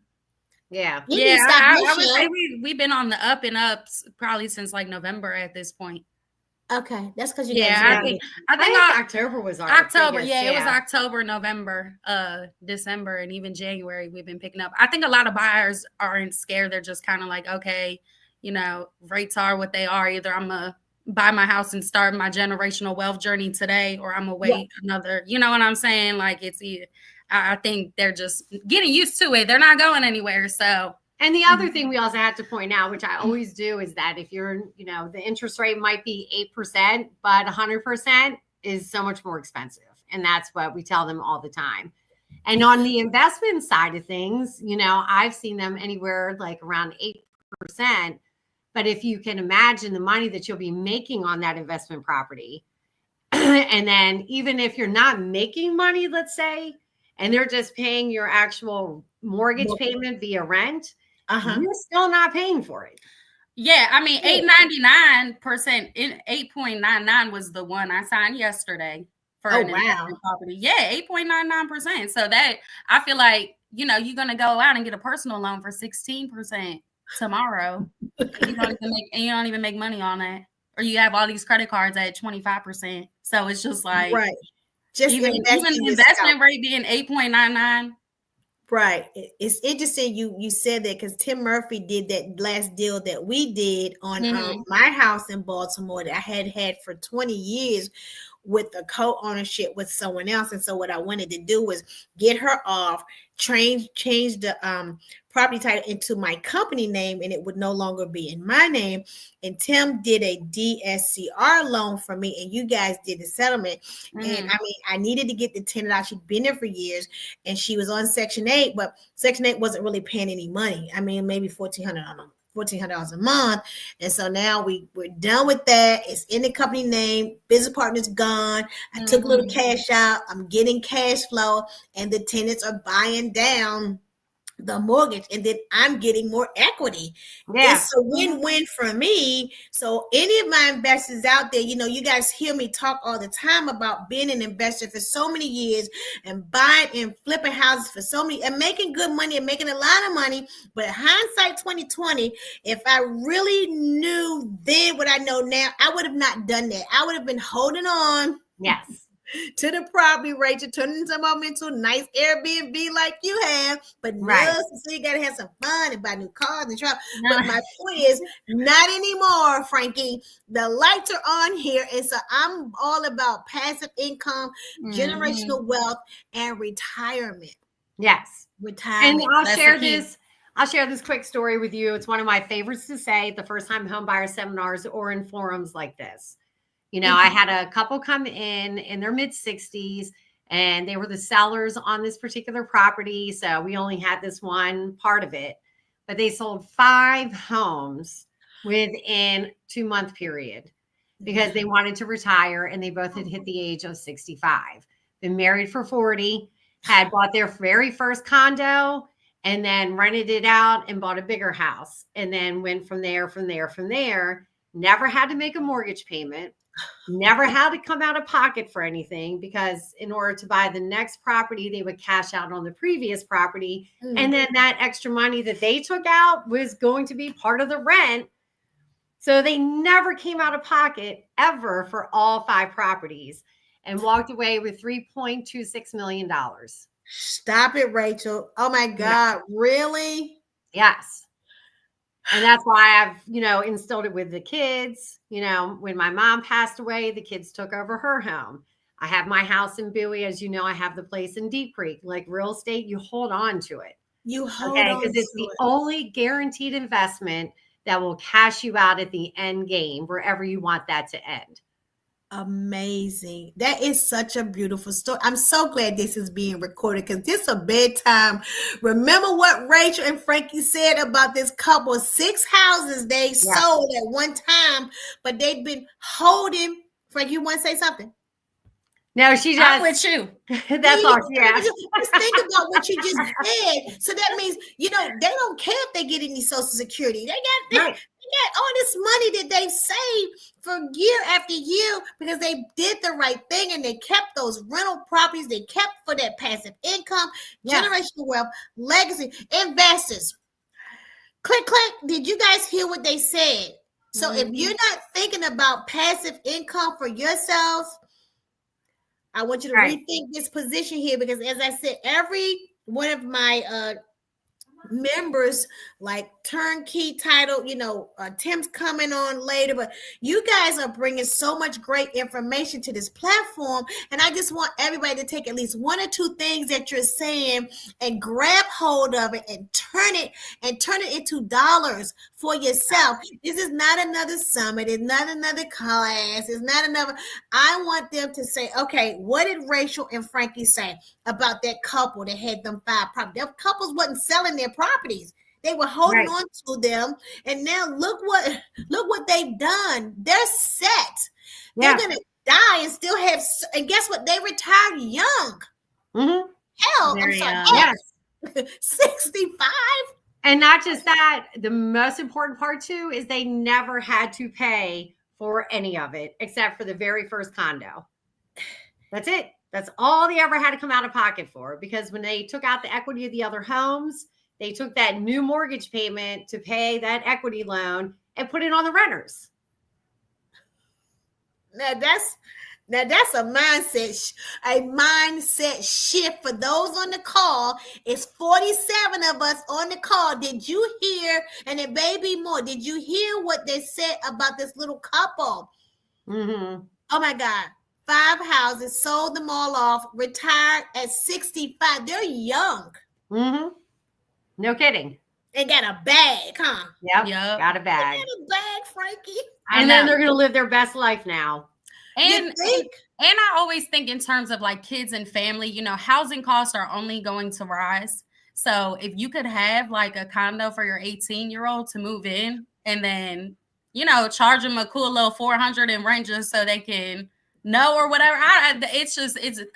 Yeah. Yeah, I would say we've been on the up and ups probably since like November at this point. Okay, that's because you I guys. think October was our October. biggest, It was October, November, December, and even January. We've been picking up. I think a lot of buyers aren't scared. They're just kind of like, okay, you know, rates are what they are. Either I'm gonna buy my house and start my generational wealth journey today, or I'm gonna wait another. You know what I'm saying? Like it's either. I think they're just getting used to it. They're not going anywhere. So, and the other thing we also have to point out, which I always do, is that if you're, you know, the interest rate might be 8%, but 100% is so much more expensive. And that's what we tell them all the time. And on the investment side of things, you know, I've seen them anywhere like around 8%. But if you can imagine the money that you'll be making on that investment property, and then even if you're not making money, let's say, and they're just paying your actual mortgage payment via rent, you're still not paying for it. Yeah, I mean, 8.99%, 8.99 was the one I signed yesterday for an investment property. Yeah, 8.99%. So that I feel like, you know, you're gonna go out and get a personal loan for 16% tomorrow. You don't even make money on that, or you have all these credit cards at 25%. So it's just like Just even the investment rate being 8.99. Right. It's interesting you said that, because Tim Murphy did that last deal that we did on my house in Baltimore that I had for 20 years with a co-ownership with someone else. And so what I wanted to do was get her off, change the property title into my company name, and it would no longer be in my name. And Tim did a DSCR loan for me, and you guys did the settlement. And I mean, I needed to get the tenant out. She'd been there for years, and she was on Section 8, but Section 8 wasn't really paying any money. I mean, maybe $1,400 a month. And so now we're done with that. It's in the company name. Business partner's gone. I took a little cash out. I'm getting cash flow, and the tenants are buying down the mortgage, and then I'm getting more equity. Yeah. It's a win-win for me. So any of my investors out there, you guys hear me talk all the time about being an investor for so many years and buying and flipping houses for so many and making good money and making a lot of money. But hindsight 2020, if I really knew then what I know now, I would have not done that. I would have been holding on Yes. to the property, Rachel, turning some of them into a nice Airbnb like you have. But Right. no, so you gotta have some fun and buy new cars and travel. But my point is, not anymore, Frankie. The lights are on here, and so I'm all about passive income, generational wealth, and retirement. Yes. And Retirement. I'll That's share the key. this. I'll share this quick story with you. It's one of my favorites to say at the first time home buyer seminars or in forums like this. I had a couple come in their mid 60s, and they were the sellers on this particular property. So we only had this one part of it, but they sold 5 homes within 2-month period because they wanted to retire, and they both had hit the age of 65. Been married for 40, had bought their very first condo, and then rented it out and bought a bigger house, and then went from there. Never had to make a mortgage payment. Never had to come out of pocket for anything, because in order to buy the next property, they would cash out on the previous property. And then that extra money that they took out was going to be part of the rent. So they never came out of pocket ever for all 5 properties, and walked away with $3.26 million. Stop it, Rachel. Oh my God, really? Yes. And that's why I've, instilled it with the kids. When my mom passed away, the kids took over her home. I have my house in Bowie. As you know, I have the place in Deep Creek. Like real estate, you hold on to it. You hold on Because it's the only guaranteed investment that will cash you out at the end game, wherever you want that to end. Amazing. That is such a beautiful story. I'm so glad this is being recorded, because this is a bedtime. Remember what Rachel and Frankie said about this couple? 6 houses they sold at one time, but they've been holding. Frankie, you want to say something? No, she just. I'm with you. That's all she asked. Just think about what you just said. So that means, they don't care if they get any Social Security. They got all this money that they've saved for year after year because they did the right thing, and they kept those rental properties. They kept for that passive income, generational wealth, legacy, investors. Click, click. Did you guys hear what they said? So if you're not thinking about passive income for yourselves, I want you to rethink this position here, because as I said, every one of my members, like Turnkey Title, Tim's coming on later, but you guys are bringing so much great information to this platform, and I just want everybody to take at least 1 or 2 things that you're saying and grab hold of it and turn it into dollars for yourself. This is not another summit. It's not another class. It's not another. I want them to say, okay, what did Rachel and Frankie say about that couple that had them 5 properties? That couples wasn't selling their properties. They were holding on to them. And now look what they've done. They're set. They're going to die and still have, and guess what? They retired young. Hell, I'm sorry. 65. And not just that, the most important part too is they never had to pay for any of it except for the very first condo. That's it. That's all they ever had to come out of pocket for, because when they took out the equity of the other homes, they took that new mortgage payment to pay that equity loan and put it on the renters. Now that's a mindset shift for those on the call. It's 47 of us on the call. Did you hear? And it may be more. Did you hear what they said about this little couple? Oh my God. 5 houses, sold them all off, retired at 65. They're young. No kidding. And got a bag, huh? Yep. Got a bag. Got a bag, Frankie. And then they're going to live their best life now. And I always think in terms of like kids and family, housing costs are only going to rise. So if you could have like a condo for your 18-year-old to move in, and then, charge them a cool little $400 in rent just so they can no or whatever.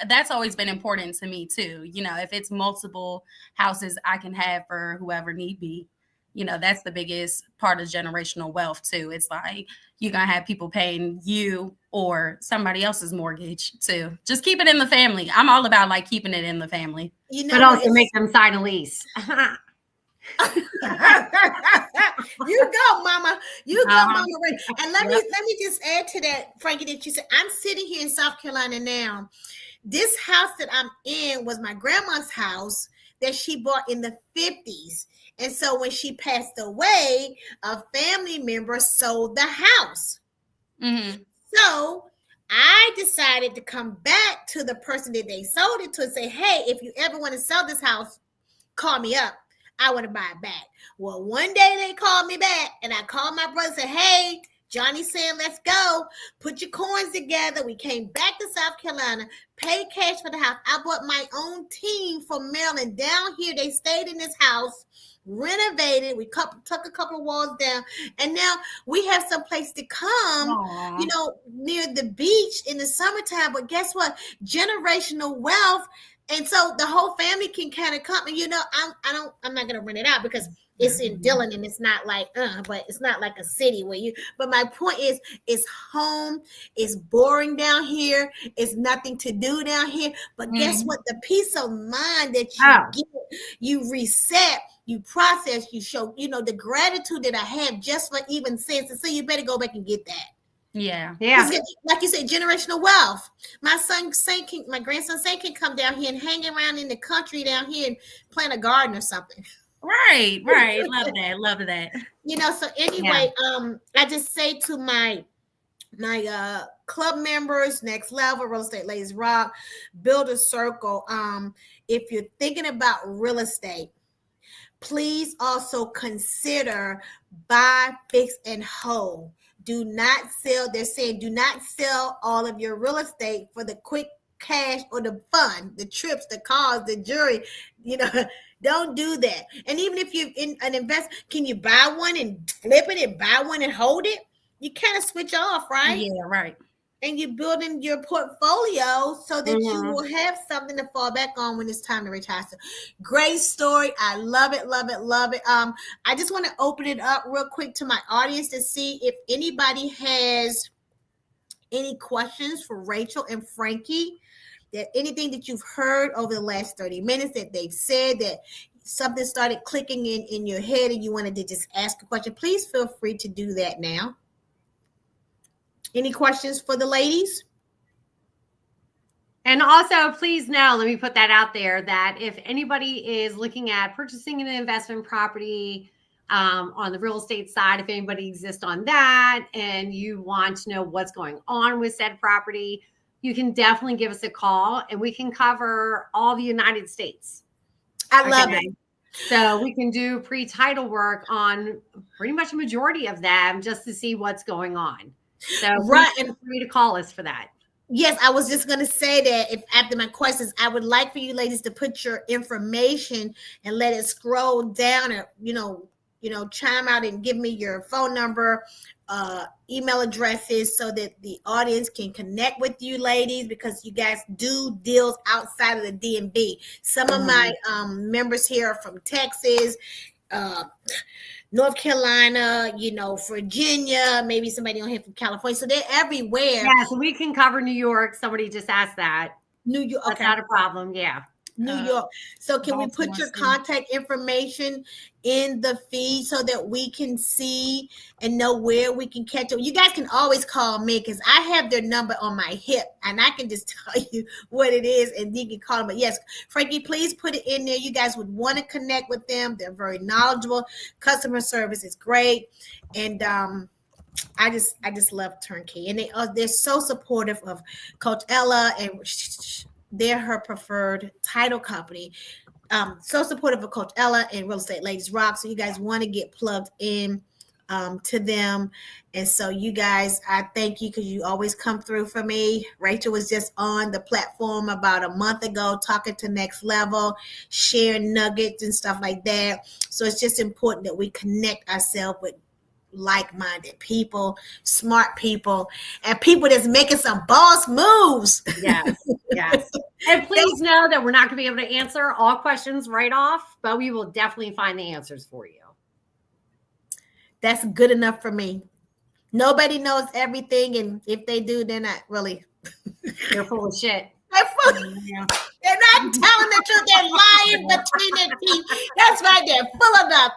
That's always been important to me too. You know, if it's multiple houses I can have for whoever need be, you know, that's the biggest part of generational wealth too. It's like you're gonna have people paying you or somebody else's mortgage too. Just keep it in the family. I'm all about like keeping it in the family. You know, But also make them sign a lease. You go, Mama. You go, Uh-huh. Mama. Ray. And let Yep. me just add to that, Frankie, that you said. I'm sitting here in South Carolina now. This house that I'm in was my grandma's house that she bought in the 50s. And so when she passed away, a family member sold the house. Mm-hmm. So I decided to come back to the person that they sold it to and say, hey, if you ever want to sell this house, call me up. I want to buy it back. Well, one day they called me back and I called my brother and said, hey, Johnny's saying, let's go. Put your coins together. We came back to South Carolina, paid cash for the house. I brought my own team from Maryland down here. They stayed in this house, renovated. We took a couple of walls down. And now we have some place to come, Aww. you know, near the beach in the summertime. But guess what? Generational wealth. And so the whole family can kind of come. And, you know, I'm not going to rent it out because it's in Dillon and it's not like, but it's not like a city where you, but my point is, it's home, it's boring down here, it's nothing to do down here. But guess what? The peace of mind that you get, you reset, you process, you show, you know, the gratitude that I have just for even saying, so you better go back and get that. Yeah. Yeah. Like you said, generational wealth. My grandson Saint can come down here and hang around in the country down here and plant a garden or something. Right. Love that. You know, so anyway, I just say to my club members, Next Level, Real Estate Ladies Rock, build a circle. If you're thinking about real estate, please also consider buy, fix, and hold. Do not sell. They're saying do not sell all of your real estate for the quick cash or the fun, the trips, the cars, the jewelry. You know, don't do that. And even if you're in an invest, can you buy one and flip it and buy one and hold it? You kind of switch off, right? Yeah, right. And you're building your portfolio so that you will have something to fall back on when it's time to retire. So, great story. I love it. I just want to open it up real quick to my audience to see if anybody has any questions for Rachel and Frankie, that anything that you've heard over the last 30 minutes that they've said, that something started clicking in your head and you wanted to just ask a question, please feel free to do that now. Any questions for the ladies? And also, please know, let me put that out there, that if anybody is looking at purchasing an investment property on the real estate side, if anybody exists on that and you want to know what's going on with said property, you can definitely give us a call and we can cover all the United States. I love it. So we can do pre-title work on pretty much a majority of them just to see what's going on. So feel free to call us for that. Yes, I was just going to say that if after my questions, I would like for you ladies to put your information and let it scroll down, or chime out and give me your phone number, email addresses, so that the audience can connect with you ladies, because you guys do deals outside of the DMV. Some of my members here are from Texas, North Carolina, Virginia, maybe somebody on here from California. So they're everywhere. Yeah, so we can cover New York. Somebody just asked that. New York. That's not a problem. Yeah. New York. So can we put your contact information in the feed so that we can see and know where we can catch up? You guys can always call me because I have their number on my hip and I can just tell you what it is and you can call them. But yes, Frankie, please put it in there. You guys would want to connect with them. They're very knowledgeable. Customer service is great. And I just love Turnkey. And they're so supportive of Coach Ella, and they're her preferred title company. So supportive of Coach Ella and Real Estate Ladies Rock. So you guys want to get plugged in to them. And so you guys, I thank you because you always come through for me. Rachel was just on the platform about a month ago talking to Next Level, sharing nuggets and stuff like that. So it's just important that we connect ourselves with like-minded people, smart people, and people that's making some boss moves. Yes, yes. And please know that we're not going to be able to answer all questions right off, but we will definitely find the answers for you. That's good enough for me. Nobody knows everything, and if they do, they're not really. They're full of shit. They're not telling the truth. They're lying between their teeth. That's right. They're full of the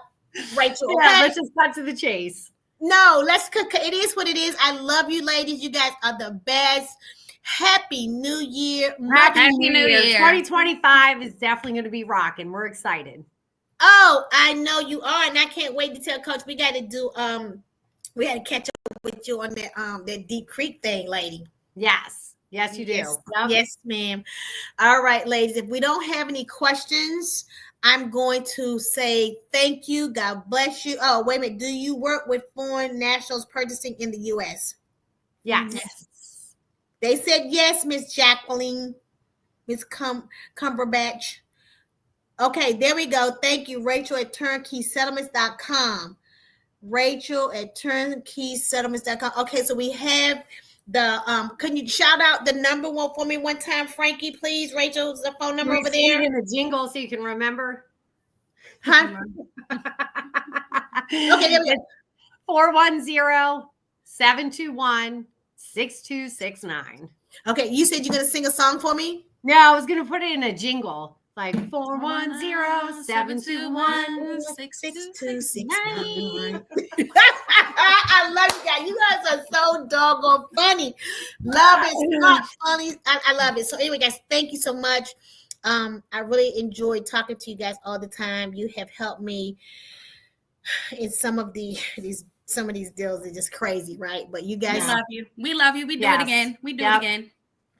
Rachel. Yeah, Okay? let's just cut to the chase. No, let's cook. It is what it is. I love you, ladies. You guys are the best. Happy New Year. Happy New Year. 2025 is definitely going to be rocking. We're excited. Oh, I know you are, and I can't wait to tell Coach. We got to do. We had to catch up with you on that Deep Creek thing, lady. Yes. Yes, you do. Yes, Yep. yes, ma'am. All right, ladies. If we don't have any questions, I'm going to say thank you. God bless you. Oh, wait a minute. Do you work with foreign nationals purchasing in the U.S.? Yes. They said yes, Miss Jacqueline, Miss Cumberbatch. Okay, there we go. Thank you, Rachel at turnkeysettlements.com. Rachel at turnkeysettlements.com. Okay, so we have the can you shout out the number one for me one time, Frankie, please? Rachel's the phone number over there. In the jingle so you can remember. Huh? Okay, there we go. 410-721-6269. Okay, you said you're gonna sing a song for me? No, I was going to put it in a jingle. Like 410-721-6269. I love you guys. You guys are so doggone funny. Love is not funny. I love it. So anyway, guys, thank you so much. I really enjoy talking to you guys all the time. You have helped me in some of these deals are just crazy, right? But you guys, We love you. We love you. We do it again. We do it again.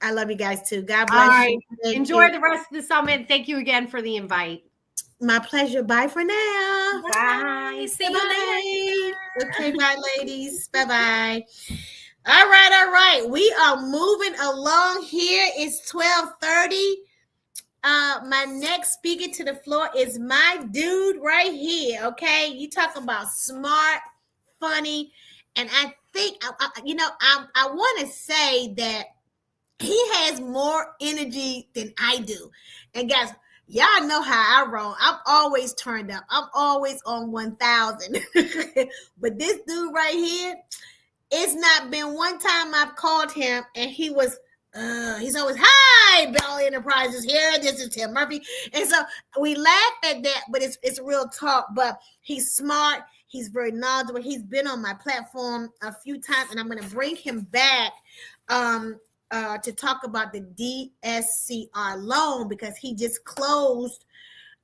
I love you guys too. God All bless right. you. Enjoy the rest of the summit. Thank you again for the invite. My pleasure. Bye for now. Bye. See you later. Okay, bye, ladies. Bye-bye. All right. We are moving along here. It's 12:30. My next speaker to the floor is my dude right here. Okay, you talk about smart, funny, and I think I want to say that he has more energy than I do. And guys, y'all know how I roll. I'm always turned up. I'm always on 1,000. But this dude right here, it's not been one time I've called him and he was he's always, hi, Bell Enterprises here. This is Tim Murphy. And so we laugh at that, but it's real talk. But he's smart. He's very knowledgeable. He's been on my platform a few times, and I'm going to bring him back to talk about the DSCR loan because he just closed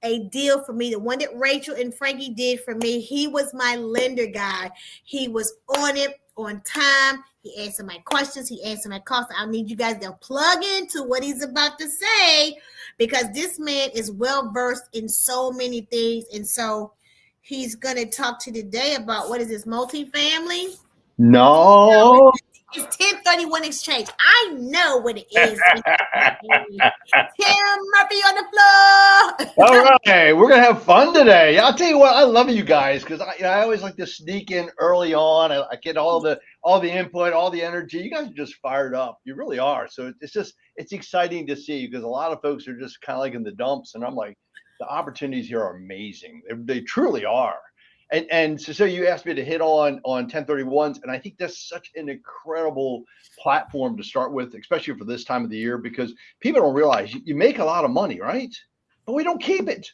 a deal for me. The one that Rachel and Frankie did for me. He was my lender guy. He was on it on time. He answered my questions. He answered my calls. I need you guys to plug into what he's about to say because this man is well versed in so many things. And so he's going to talk to you today about what is this, multifamily? No. It's 1031 exchange. I know what it is. Tim Murphy on the floor. All right, we're gonna have fun today. I'll tell you what, I love you guys because I always like to sneak in early on. I get all the input, all the energy. You guys are just fired up. You really are. So it's exciting to see because a lot of folks are just kind of like in the dumps, and I'm like, the opportunities here are amazing. They truly are. And so you asked me to hit on 1031s, and I think that's such an incredible platform to start with, especially for this time of the year, because people don't realize you make a lot of money, right? But we don't keep it.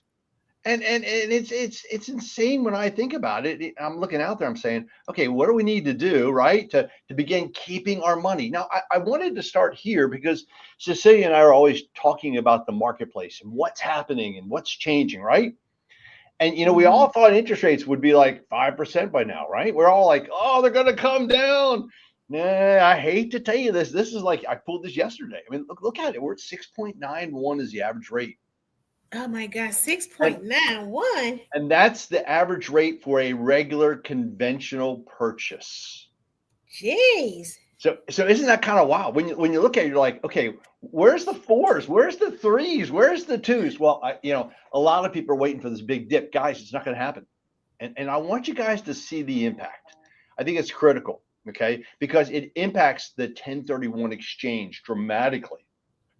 And it's insane when I think about it. I'm looking out there, I'm saying, okay, what do we need to do, right, to begin keeping our money? Now, I wanted to start here because Cecilia and I are always talking about the marketplace and what's happening and what's changing, right? And, we all thought interest rates would be like 5% by now, right? We're all like, oh, they're going to come down. Nah, I hate to tell you this. This is like, I pulled this yesterday. I mean, look at it. We're at 6.91 is the average rate. Oh, my God, 6.91. And that's the average rate for a regular conventional purchase. Jeez. So isn't that kind of wild? When you look at it, you're like, okay, where's the fours? Where's the threes? Where's the twos? Well, a lot of people are waiting for this big dip. Guys, it's not going to happen. And I want you guys to see the impact. I think it's critical, okay, because it impacts the 1031 exchange dramatically.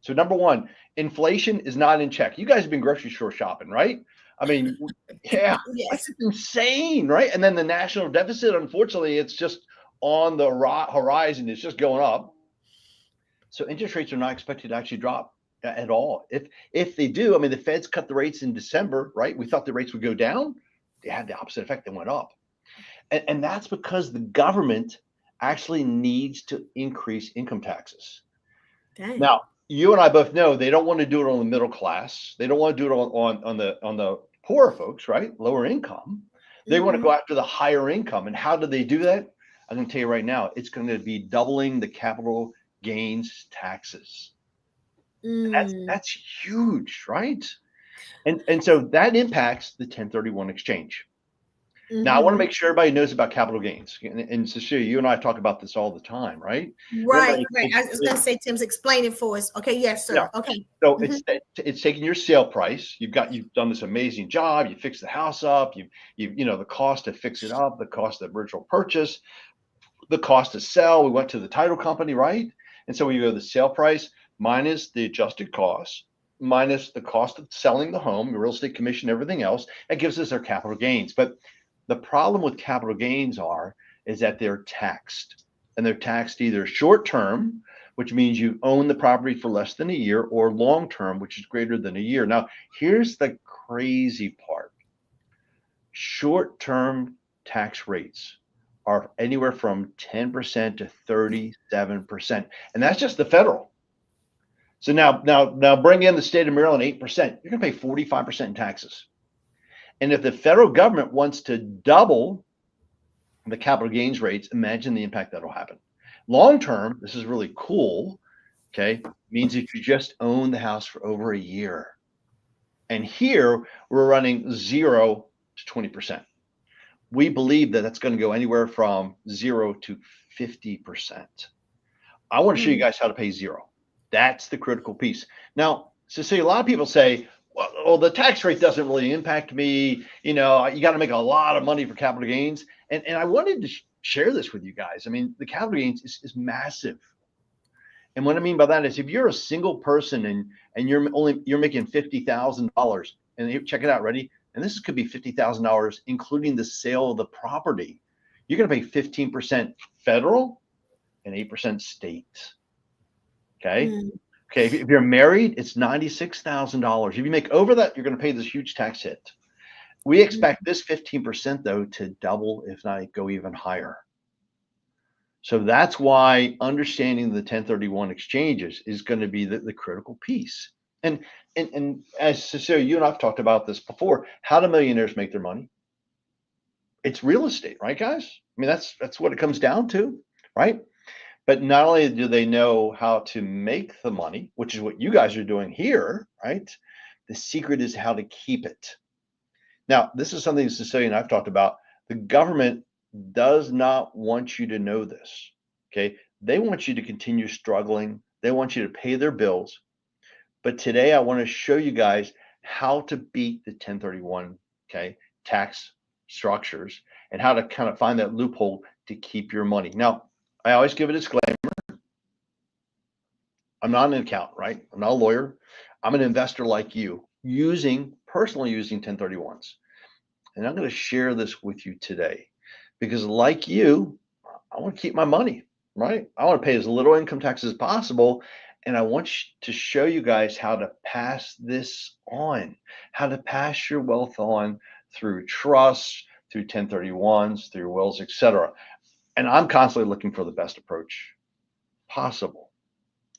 So number one, inflation is not in check. You guys have been grocery store shopping, right? I mean, yeah, Yes. that's insane, right? And then the national deficit, unfortunately, it's just on the horizon. It's just going up. So interest rates are not expected to actually drop at all. If they do, I mean, the Feds cut the rates in December, right? We thought the rates would go down. They had the opposite effect. They went up. And that's because the government actually needs to increase income taxes. Dang. Now, you and I both know they don't want to do it on the middle class. They don't want to do it on the poorer folks, right? Lower income. They want to go after the higher income. And how do they do that? I'm going to tell you right now, it's going to be doubling the capital gains taxes. And that's huge, right? And so that impacts the 1031 exchange. Now, I want to make sure everybody knows about capital gains. And Cecilia, you and I talk about this all the time, right? Right. I was going to say, Tim's explaining for us. Okay. Yes, sir. Yeah. Okay. So it's taking your sale price. You've done this amazing job. You fixed the house up. You know, the cost to fix it up, the cost of the original purchase, the cost to sell. We went to the title company, right? And so when you go to the sale price minus the adjusted cost, minus the cost of selling the home, the real estate commission, everything else, that gives us our capital gains. But the problem with capital gains is that they're taxed, and they're taxed either short term, which means you own the property for less than a year, or long term, which is greater than a year. Now, here's the crazy part. Short term tax rates are anywhere from 10% to 37%. And that's just the federal. So now bring in the state of Maryland, 8%. You're going to pay 45% in taxes. And if the federal government wants to double the capital gains rates, imagine the impact that'll happen. Long term, this is really cool, okay, means if you just own the house for over a year. And here we're running 0 to 20%. We believe that that's going to go anywhere from 0 to 50%. I want to show you guys how to pay 0. That's the critical piece. Now, Cecilia, a lot of people say, well, the tax rate doesn't really impact me. You know, you got to make a lot of money for capital gains. And I wanted to share this with you guys. I mean, the capital gains is massive. And what I mean by that is if you're a single person and you're making $50,000, and check it out, ready? And this could be $50,000, including the sale of the property. You're going to pay 15% federal and 8% state. Okay. Okay. If you're married, it's $96,000. If you make over that, you're going to pay this huge tax hit. We expect this 15%, though, to double, if not go even higher. So that's why understanding the 1031 exchanges is going to be the critical piece. And as Cecilia, you and I've talked about this before, how do millionaires make their money? It's real estate, right, guys? I mean, that's what it comes down to, right? But not only do they know how to make the money, which is what you guys are doing here, right? The secret is how to keep it. Now, this is something Cecilia and I've talked about. The government does not want you to know this, okay? They want you to continue struggling. They want you to pay their bills. But today I want to show you guys how to beat the 1031, okay, tax structures and how to kind of find that loophole to keep your money. Now, I always give a disclaimer. I'm not an accountant, right? I'm not a lawyer. I'm an investor like you, personally using 1031s. And I'm going to share this with you today because like you, I want to keep my money, right? I want to pay as little income tax as possible. And I want to show you guys how to pass this on, how to pass your wealth on through trusts, through 1031s, through wills, etc. And I'm constantly looking for the best approach possible.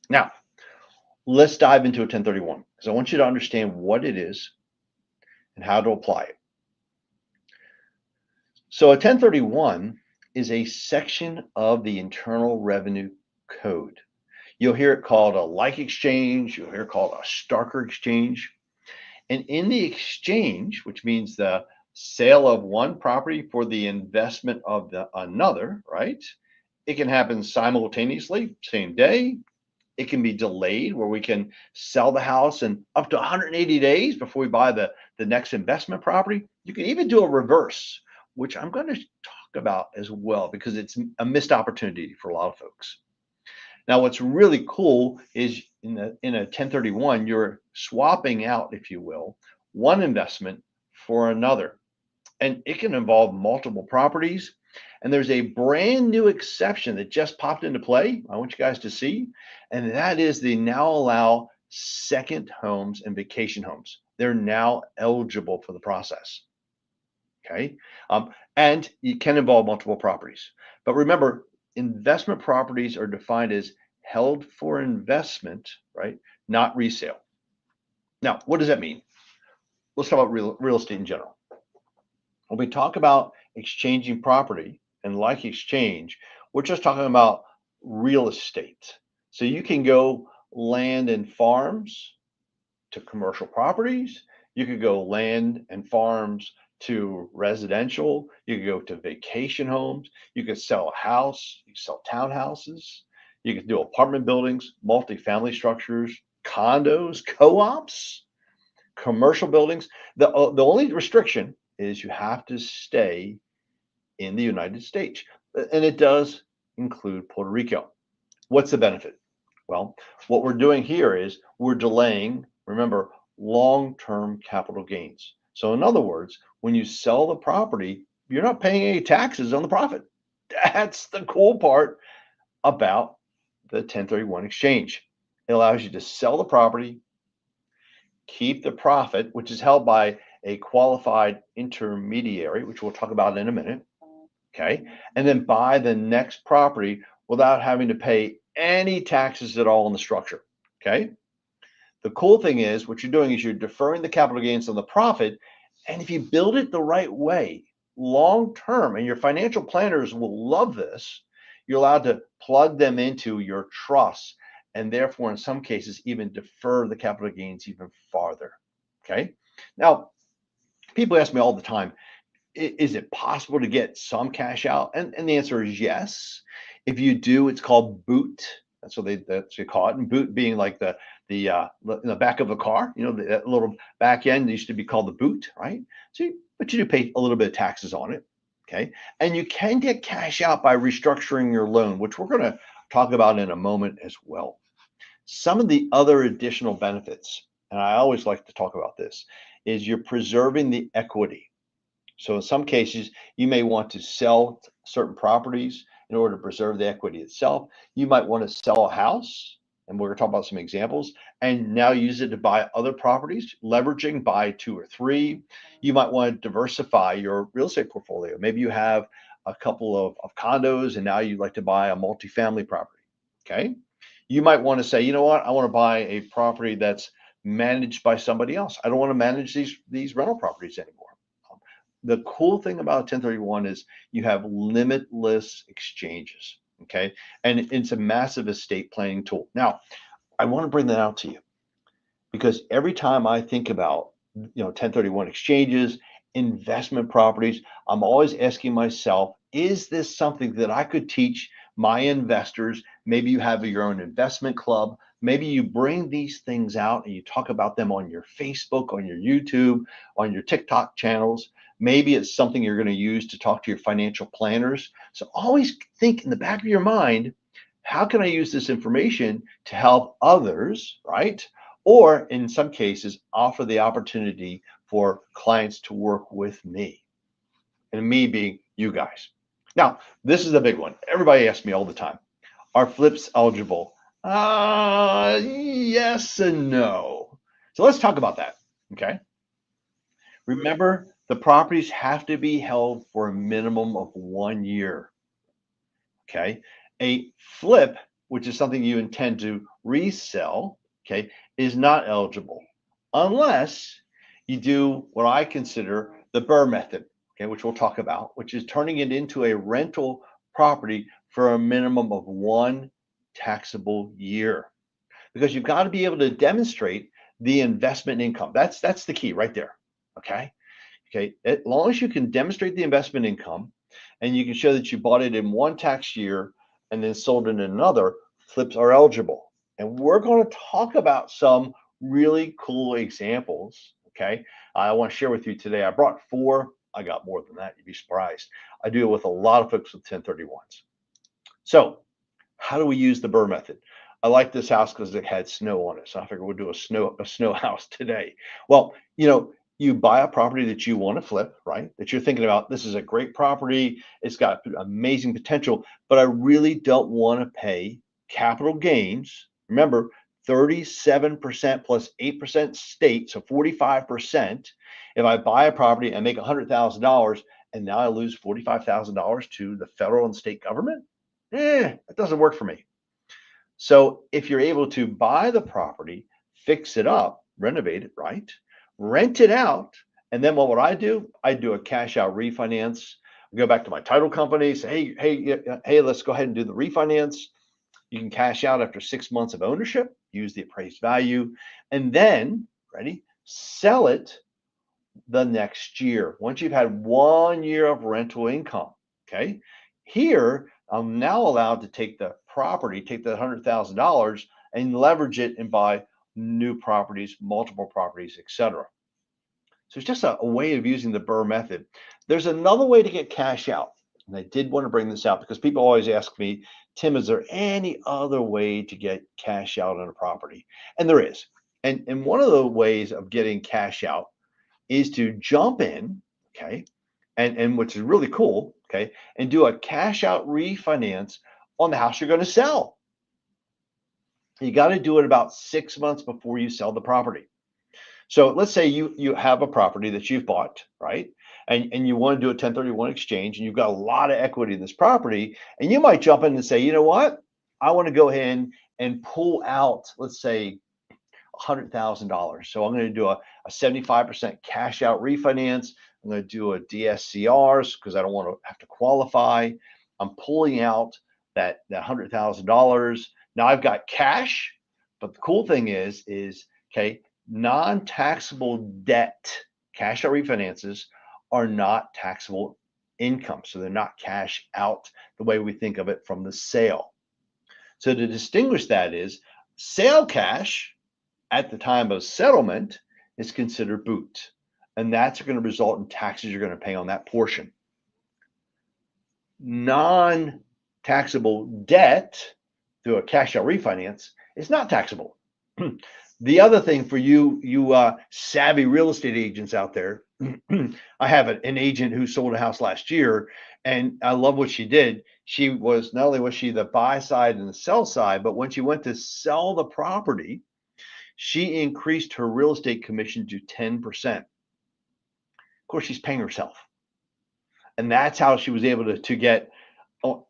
Now, let's dive into a 1031 because I want you to understand what it is and how to apply it. So a 1031 is a section of the Internal Revenue Code. You'll hear it called a like exchange. You'll hear it called a Starker exchange. And in the exchange, which means the sale of one property for the investment of another, right? It can happen simultaneously, same day. It can be delayed where we can sell the house in up to 180 days before we buy the next investment property. You can even do a reverse, which I'm going to talk about as well, because it's a missed opportunity for a lot of folks. Now, what's really cool is in a 1031, you're swapping out, if you will, one investment for another. And it can involve multiple properties. And there's a brand new exception that just popped into play. I want you guys to see. And that is they now allow second homes and vacation homes. They're now eligible for the process. Okay. And it can involve multiple properties. But remember, investment properties are defined as held for investment, right? Not resale. Now, what does that mean? Let's talk about real estate in general. When we talk about exchanging property and like exchange, we're just talking about real estate. So you can go land and farms to commercial properties. You could go land and farms to residential. You could go to vacation homes. You could sell a house. You could sell townhouses. You could do apartment buildings, multifamily structures, condos, co-ops, commercial buildings. The only restriction is you have to stay in the United States. And it does include Puerto Rico. What's the benefit? Well, what we're doing here is we're delaying, remember, long-term capital gains. So in other words, when you sell the property, you're not paying any taxes on the profit. That's the cool part about the 1031 exchange. It allows you to sell the property, keep the profit, which is held by a qualified intermediary, which we'll talk about in a minute, okay? And then buy the next property without having to pay any taxes at all on the structure, okay? The cool thing is what you're doing is you're deferring the capital gains on the profit. And if you build it the right way, long term, and your financial planners will love this, you're allowed to plug them into your trust and therefore, in some cases, even defer the capital gains even farther, okay? Now, people ask me all the time, is it possible to get some cash out? And the answer is yes. If you do, it's called boot. That's what they call it. And boot being like the back of a car, you know, that little back end used to be called the boot, right? So, but you do pay a little bit of taxes on it, okay? And you can get cash out by restructuring your loan, which we're going to talk about in a moment as well. Some of the other additional benefits, and I always like to talk about this, is you're preserving the equity. So in some cases, you may want to sell certain properties in order to preserve the equity itself. You might want to sell a house, and we're going to talk about some examples, and now use it to buy other properties, leveraging buy 2 or 3. You might want to diversify your real estate portfolio. Maybe you have a couple of condos, and now you'd like to buy a multifamily property, okay? You might want to say, you know what, I want to buy a property that's managed by somebody else. I don't want to manage these rental properties anymore. The cool thing about 1031 is you have limitless exchanges, okay? And it's a massive estate planning tool. Now, I want to bring that out to you because every time I think about, 1031 exchanges, investment properties, I'm always asking myself, is this something that I could teach my investors? Maybe you have your own investment club. Maybe you bring these things out and you talk about them on your Facebook, on your YouTube, on your TikTok channels. Maybe it's something you're going to use to talk to your financial planners. So always think in the back of your mind, how can I use this information to help others, right? Or in some cases, offer the opportunity for clients to work with me, and me being you guys. Now, this is a big one. Everybody asks me all the time, are flips eligible? Yes and no. So let's talk about that, okay? Remember, the properties have to be held for a minimum of 1 year, okay? A flip, which is something you intend to resell, okay, is not eligible unless you do what I consider the BRRRR method, okay, which we'll talk about, which is turning it into a rental property for a minimum of 1 taxable year, because you've got to be able to demonstrate the investment income. That's the key right there, okay? Okay, as long as you can demonstrate the investment income and you can show that you bought it in 1 tax year and then sold it in another, flips are eligible. And we're going to talk about some really cool examples, okay? I want to share with you today. I brought 4 I got more than that. You'd be surprised. I do it with a lot of folks with 1031s. So how do we use the BRRRR method? I like this house because it had snow on it. So I figured we'll do a snow house today. Well, you buy a property that you want to flip, right? That you're thinking about, this is a great property. It's got amazing potential, but I really don't want to pay capital gains. Remember, 37% plus 8% state, so 45%. If I buy a property and make $100,000 and now I lose $45,000 to the federal and state government, that doesn't work for me. So if you're able to buy the property, fix it up, renovate it, right? Rent it out. And then what would I do? I do a cash out refinance. I go back to my title company, say, hey, let's go ahead and do the refinance. You can cash out after 6 months of ownership, use the appraised value, and then, ready, sell it the next year. Once you've had 1 year of rental income, okay? Here, I'm now allowed to take the property, take the $100,000 and leverage it and buy new properties, multiple properties, etc. So it's just a way of using the BRRRR method. There's another way to get cash out. And I did want to bring this out because people always ask me, Tim, is there any other way to get cash out on a property? And there is. And one of the ways of getting cash out is to jump in, okay, and which is really cool, okay, and do a cash out refinance on the house you're going to sell. You got to do it about 6 months before you sell the property. So let's say you have a property that you've bought, right? And you want to do a 1031 exchange and you've got a lot of equity in this property, and you might jump in and say, you know what? I want to go ahead and pull out, let's say, $100,000. So I'm going to do a 75% cash out refinance. I'm going to do a DSCRs because I don't want to have to qualify. I'm pulling out that $100,000. Now I've got cash, but the cool thing is okay, non-taxable debt, cash out refinances are not taxable income. So they're not cash out the way we think of it from the sale. So to distinguish that is sale cash at the time of settlement is considered boot. And that's going to result in taxes you're going to pay on that portion. Non-taxable debt through a cash out refinance is not taxable. The other thing for you savvy real estate agents out there, I have an agent who sold a house last year, and I love what she did. She was, not only was she the buy side and the sell side, but when she went to sell the property, she increased her real estate commission to 10%. Of course, she's paying herself. And that's how she was able to get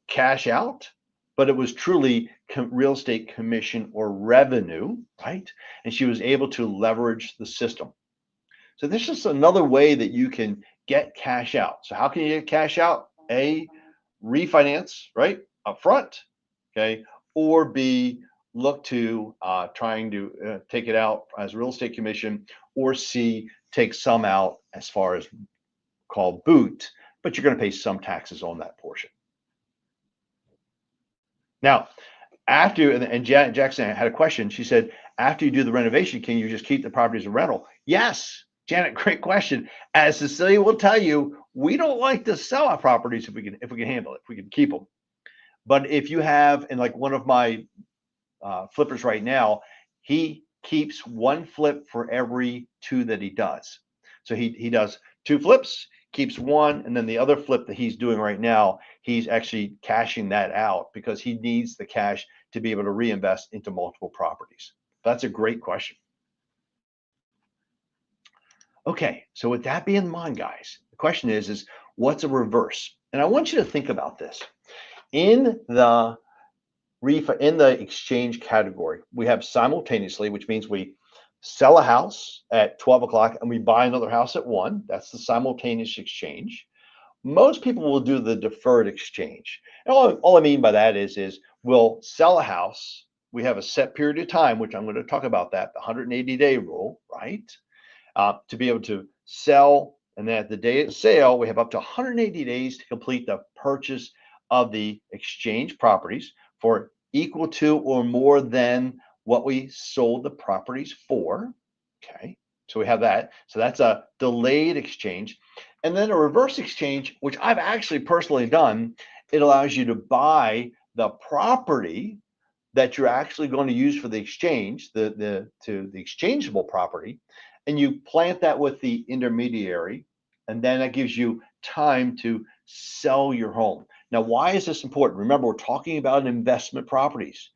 cash out, but it was truly real estate commission or revenue, right? And she was able to leverage the system. So this is another way that you can get cash out. So how can you get cash out? A, refinance, right, up front, okay? Or B, look to trying to take it out as real estate commission, or C, take some out as far as called boot, but you're going to pay some taxes on that portion. Now, after, and Janet Jackson had a question. She said, after you do the renovation, can you just keep the property as a rental? Yes, Janet, great question. As Cecilia will tell you, we don't like to sell our properties if we can handle it, if we can keep them. But if you have, and like one of my flippers right now, he keeps one flip for every 2 that he does. So he does 2 flips, keeps 1, and then the other flip that he's doing right now, he's actually cashing that out because he needs the cash to be able to reinvest into multiple properties. That's a great question. Okay, so with that being in mind, guys, the question is what's a reverse? And I want you to think about this. In the exchange category, we have simultaneously, which means we sell a house at 12 o'clock and we buy another house at 1. That's the simultaneous exchange. Most people will do the deferred exchange. And all I mean by that is we'll sell a house. We have a set period of time, which I'm going to talk about that, the 180-day rule, right? To be able to sell. And then at the day of sale, we have up to 180 days to complete the purchase of the exchange properties for equal to or more than what we sold the properties for. Okay. So we have that. So that's a delayed exchange. And then a reverse exchange, which I've actually personally done, it allows you to buy the property that you're actually going to use for the exchange, the exchangeable property, and you plant that with the intermediary, and then that gives you time to sell your home. Now, why is this important? Remember, we're talking about investment properties.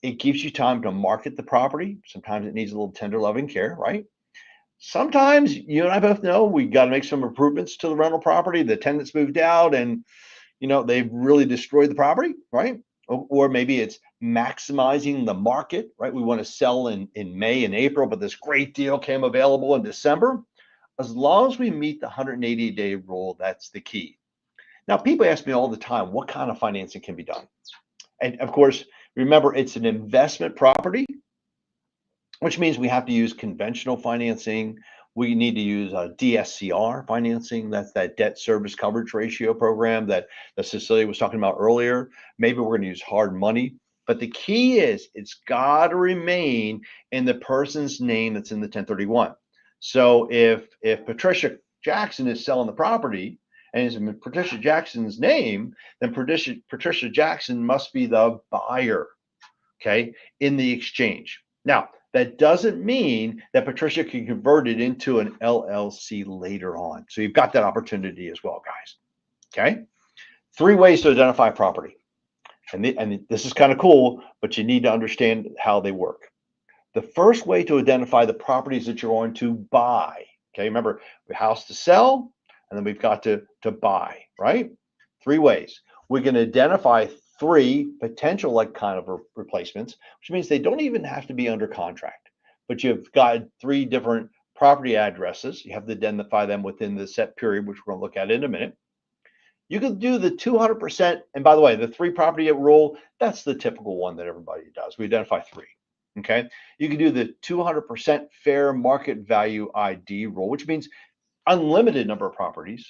It gives you time to market the property. Sometimes it needs a little tender loving care, right? Sometimes you and I both know we got to make some improvements to the rental property. The tenants moved out and they've really destroyed the property, right? Or maybe it's maximizing the market, right? We want to sell in May and April, but this great deal came available in December. As long as we meet the 180-day rule, that's the key. Now, people ask me all the time, what kind of financing can be done? And of course, remember, it's an investment property, which means we have to use conventional financing. We need to use a DSCR financing. That's that debt service coverage ratio program that Cecilia was talking about earlier. Maybe we're going to use hard money. But the key is it's got to remain in the person's name that's in the 1031. So if Patricia Jackson is selling the property and it's in Patricia Jackson's name, then Patricia Jackson must be the buyer, okay, in the exchange. Now, that doesn't mean that Patricia can convert it into an LLC later on. So you've got that opportunity as well, guys. Okay. 3 ways to identify property. And this is kind of cool, but you need to understand how they work. The first way to identify the properties that you're going to buy. Okay. Remember, the house to sell, and then we've got to buy, right? 3 ways. We can identify 3 potential kind of replacements, which means they don't even have to be under contract, but you've got 3 different property addresses. You have to identify them within the set period, which we're going to look at in a minute. You can do the 200%. And by the way, the 3 property rule, that's the typical one that everybody does. We identify 3. Okay. You can do the 200% fair market value ID rule, which means unlimited number of properties,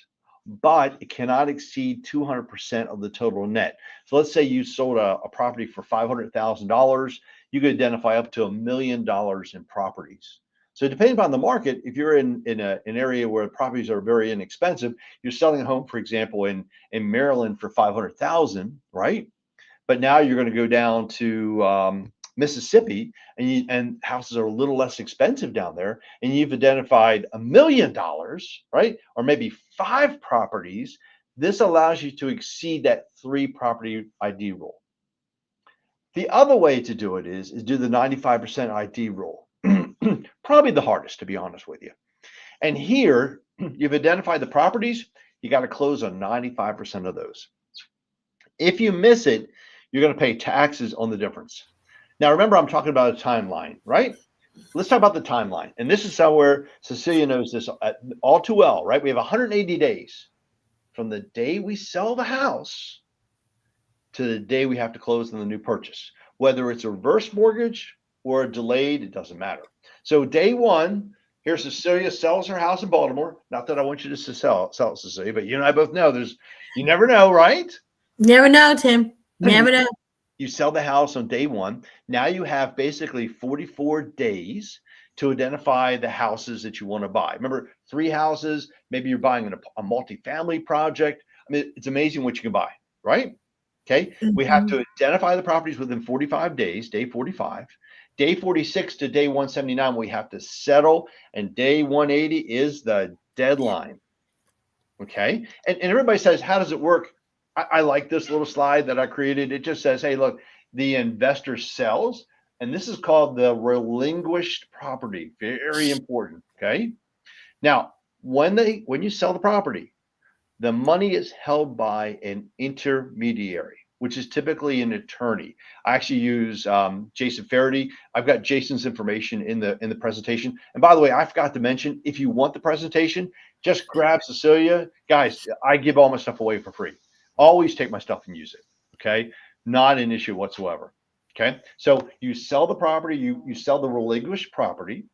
but it cannot exceed 200% of the total net. So let's say you sold a property for $500,000. You could identify up to $1 million in properties. So depending upon the market, if you're in an area where properties are very inexpensive, you're selling a home, for example, in Maryland for $500,000, right? But now you're going to go down to Mississippi, and houses are a little less expensive down there, and you've identified $1 million, right? Or maybe 5 properties. This allows you to exceed that 3 property ID rule. The other way to do it is do the 95% ID rule. Probably the hardest, to be honest with you. And here, you've identified the properties, you got to close on 95% of those. If you miss it, you're going to pay taxes on the difference. Now, remember, I'm talking about a timeline, right? Let's talk about the timeline. And this is somewhere Cecilia knows this all too well, right? We have 180 days from the day we sell the house to the day we have to close on the new purchase. Whether it's a reverse mortgage or a delayed, it doesn't matter. So day 1, here Cecilia sells her house in Baltimore. Not that I want you to sell it, Cecilia, but you and I both know you never know, right? Never know, Tim. Never know. You sell the house on day 1. Now you have basically 44 days to identify the houses that you want to buy. Remember, 3 houses, maybe you're buying a multifamily project. I mean, it's amazing what you can buy, right? Okay. Mm-hmm. We have to identify the properties within 45 days, day 45. Day 46 to day 179, we have to settle, and day 180 is the deadline. Okay. And everybody says, how does it work? I like this little slide that I created. It just says, hey, look, the investor sells, and this is called the relinquished property. Very important. Okay. Now, when you sell the property, the money is held by an intermediary, which is typically an attorney. I actually use Jason Faraday. I've got Jason's information in the presentation. And by the way, I forgot to mention, if you want the presentation, just grab Cecilia. Guys, I give all my stuff away for free. Always take my stuff and use it. Okay. Not an issue whatsoever. Okay. So you sell the property, you sell the relinquished property,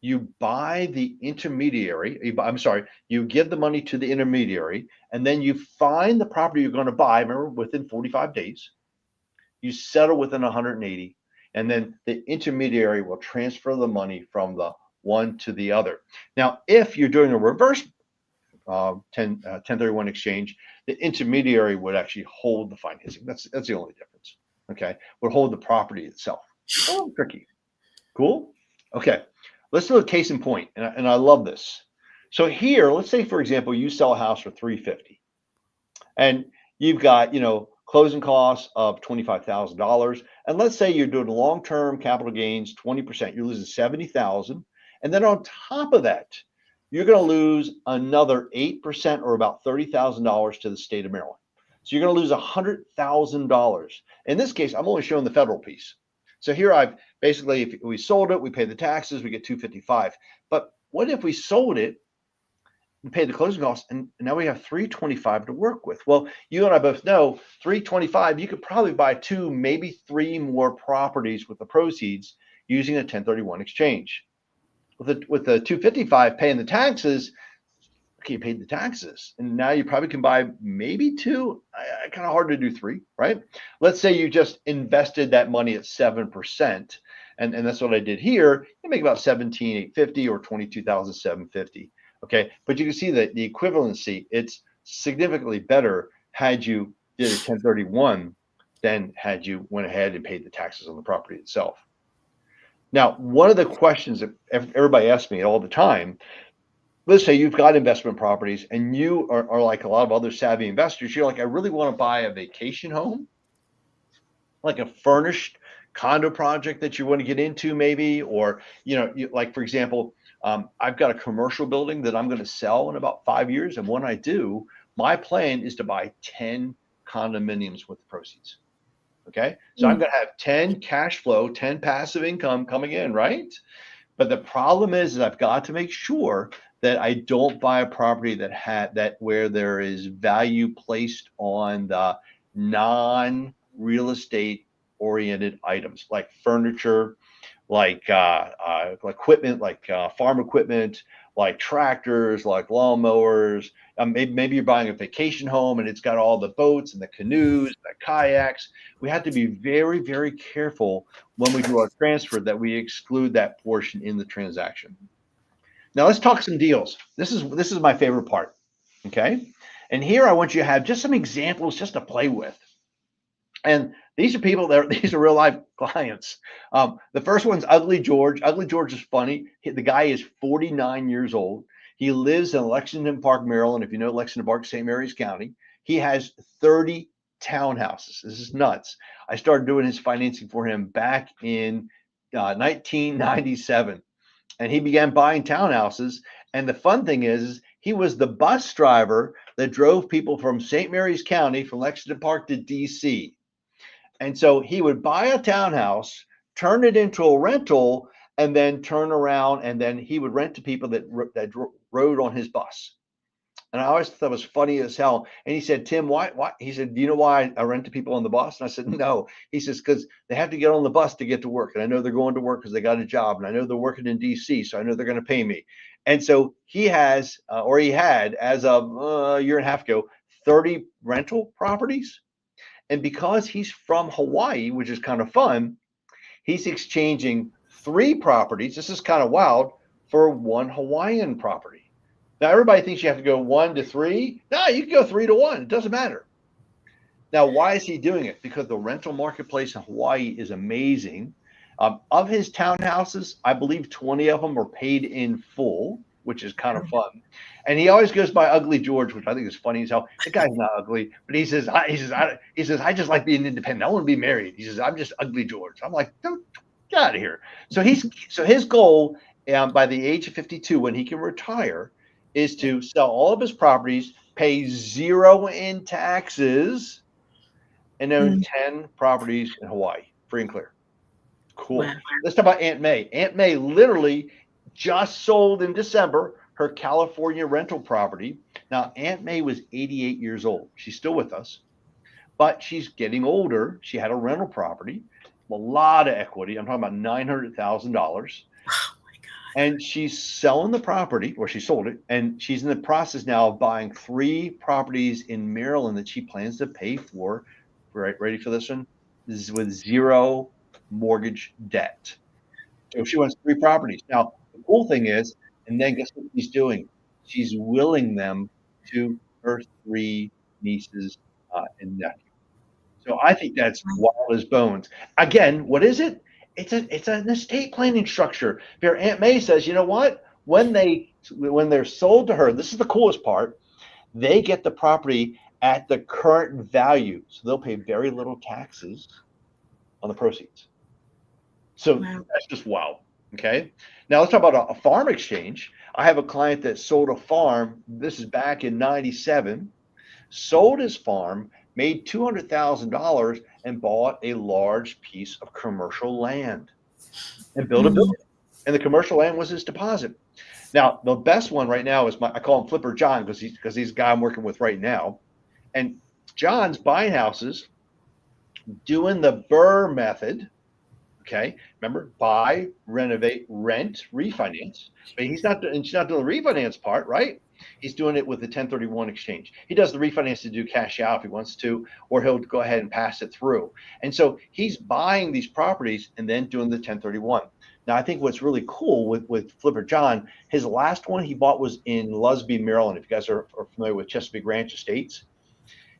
you buy the intermediary. You give the money to the intermediary, and then you find the property you're going to buy. Remember, within 45 days, you settle within 180, and then the intermediary will transfer the money from the one to the other. Now, if you're doing a reverse 1031 exchange, the intermediary would actually hold the financing. That's the only difference. Okay, would hold the property itself. Oh, tricky. Cool. Okay, let's do a case in point, and I love this. So here, let's say for example, you sell a house for $350, and you've got closing costs of $25,000, and let's say you're doing long-term capital gains 20%, you're losing $70,000, and then on top of that, you're going to lose another 8% or about $30,000 to the state of Maryland. So you're going to lose $100,000. In this case, I'm only showing the federal piece. So here I've basically, if we sold it, we pay the taxes, we get $255. But what if we sold it and paid the closing costs, and now we have $325 to work with? Well, you and I both know $325, you could probably buy 2, maybe 3 more properties with the proceeds using a 1031 exchange. With the $255 paying the taxes, okay, you paid the taxes, and now you probably can buy maybe 2. Kind of hard to do 3, right? Let's say you just invested that money at 7%, and that's what I did here. You make about $17,850 or $22,750. Okay, but you can see that the equivalency, it's significantly better had you did a 1031 than had you went ahead and paid the taxes on the property itself. Now, one of the questions that everybody asks me all the time, let's say you've got investment properties and you are like a lot of other savvy investors, you're like, I really want to buy a vacation home, like a furnished condo project that you want to get into maybe, or, like, for example, I've got a commercial building that I'm going to sell in about 5 years. And when I do, my plan is to buy 10 condominiums with the proceeds. Okay. So I'm going to have 10 cash flow, 10 passive income coming in, right? But the problem is I've got to make sure that I don't buy a property that where there is value placed on the non-real estate oriented items like furniture, like equipment, like farm equipment, like tractors, like lawnmowers. Maybe you're buying a vacation home and it's got all the boats and the canoes, the kayaks. We have to be very, very careful when we do our transfer that we exclude that portion in the transaction. Now let's talk some deals. This is my favorite part. Okay. And here I want you to have just some examples just to play with. And these are people these are real life clients. The first one's Ugly George. Ugly George is funny. The guy is 49 years old. He lives in Lexington Park, Maryland. If you know Lexington Park, St. Mary's County. He has 30 townhouses. This is nuts. I started doing his financing for him back in 1997. And he began buying townhouses. And the fun thing is he was the bus driver that drove people from St. Mary's County, from Lexington Park to DC. And so he would buy a townhouse, turn it into a rental, and then turn around and then he would rent to people that rode on his bus. And I always thought it was funny as hell. And he said, Tim, why? He said, do you know why I rent to people on the bus? And I said, no. He says, because they have to get on the bus to get to work. And I know they're going to work because they got a job. And I know they're working in DC, so I know they're going to pay me. And so he has, or he had, as of a year and a half ago, 30 rental properties. And because he's from Hawaii, which is kind of fun, he's exchanging 3 properties. This is kind of wild, for 1 Hawaiian property. Now, everybody thinks you have to go 1 to 3. No, you can go 3 to 1. It doesn't matter. Now, why is he doing it? Because the rental marketplace in Hawaii is amazing. Of his townhouses, I believe 20 of them are paid in full, which is kind of fun. And he always goes by Ugly George, which I think is funny as hell. The guy's not ugly, but he says, I just like being independent. I want to be married. He says, I'm just Ugly George. I'm like, don't get out of here. So his goal by the age of 52, when he can retire, is to sell all of his properties, pay 0 in taxes, and own 10 properties in Hawaii, free and clear. Cool. Wow. Let's talk about Aunt May. Aunt May literally just sold in December her California rental property. Now, Aunt May was 88 years old. She's still with us, but she's getting older. She had a rental property, a lot of equity. I'm talking about $900,000. Oh my God. And she's selling the property, or she sold it, and she's in the process now of buying 3 properties in Maryland that she plans to pay for. Right, ready for this one? This is with 0 mortgage debt. So she wants 3 properties. Now, The cool thing is, and then guess what she's doing? She's willing them to her 3 nieces and nephews. So I think that's wild as bones. Again, what is it? It's an estate planning structure. Where Aunt May says, you know what? When they're sold to her, this is the coolest part. They get the property at the current value, so they'll pay very little taxes on the proceeds. So that's just wild. Okay. Now let's talk about a farm exchange. I have a client that sold a farm. This is back in '97. Sold his farm, made $200,000, and bought a large piece of commercial land and built a building. And the commercial land was his deposit. Now, the best one right now is I call him Flipper John because he's the guy I'm working with right now. And John's buying houses, doing the BRRRR method. Okay, remember, buy, renovate, rent, refinance. But he's not doing the refinance part, right? He's doing it with the 1031 exchange. He does the refinance to do cash out if he wants to, or he'll go ahead and pass it through. And so he's buying these properties and then doing the 1031. Now, I think what's really cool with Flipper John, his last one he bought was in Lusby, Maryland. If you guys are familiar with Chesapeake Ranch Estates,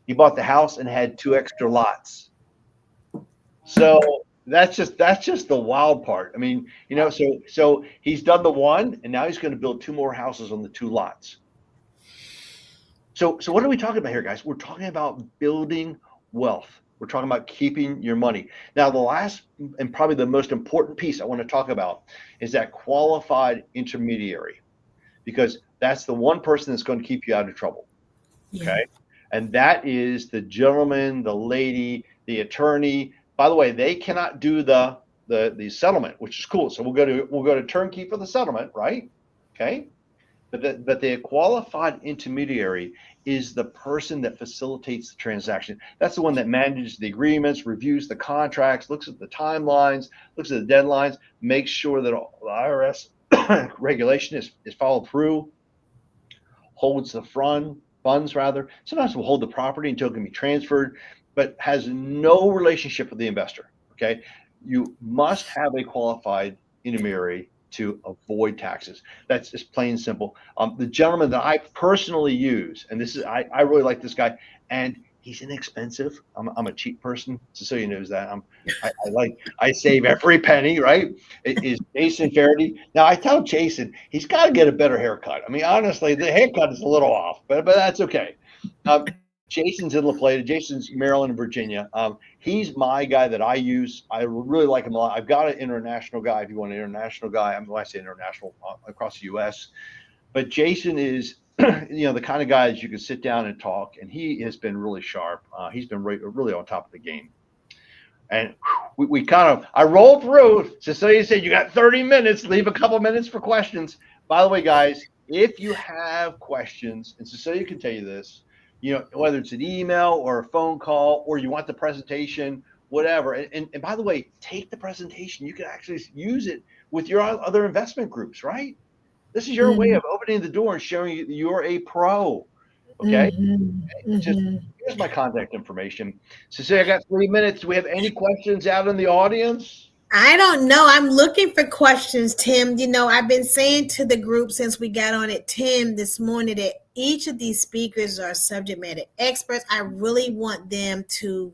he bought the house and had 2 extra lots. So that's just the wild part. I mean, you know, so he's done the one, and now he's going to build 2 more houses on the 2 lots. So what are we talking about here, guys? We're talking about building wealth. We're talking about keeping your money. Now, the last and probably the most important piece I want to talk about is that qualified intermediary, because that's the one person that's going to keep you out of trouble. Okay. And that is the gentleman, the lady, the attorney. By the way, they cannot do the settlement, which is cool. So we'll go to turnkey for the settlement, right? Okay. But the qualified intermediary is the person that facilitates the transaction. That's the one that manages the agreements, reviews the contracts, looks at the timelines, looks at the deadlines, makes sure that all the IRS regulation is followed through, holds the funds rather. Sometimes we'll hold the property until it can be transferred, but has no relationship with the investor. Okay. You must have a qualified intermediary to avoid taxes. That's just plain and simple. The gentleman that I personally use, and this is, I really like this guy, and he's inexpensive. I'm a cheap person, Cecilia knows that. I save every penny, right? It is Jason Faraday. Now I tell Jason, he's got to get a better haircut. I mean, honestly, the haircut is a little off, but that's okay. Jason's in La Plata. Jason's Maryland and Virginia. He's my guy that I use. I really like him a lot. I've got an international guy. If you want an international guy, when I say international, across the U.S. But Jason is, the kind of guy that you can sit down and talk, and he has been really sharp. He's been really on top of the game. And I rolled through. Cecilia said, you got 30 minutes. Leave a couple minutes for questions. By the way, guys, if you have questions, and Cecilia can tell you this, whether it's an email or a phone call, or you want the presentation, whatever. And by the way, take the presentation. You can actually use it with your other investment groups, right? This is your way of opening the door and showing you're a pro. Okay. Here's my contact information. Cecilia, I got 3 minutes. Do we have any questions out in the audience? I don't know. I'm looking for questions, Tim. I've been saying to the group since we got on at 10 this morning that each of these speakers are subject matter experts. I really want them to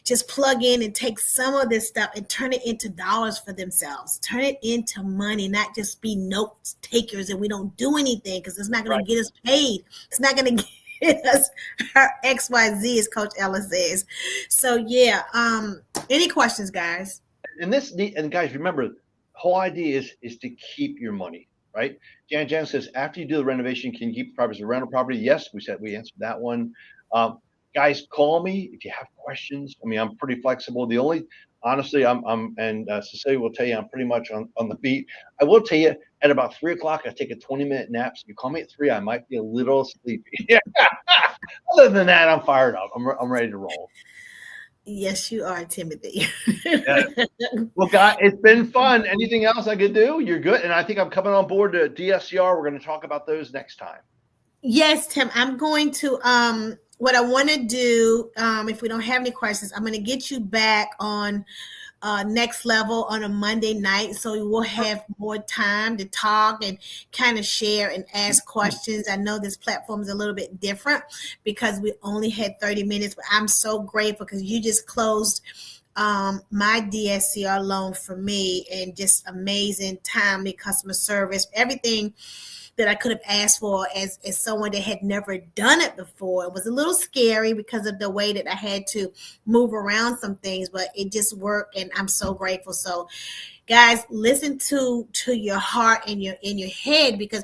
just plug in and take some of this stuff and turn it into dollars for themselves. Turn it into money, not just be note takers and we don't do anything because it's not going to get us paid. It's not going to get us our XYZ, as Coach Ella says. So, yeah. Any questions, guys? And guys, remember, the whole idea is to keep your money, right? Jan says, after you do the renovation, can you keep the property as a rental property? Yes, we answered that one. Guys, call me if you have questions. I mean, I'm pretty flexible. Honestly, and Cecilia will tell you, I'm pretty much on the beat. I will tell you, at about 3:00, I take a 20-minute nap. So if you call me at 3, I might be a little sleepy. Other than that, I'm fired up. I'm ready to roll. Yes, you are, Timothy. Well, guys, it's been fun. Anything else I could do? You're good. And I think I'm coming on board to DSCR. We're going to talk about those next time. Yes, Tim. I'm going to, what I want to do, if we don't have any questions, I'm going to get you back on Next Level on a Monday night. So we will have more time to talk and kind of share and ask questions. I know this platform is a little bit different because we only had 30 minutes, but I'm so grateful because you just closed my DSCR loan for me, and just amazing, timely customer service, everything that I could have asked for as someone that had never done it before. It was a little scary because of the way that I had to move around some things, but it just worked, and I'm so grateful. So guys, listen to your heart and your head, because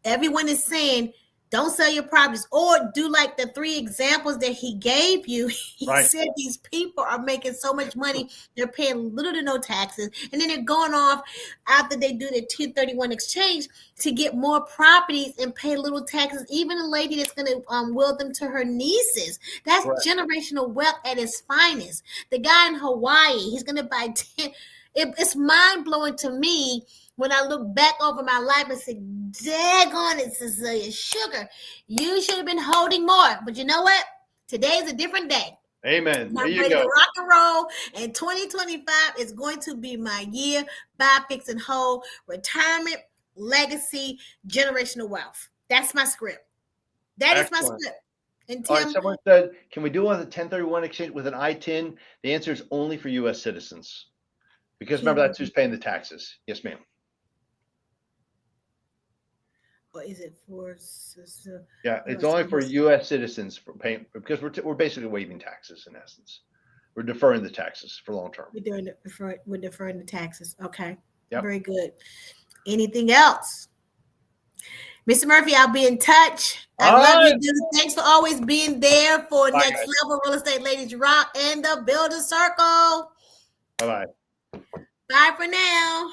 everyone is saying don't sell your properties, or do like the 3 examples that he gave you. He said these people are making so much money, they're paying little to no taxes, and then they're going off after they do their 1031 exchange to get more properties and pay little taxes. Even a lady that's going to will them to her nieces. That's generational wealth at its finest. The guy in Hawaii, he's going to buy 10. It's mind-blowing to me when I look back over my life and say, daggone it, Cecilia Sugar, you should have been holding more. But you know what? Today's a different day. Amen. There I'm you ready go. to rock and roll, and 2025 is going to be my year. Buy, fix, and hold. Retirement, legacy, generational wealth. That's my script. That is my Excellent. script. And All Tim, right, someone said, can we do on the 1031 exchange with an I-10? The answer is only for U.S. citizens. Because remember, that's who's paying the taxes. Yes, ma'am. or is it for? Yeah, it's only for U.S. citizens for paying, because we're basically waiving taxes in essence. We're deferring the taxes for long term. We're deferring the taxes. Okay. Yep. Very good. Anything else? Mr. Murphy, I'll be in touch. I love you, dude. Thanks for always being there for Bye, Next guys. Level Real Estate Ladies Rock and the Builder Circle. Bye-bye. Bye for now.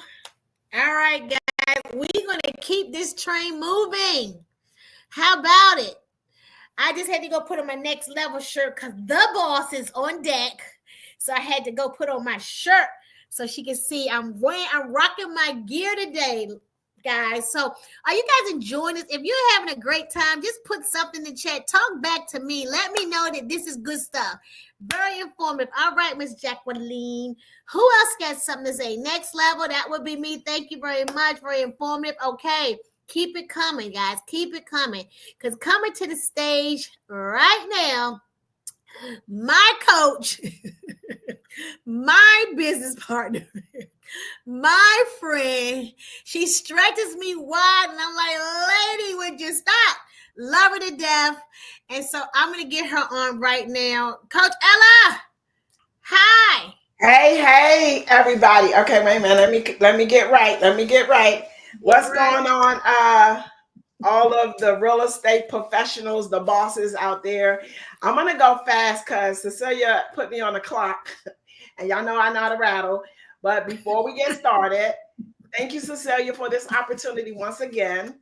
All right, guys. We're going to keep this train moving. How about it? I just had to go put on my Next Level shirt because the boss is on deck. So I had to go put on my shirt so she can see I'm rocking my gear today, guys. So are you guys enjoying this? If you're having a great time, just put something in the chat. Talk back to me. Let me know that this is good stuff. Very informative. All right, Miss Jacqueline. Who else got something to say? Next Level, that would be me. Thank you very much. Very informative. Okay. Keep it coming, guys. Keep it coming. Because coming to the stage right now, my coach, my business partner, my friend, she stretches me wide, and I'm like, lady, would you stop? Love her to death. And so I'm going to get her on right now. Coach Ella, hi. Hey, everybody. Okay, wait a minute. Let me get right. What's going on? All of the real estate professionals, the bosses out there. I'm going to go fast because Cecilia put me on the clock. And y'all know I know how to rattle. But before we get started, thank you, Cecilia, for this opportunity once again.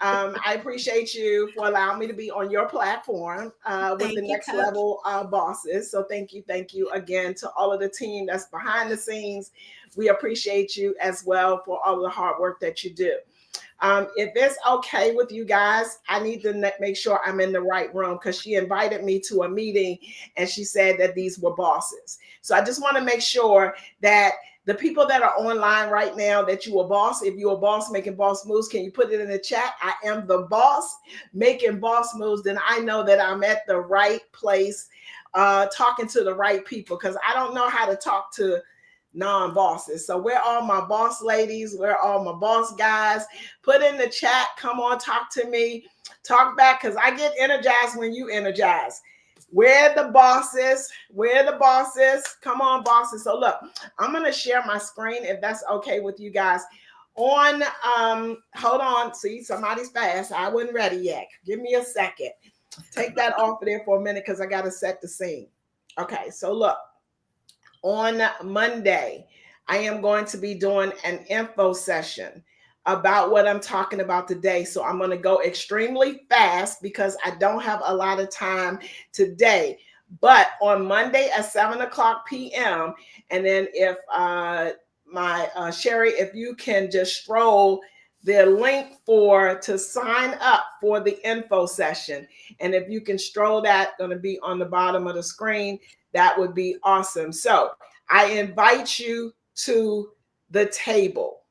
I appreciate you for allowing me to be on your platform with the Next Level bosses. So thank you again to all of the team that's behind the scenes. We appreciate you as well for all of the hard work that you do. If it's okay with you guys, I need to make sure I'm in the right room because she invited me to a meeting and she said that these were bosses. So I just want to make sure that the people that are online right now, that you a boss. If you're a boss making boss moves, can you put it in the chat? I am the boss making boss moves. Then I know that I'm at the right place, talking to the right people, because I don't know how to talk to non-bosses. So where are my boss ladies? Where are my boss guys? Put in the chat. Come on, talk to me. Talk back, because I get energized when you energize. Where the bosses? Where the bosses? Come on, bosses. So look, I'm going to share my screen if that's okay with you guys. On, hold on. See, somebody's fast. I wasn't ready yet. Give me a second. Take that off of there for a minute because I got to set the scene. Okay, so look. On Monday, I am going to be doing an info session about what I'm talking about today. So I'm going to go extremely fast because I don't have a lot of time today. But on Monday at 7:00 p.m., and then if Sherry, if you can just stroll the link to sign up for the info session. And if you can stroll that, going to be on the bottom of the screen, that would be awesome. So I invite you to the table.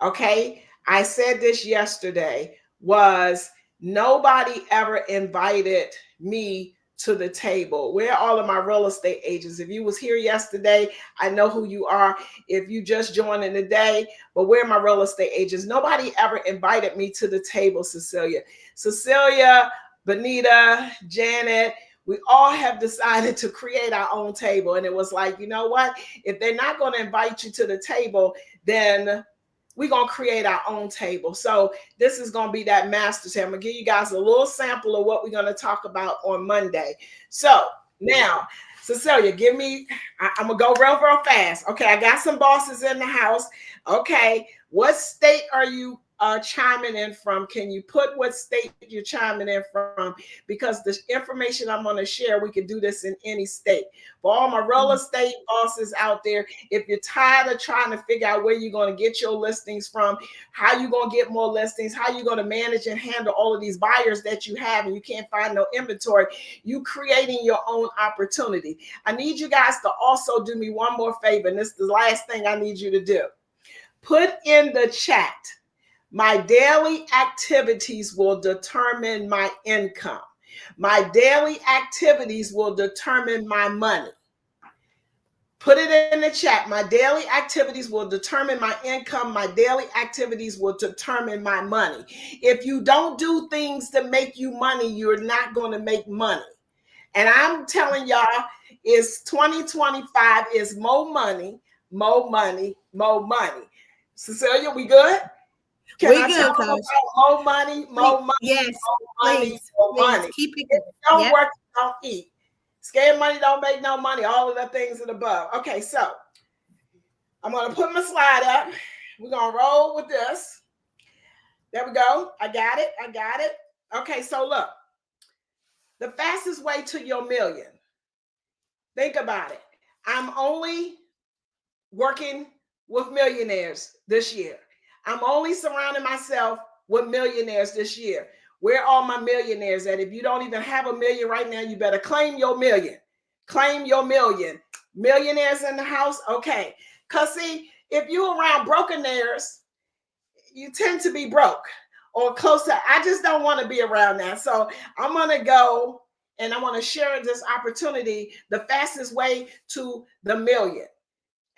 Okay. I said this yesterday, was nobody ever invited me to the table. Where are all of my real estate agents? If you was here yesterday, I know who you are. If you just joined in today, but where are my real estate agents? Nobody ever invited me to the table, Cecilia. Cecilia, Benita, Janet, we all have decided to create our own table. And it was like, you know what? If they're not going to invite you to the table, then we're going to create our own table. So this is going to be that master table. I'm going to give you guys a little sample of what we're going to talk about on Monday. So now, Cecilia, I'm going to go real fast. Okay, I got some bosses in the house. Okay, what state are you chiming in from? Can you put what state you're chiming in from? Because the information I'm going to share, we can do this in any state. For all my real estate bosses out there, if you're tired of trying to figure out where you're going to get your listings from, how you're going to get more listings, how you're going to manage and handle all of these buyers that you have and you can't find no inventory, you creating your own opportunity. I need you guys to also do me one more favor, and this is the last thing I need you to do. Put in the chat, my daily activities will determine my income. My daily activities will determine my money. Put it in the chat. My daily activities will determine my income. My daily activities will determine my money. If you don't do things to make you money, you're not going to make money. And I'm telling y'all, it's 2025 is more money, more money, more money. Cecilia, we good? Can We I good, talk Coach. about more money, more money, Yes, more money, please, more please money? keep it. If you don't Yep. work, you don't eat. Scared money don't make no money. All of the things and above. Okay, so I'm going to put my slide up. We're going to roll with this. There we go. I got it. I got it. Okay, so look. The fastest way to your million. Think about it. I'm only working with millionaires this year. I'm only surrounding myself with millionaires this year. Where are my millionaires at? If you don't even have $1 million right now, you better claim your million. Claim your million. Millionaires in the house? Okay. Because see, if you're around brokenaires, you tend to be broke or close to. I just don't want to be around that. So I'm going to go and I want to share this opportunity, the fastest way to the million.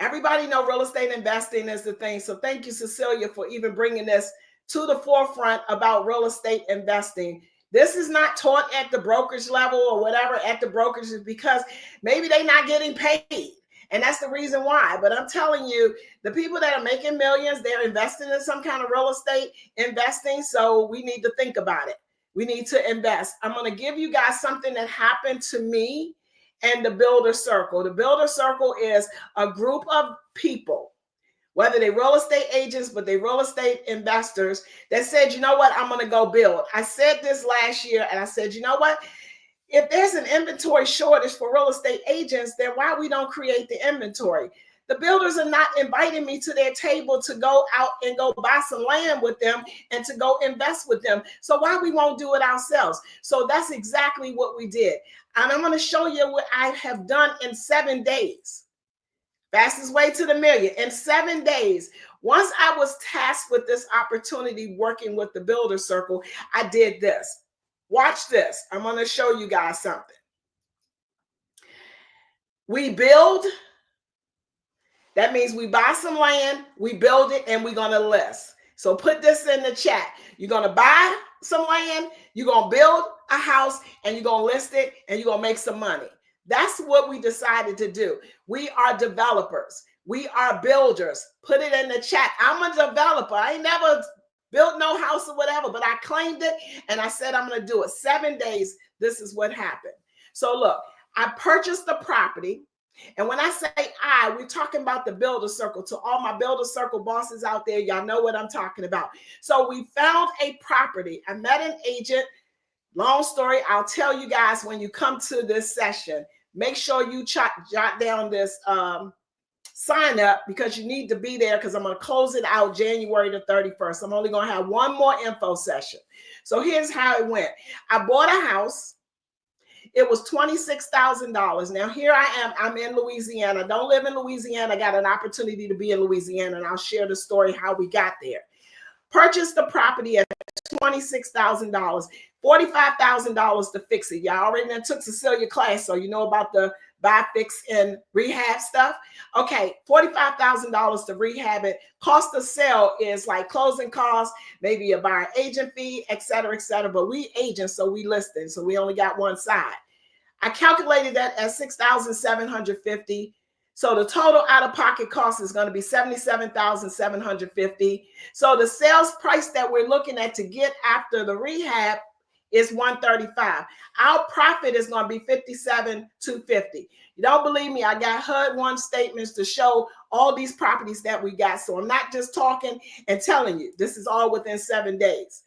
Everybody know real estate investing is the thing. So thank you, Cecilia, for even bringing this to the forefront about real estate investing. This is not taught at the brokerage level or whatever at the brokerage, is because maybe they're not getting paid. And that's the reason why. But I'm telling you, the people that are making millions, they're investing in some kind of real estate investing. So we need to think about it. We need to invest. I'm going to give you guys something that happened to me and the Builder Circle. The Builder Circle is a group of people, whether they're real estate agents, but they're real estate investors, that said, you know what, I'm going to go build. I said this last year, and I said, you know what, if there's an inventory shortage for real estate agents, then why we don't create the inventory? The builders are not inviting me to their table to go out and go buy some land with them and to go invest with them. So why we won't do it ourselves? So that's exactly what we did. And I'm going to show you what I have done in 7 days. Fastest way to the million. In 7 days, once I was tasked with this opportunity working with the Builder Circle, I did this. Watch this. I'm going to show you guys something. We build. That means we buy some land, we build it, and we're going to list. So put this in the chat. You're going to buy some land, you're going to build a house, and you're going to list it, and you're going to make some money. That's what we decided to do. We are developers. We are builders. Put it in the chat. I'm a developer. I ain't never built no house or whatever, but I claimed it, and I said I'm going to do it. 7 days, this is what happened. So look, I purchased the property. And when I say we're talking about the Builder Circle. To all my Builder Circle bosses out there, y'all know what I'm talking about. So we found a property. I met an agent. Long story, I'll tell you guys when you come to this session. Make sure you jot down this sign up, because you need to be there, because I'm going to close it out January the 31st. I'm only going to have one more info session. So here's how it went. I bought a house. it was $26,000. Now here I am. I'm in Louisiana. I don't live in Louisiana. I got an opportunity to be in Louisiana, and I'll share the story how we got there. Purchased the property at $26,000, $45,000 to fix it. Y'all already done took Cecilia class, so you know about the buy, fix, and rehab stuff. Okay, $45,000 to rehab it. Cost of sale is like closing costs, maybe a buyer agent fee, et cetera, et cetera. But we agents, so we listed, so we only got one side. I calculated that at $6,750. So the total out-of-pocket cost is going to be $77,750. So the sales price that we're looking at to get after the rehab is $135,000. Our profit is going to be $57,250. You don't believe me? I got HUD-1 statements to show all these properties that we got. So I'm not just talking and telling you. This is all within 7 days.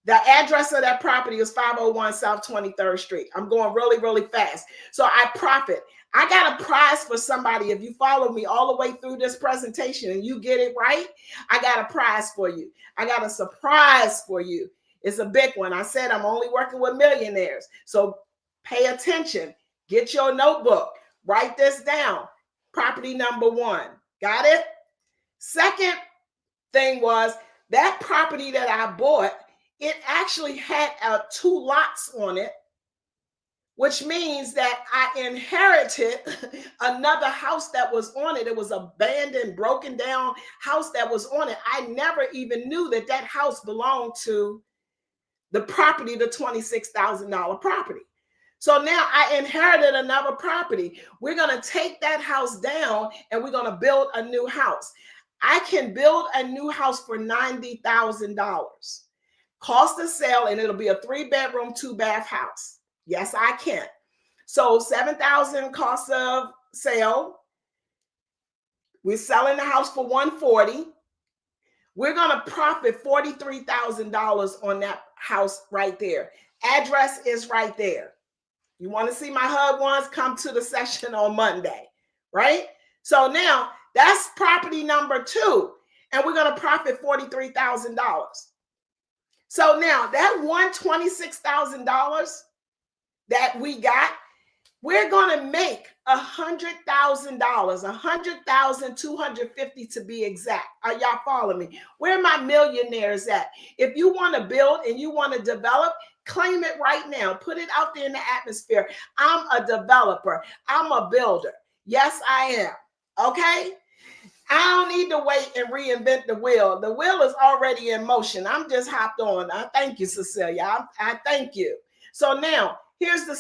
The address of that property is 501 South 23rd Street. I'm going really, really fast. So I profit. I got a prize for somebody. If you follow me all the way through this presentation and you get it right, I got a prize for you. I got a surprise for you. It's a big one. I said I'm only working with millionaires. So pay attention. Get your notebook. Write this down. Property number 1. Got it? Second thing was that property that I bought, it actually had 2 lots on it, which means that I inherited another house that was on it. It was an abandoned, broken down house that was on it. I never even knew that that house belonged to the property, the $26,000 property. So now I inherited another property. We're going to take that house down and we're going to build a new house. I can build a new house for $90,000. Cost of sale, and it'll be a 3-bedroom, 2-bath house. Yes, I can. So $7,000 cost of sale. We're selling the house for $140,000. We're going to profit $43,000 on that house right there. Address is right there. You want to see my HUD-1s? Come to the session on Monday, right? So now that's property number 2, and we're going to profit $43,000. So now that $126,000 that we got, we're going to make $100,000, $100,250 to be exact. Are y'all following me? Where are my millionaires at? If you want to build and you want to develop, claim it right now. Put it out there in the atmosphere. I'm a developer. I'm a builder. Yes, I am. Okay? I don't need to wait and reinvent the wheel. The wheel is already in motion. I'm just hopped on. I thank you, Cecilia. I thank you. So now, here's the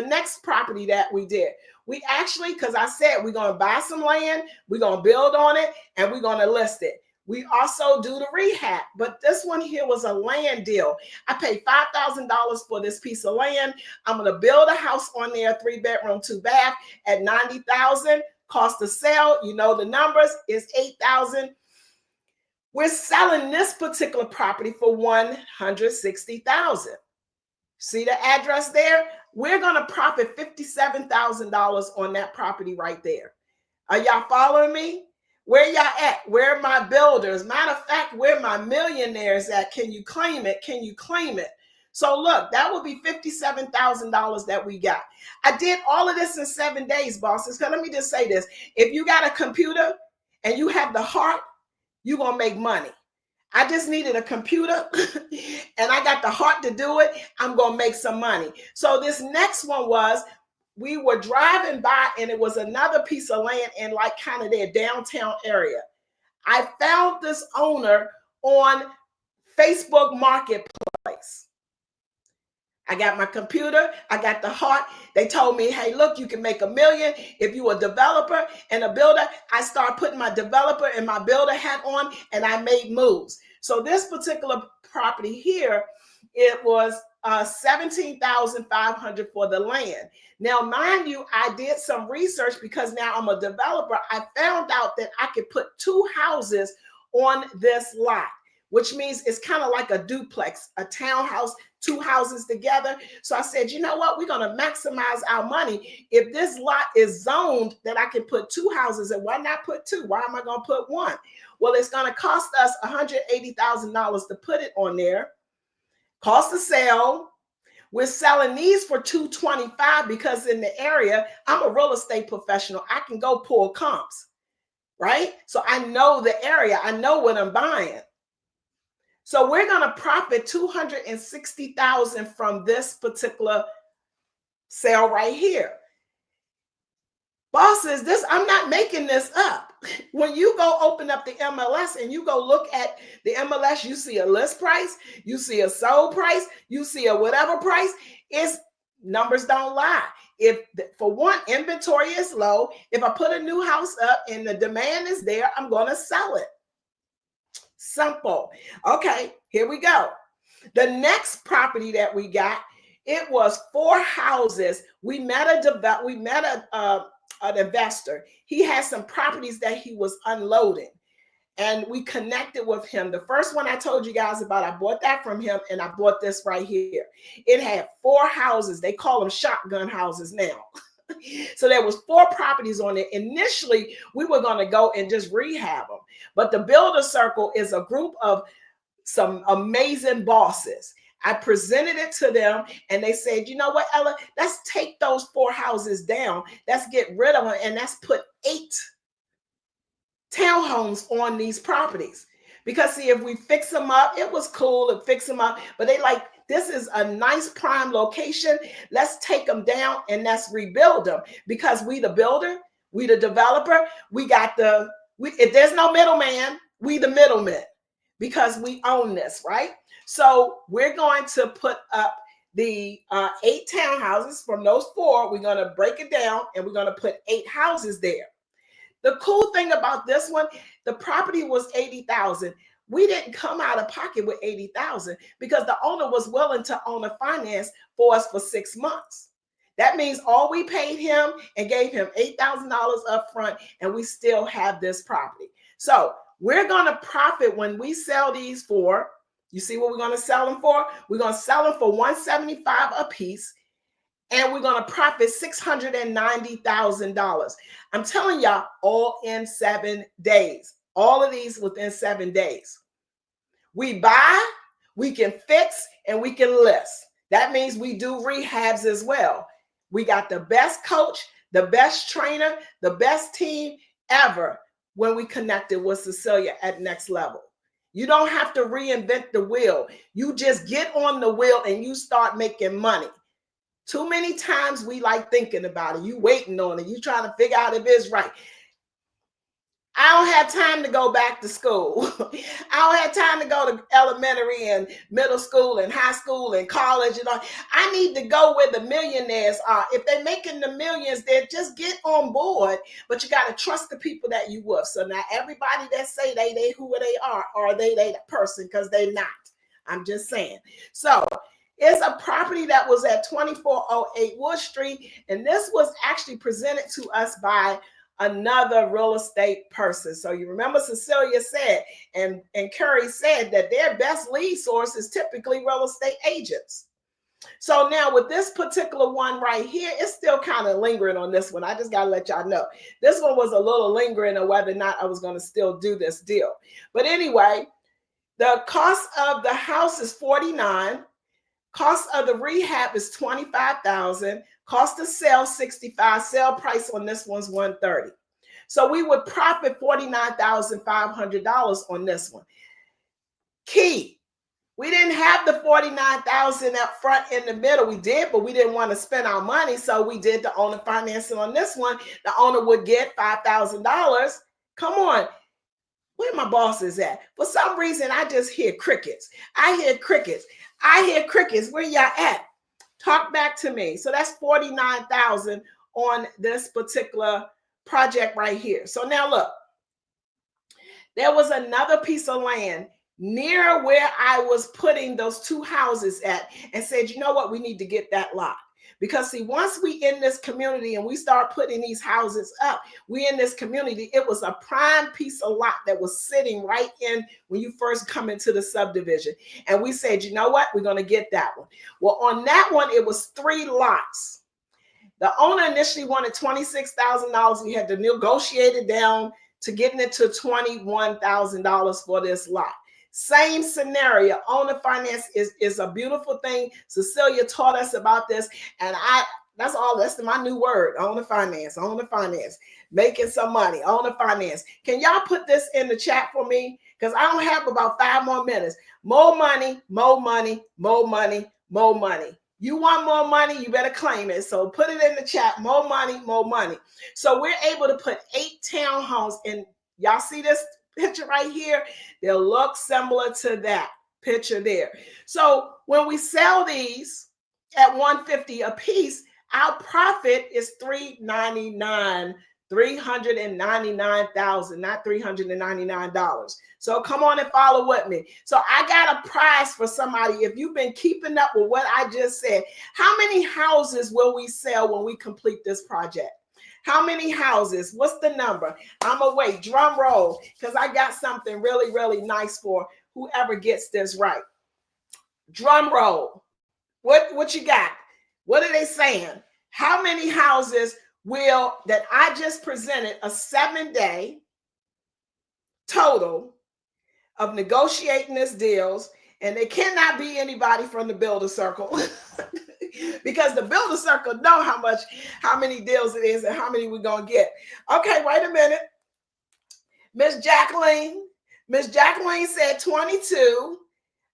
next property that we did. We actually, because I said we're going to buy some land, we're going to build on it, and we're going to list it. We also do the rehab, but this one here was a land deal. I paid $5,000 for this piece of land. I'm going to build a house on there, 3-bedroom, 2-bath at $90,000. Cost of sale, you know the numbers, is $8,000. We're selling this particular property for $160,000. See the address there? We're going to profit $57,000 on that property right there. Are y'all following me? Where y'all at? Where are my builders? Matter of fact, where my millionaires at? Can you claim it? Can you claim it? So look, that would be $57,000 that we got. I did all of this in 7 days, bosses. Because let me just say this. If you got a computer and you have the heart, you're going to make money. I just needed a computer and I got the heart to do it. I'm going to make some money. So this next one was, we were driving by and it was another piece of land in like kind of their downtown area. I found this owner on Facebook Marketplace. I got my computer, I got the heart. They told me, hey, look, you can make $1 million if you're a developer and a builder. I started putting my developer and my builder hat on and I made moves. So this particular property here, it was $17,500 for the land. Now, mind you, I did some research because now I'm a developer. I found out that I could put 2 houses on this lot, which means it's kind of like a duplex, a townhouse, 2 houses together. So I said, you know what? We're going to maximize our money. If this lot is zoned that I can put 2 houses, and why not put 2? Why am I going to put 1? Well, it's going to cost us $180,000 to put it on there. Cost of sale. We're selling these for $225 because in the area, I'm a real estate professional. I can go pull comps, right? So I know the area. I know what I'm buying. So we're going to profit $260,000 from this particular sale right here. Bosses, I'm not making this up. When you go open up the MLS and you go look at the MLS, you see a list price, you see a sold price, you see a whatever price. It's numbers don't lie. If for one, inventory is low, if I put a new house up and the demand is there, I'm going to sell it. Simple. Okay, here we go. The next property that we got, it was 4 houses. We met an investor. He had some properties that he was unloading, and we connected with him. The first one I told you guys about, I bought that from him, and I bought this right here. It had 4 houses. They call them shotgun houses now. So there was 4 properties on it. Initially, we were going to go and just rehab them, but the Builder Circle is a group of some amazing bosses. I presented it to them and they said, you know what, Ella, let's take those 4 houses down. Let's get rid of them and let's put 8 townhomes on these properties. Because see, if we fix them up, it was cool to fix them up, but they like, this is a nice prime location. Let's take them down and let's rebuild them, because we the builder, we the developer, if there's no middleman, we the middleman, because we own this, right? So we're going to put up the 8 townhouses from those 4. We're going to break it down and we're going to put 8 houses there. The cool thing about this one, the property was $80,000. We didn't come out of pocket with $80,000 because the owner was willing to own a finance for us for 6 months. That means all we paid him and gave him $8,000 up front, and we still have this property. So we're going to profit when we sell these for, you see what we're going to sell them for? We're going to sell them for $175 a piece, and we're going to profit $690,000. I'm telling y'all, all in 7 days. All of these within 7 days. We buy, we can fix, and we can list. That means we do rehabs as well. We got the best coach, the best trainer, the best team ever when we connected with Cecilia at Next Level. You don't have to reinvent the wheel. You just get on the wheel and you start making money. Too many times we like thinking about it. You waiting on it. You trying to figure out if it's right. I don't have time to go back to school. I don't have time to go to elementary and middle school and high school and college and all. I need to go where the millionaires are. If they're making the millions, then just get on board. But you got to trust the people that you with. So now everybody that say they who they are they that person? Because they're not. I'm just saying. So it's a property that was at 2408 Wood Street. And this was actually presented to us by another real estate person. So you remember Cecilia said, and Curry said that their best lead source is typically real estate agents. So now with this particular one right here, it's still kind of lingering on this one. I just got to let y'all know. This one was a little lingering on whether or not I was going to still do this deal. But anyway, the cost of the house is $49,000. Cost of the rehab is $25,000. Cost to sell $65,000. Sale price on this one's $130,000. So we would profit $49,500 on this one. Key, we didn't have the $49,000 up front in the middle. We did, but we didn't want to spend our money, so we did the owner financing on this one. The owner would get $5,000. Come on. Where my bosses at? For some reason, I just hear crickets. I hear crickets. Where y'all at? Talk back to me. So that's $49,000 on this particular project right here. So now look, there was another piece of land near where I was putting those 2 houses at, and said, you know what, we need to get that lot. Because see, once we in this community and we start putting these houses up, we in this community, it was a prime piece of lot that was sitting right in when you first come into the subdivision. And we said, you know what, we're going to get that one. Well, on that one, it was 3 lots. The owner initially wanted $26,000. We had to negotiate it down to getting it to $21,000 for this lot. Same scenario. Owner finance is a beautiful thing. Cecilia taught us about this, and that's my new word. Owner finance, making some money, owner finance. Can y'all put this in the chat for me? Because I don't have about 5 more minutes. More money, more money, more money, more money. You want more money, you better claim it. So put it in the chat. More money, more money. So we're able to put 8 townhomes in. Y'all see this picture right here? They'll look similar to that picture there. So when we sell these at $150 a piece, our profit is $399,000, not $399. So come on and follow with me. So I got a prize for somebody. If you've been keeping up with what I just said, how many houses will we sell when we complete this project? How many houses? What's the number? I'm gonna wait, drum roll, because I got something really, really nice for whoever gets this right. Drum roll. What you got? What are they saying? How many houses will that I just presented a 7-day total of negotiating these deals, and they cannot be anybody from the Builder Circle because the Builder Circle know how many deals it is and how many we're gonna get. Okay, wait a minute. Miss Jacqueline said 22.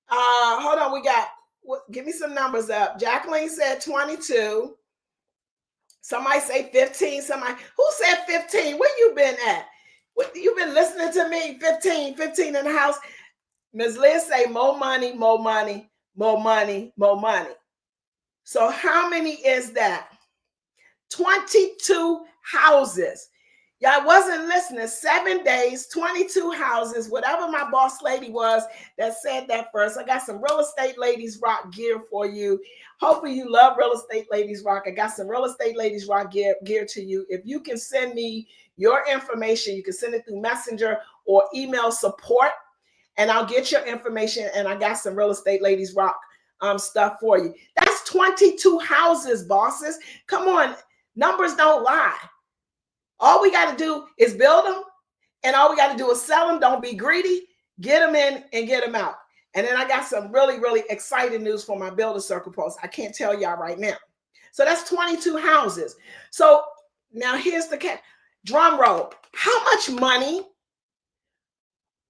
Hold on, give me some numbers up. Jacqueline said 22. Somebody say 15. Who said 15? Where you been at? You've been listening to me. 15 in the house. Ms. Liz say more money, more money, more money, more money. So how many is that? 22 houses. Y'all wasn't listening. 7 days, 22 houses, whatever my boss lady was that said that first. I got some Real Estate Ladies Rock gear for you. Hopefully you love Real Estate Ladies Rock. I got some Real Estate Ladies Rock gear to you. If you can send me your information, you can send it through Messenger or email support, and I'll get your information, and I got some Real Estate Ladies Rock stuff for you. That's 22 houses, bosses. Come on, numbers don't lie. All we got to do is build them, and all we got to do is sell them. Don't be greedy. Get them in and get them out. And then I got some really, really exciting news for my Builder Circle post. I can't tell y'all right now. So that's 22 houses. So now here's the drum roll. How much money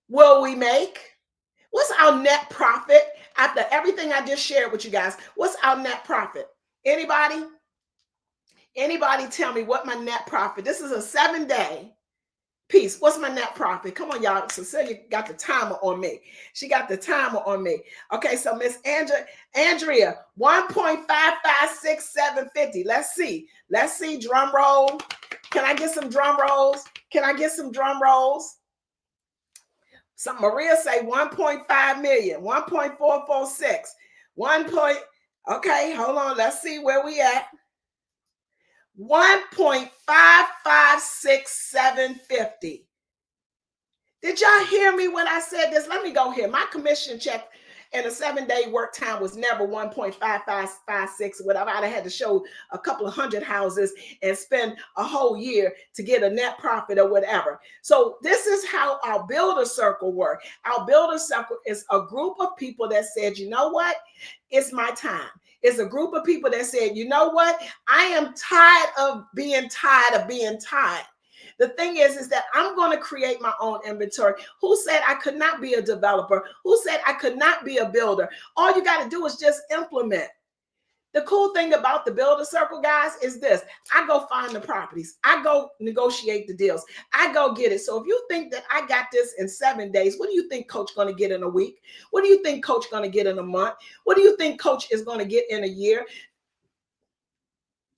will we make? What's our net profit after everything I just shared with you guys? What's our net profit? Anybody? Anybody tell me what my net profit? This is a 7-day piece. What's my net profit? Come on, y'all. Cecilia got the timer on me. She got the timer on me. Okay, so Miss Andrea, 1.556750. Let's see. Drum roll. Can I get some drum rolls? Some Maria say 1.5 million, 1.446, okay, hold on. Let's see where we at. 1.556750. Did y'all hear me when I said this? Let me go here. My commission check in a 7-day work time was never 1.5556, whatever. I'd have had to show a couple of hundred houses and spend a whole year to get a net profit or whatever. So this is how our Builder Circle works. Our Builder Circle is a group of people that said, you know what? It's my time. It's a group of people that said, you know what? I am tired of being tired. The thing is that I'm going to create my own inventory. Who said I could not be a developer? Who said I could not be a builder? All you got to do is just implement. The cool thing about the Builder Circle, guys, is this. I go find the properties. I go negotiate the deals. I go get it. So if you think that I got this in 7 days, what do you think Coach going to get in a week? What do you think Coach going to get in a month? What do you think Coach is going to get in a year?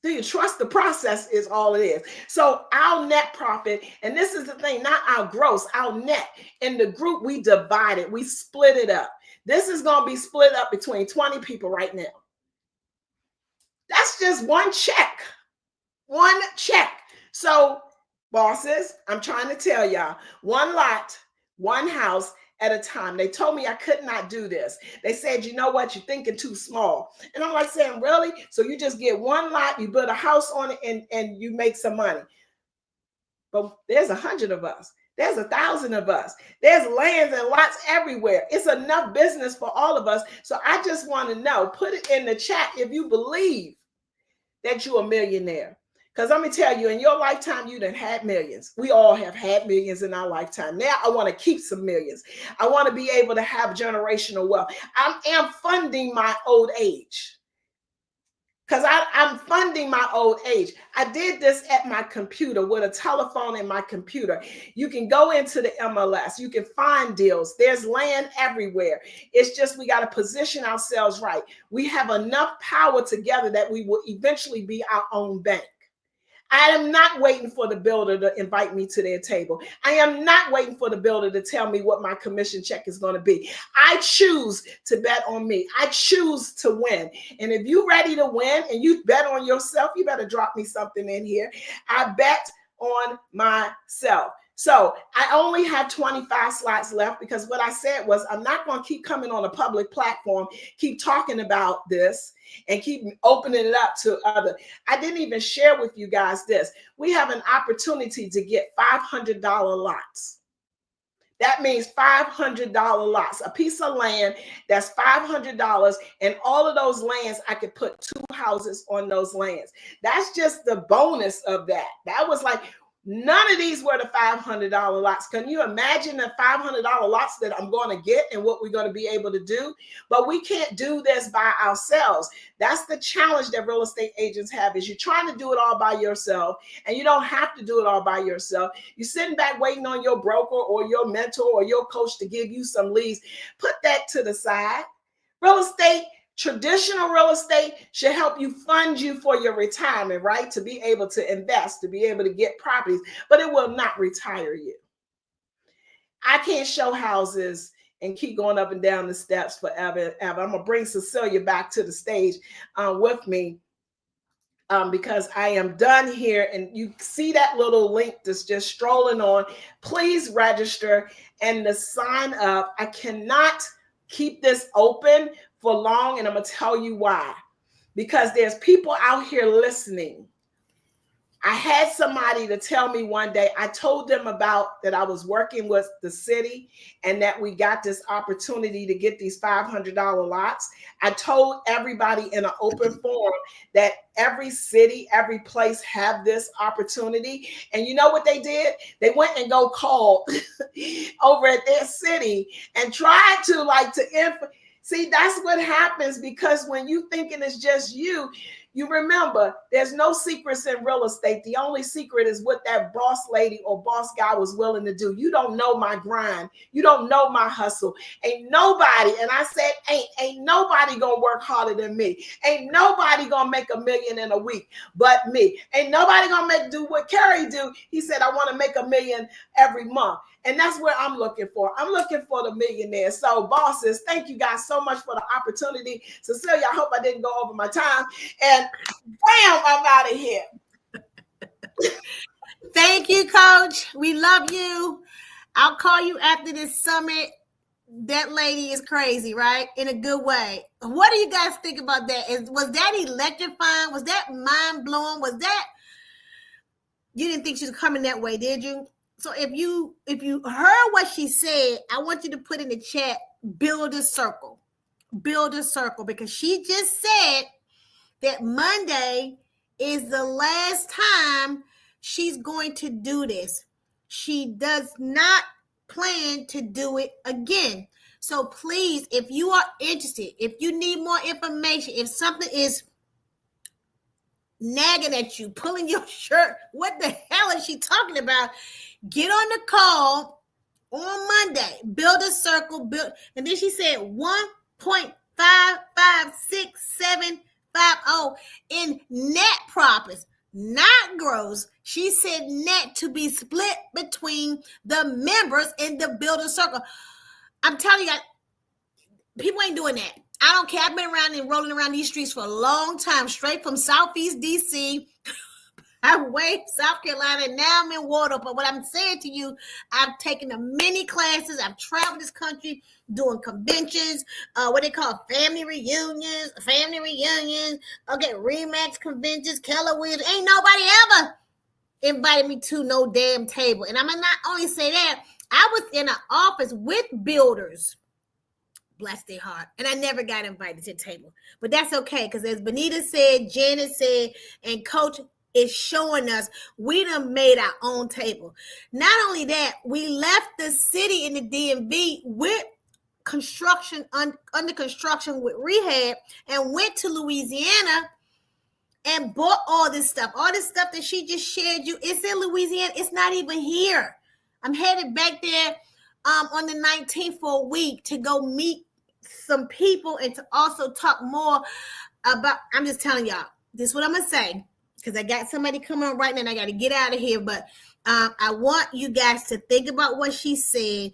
Do you trust the process is all it is. So our net profit, and this is the thing, not our gross, our net. In the group, we divide it. We split it up. This is going to be split up between 20 people right now. That's just one check. So, bosses, I'm trying to tell y'all, one lot, one house at a time. They told me I could not do this. They said, you know what? You're thinking too small. And I'm like saying, really? So you just get one lot, you build a house on it, and you make some money. But there's 100 of us. There's 1,000 of us. There's lands and lots everywhere. It's enough business for all of us. So I just want to know, put it in the chat if you believe that you're a millionaire. Because let me tell you, in your lifetime, you done had millions. We all have had millions in our lifetime. Now I want to keep some millions. I want to be able to have generational wealth. I am funding my old age. Because I'm funding my old age. I did this at my computer with a telephone in my computer. You can go into the MLS. You can find deals. There's land everywhere. It's just we got to position ourselves right. We have enough power together that we will eventually be our own bank. I am not waiting for the builder to invite me to their table. I am not waiting for the builder to tell me what my commission check is going to be. I choose to bet on me. I choose to win. And if you're ready to win and you bet on yourself, you better drop me something in here. I bet on myself. So I only have 25 slots left because what I said was I'm not going to keep coming on a public platform, keep talking about this and keep opening it up to other. I didn't even share with you guys this. We have an opportunity to get $500 lots. That means $500 lots, a piece of land that's $500, and all of those lands, I could put 2 houses on those lands. That's just the bonus of that. That was like, none of these were the $500 lots. Can you imagine the $500 lots that I'm going to get and what we're going to be able to do? But we can't do this by ourselves. That's the challenge that real estate agents have, is you're trying to do it all by yourself, and you don't have to do it all by yourself. You're sitting back waiting on your broker or your mentor or your coach to give you some leads. Put that to the side. Real estate, traditional real estate should help you fund you for your retirement, right? To be able to invest, to be able to get properties, but it will not retire you. I can't show houses and keep going up and down the steps forever and ever. I'm going to bring Cecilia back to the stage with me because I am done here. And you see that little link that's just strolling on. Please register and to sign up. I cannot keep this open for long, and I'm gonna tell you why. Because there's people out here listening. I had somebody to tell me one day, I told them about that I was working with the city and that we got this opportunity to get these $500 lots. I told everybody in an open forum that every city, every place have this opportunity. And you know what they did? They went and go call over at their city and tried to see, that's what happens, because when you thinking it's just you remember there's no secrets in real estate. The only secret is what that boss lady or boss guy was willing to do. You don't know my grind. You don't know my hustle. Ain't nobody, and I said ain't nobody gonna work harder than me. Ain't nobody gonna make $1 million in a week but me. Ain't nobody gonna do what Kerry do. He said, I want to make $1 million every month. And that's where I'm looking for. I'm looking for the millionaire. So bosses, thank you guys so much for the opportunity. Cecilia, I hope I didn't go over my time. And bam, I'm out of here. Thank you, Coach. We love you. I'll call you after this summit. That lady is crazy, right? In a good way. What do you guys think about that? Was that electrifying? Was that mind-blowing? Was that, you didn't think she was coming that way, did you? So if you heard what she said, I want you to put in the chat, build a circle, because she just said that Monday is the last time she's going to do this. She does not plan to do it again. So please, if you are interested, if you need more information, if something is nagging at you, pulling your shirt, what the hell is she talking about? Get on the call on Monday, build a circle, and then she said 1.556750 in net profits, not gross. She said net to be split between the members in the builder circle. I'm telling you, people ain't doing that. I don't care. I've been around and rolling around these streets for a long time, straight from Southeast DC. I'm way South Carolina, and now I'm in Water. But what I'm saying to you, I've taken the many classes. I've traveled this country doing conventions, what they call family reunions. Okay, Remax conventions, Keller Williams. Ain't nobody ever invited me to no damn table. And I'm gonna not only say that, I was in an office with builders, bless their heart, and I never got invited to the table. But that's okay, because as Benita said, Janet said, and Coach is showing us we done made our own table. Not only that, we left the city in the DMV with construction under construction with rehab and went to Louisiana and bought all this stuff that she just shared you. It's in Louisiana. It's not even here. I'm headed back there on the 19th for a week to go meet some people and to also talk more about, I'm just telling y'all, this is what I'm going to say, because I got somebody coming on right now and I got to get out of here. But I want you guys to think about what she said.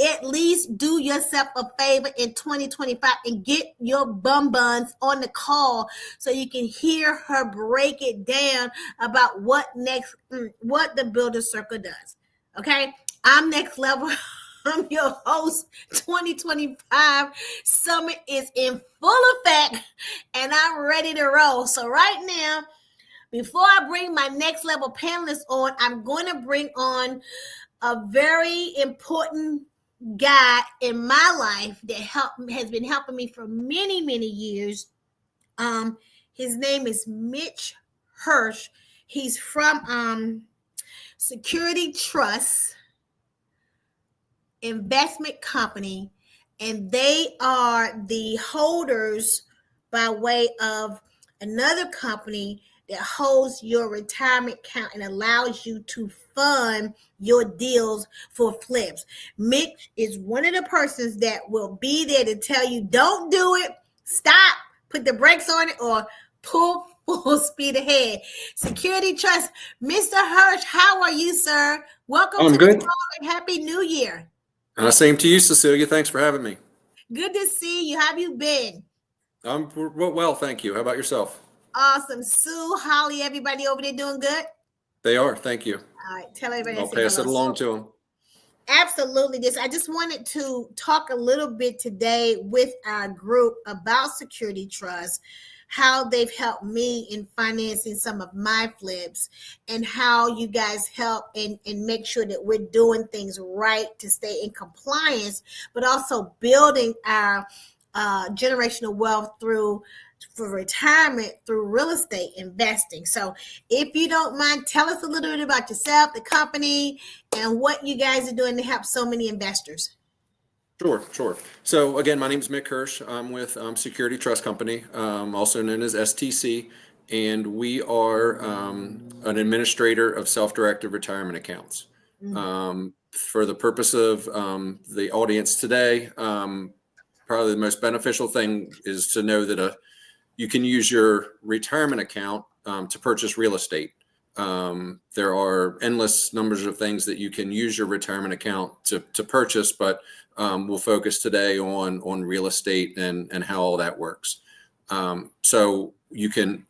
At least do yourself a favor in 2025 and get your bum buns on the call so you can hear her break it down about what the Builder Circle does. Okay, I'm Next Level. I'm your host. 2025 Summit is in full effect and I'm ready to roll. So right now, before I bring my Next Level panelists on, I'm going to bring on a very important guy in my life that has been helping me for many, many years. His name is Mitch Hirsch. He's from Security Trust Investment Company, and they are the holders by way of another company that holds your retirement account and allows you to fund your deals for flips. Mitch is one of the persons that will be there to tell you, don't do it, stop, put the brakes on it, or pull full speed ahead. Security Trust, Mr. Hirsch, how are you, sir? Welcome to good. the call and Happy New Year. Same to you, Cecilia. Thanks for having me. Good to see you. How have you been? I'm well, thank you. How about yourself? Awesome. Sue, Holly, everybody over there doing good? They are. Thank you. All right. Tell everybody. I'll pass it along to them. Absolutely. I just wanted to talk a little bit today with our group about Security Trust, how they've helped me in financing some of my flips, and how you guys help and make sure that we're doing things right to stay in compliance, but also building our generational wealth for retirement through real estate investing. So if you don't mind, tell us a little bit about yourself, the company, and what you guys are doing to help so many investors. Sure. So again, my name is Mick Hirsch. I'm with Security Trust Company, also known as STC, and we are an administrator of self-directed retirement accounts. For the purpose of the audience today, probably the most beneficial thing is to know that you can use your retirement account to purchase real estate. There are endless numbers of things that you can use your retirement account to purchase, but we'll focus today on real estate and how all that works. So you can,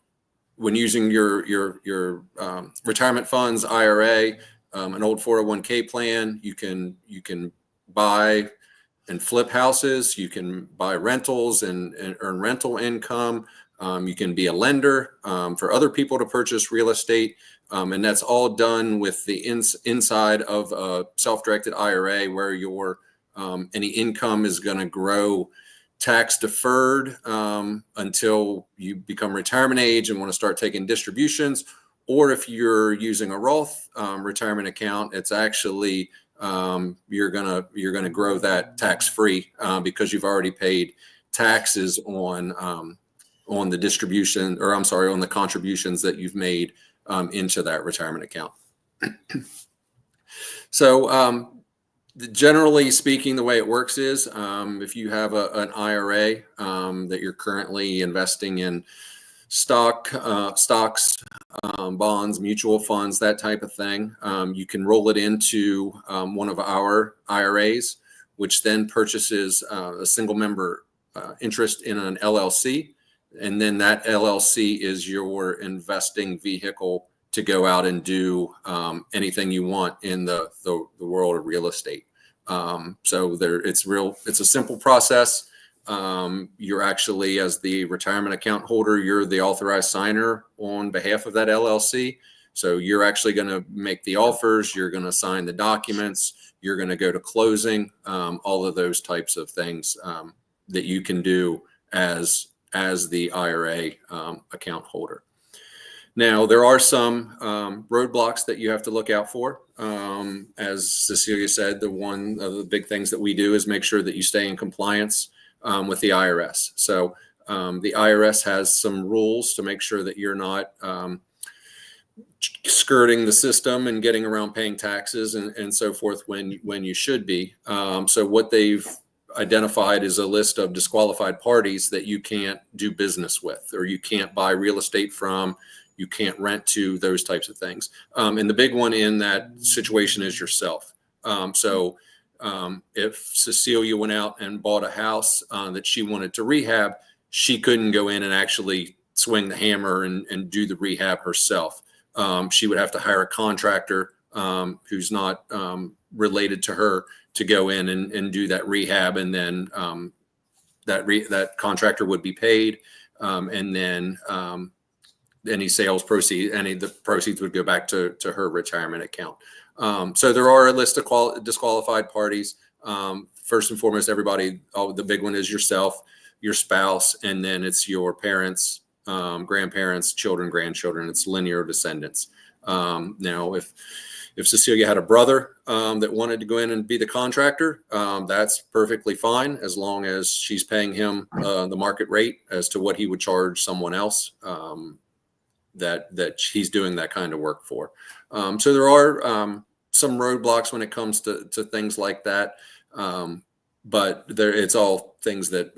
when using your retirement funds, IRA, an old 401k plan, you can buy and flip houses. You can buy rentals and earn rental income. You can be a lender for other people to purchase real estate. And that's all done with the inside of a self-directed IRA, where your any income is going to grow tax deferred until you become retirement age and want to start taking distributions. Or if you're using a Roth retirement account, it's actually you're gonna grow that tax free because you've already paid taxes on the distribution, or I'm sorry, on the contributions that you've made into that retirement account. So generally speaking, the way it works is if you have an IRA that you're currently investing in stocks, bonds, mutual funds, that type of thing, you can roll it into one of our IRAs, which then purchases a single member interest in an LLC. And then that LLC is your investing vehicle to go out and do anything you want in the world of real estate. So it's a simple process. You're actually, as the retirement account holder, you're the authorized signer on behalf of that LLC. So you're actually going to make the offers, you're going to sign the documents, you're going to go to closing, all of those types of things that you can do as the IRA account holder. Now, there are some roadblocks that you have to look out for. As Cecilia said, one of the big things that we do is make sure that you stay in compliance with the IRS. So the IRS has some rules to make sure that you're not skirting the system and getting around paying taxes and so forth when you should be. So what they've identified is a list of disqualified parties that you can't do business with, or you can't buy real estate from, you can't rent to, those types of things. And the big one in that situation is yourself. So if Cecilia went out and bought a house that she wanted to rehab, she couldn't go in and actually swing the hammer and do the rehab herself. She would have to hire a contractor who's not related to her to go in and do that rehab, and then that contractor would be paid, and then any sales proceeds, the proceeds would go back to her retirement account. So there are a list of disqualified parties. First and foremost, everybody, the big one is yourself, your spouse, and then it's your parents, grandparents, children, grandchildren. It's linear descendants. Now, if Cecilia had a brother that wanted to go in and be the contractor, that's perfectly fine, as long as she's paying him the market rate as to what he would charge someone else that he's doing that kind of work for. So there are some roadblocks when it comes to things like that, but it's all things that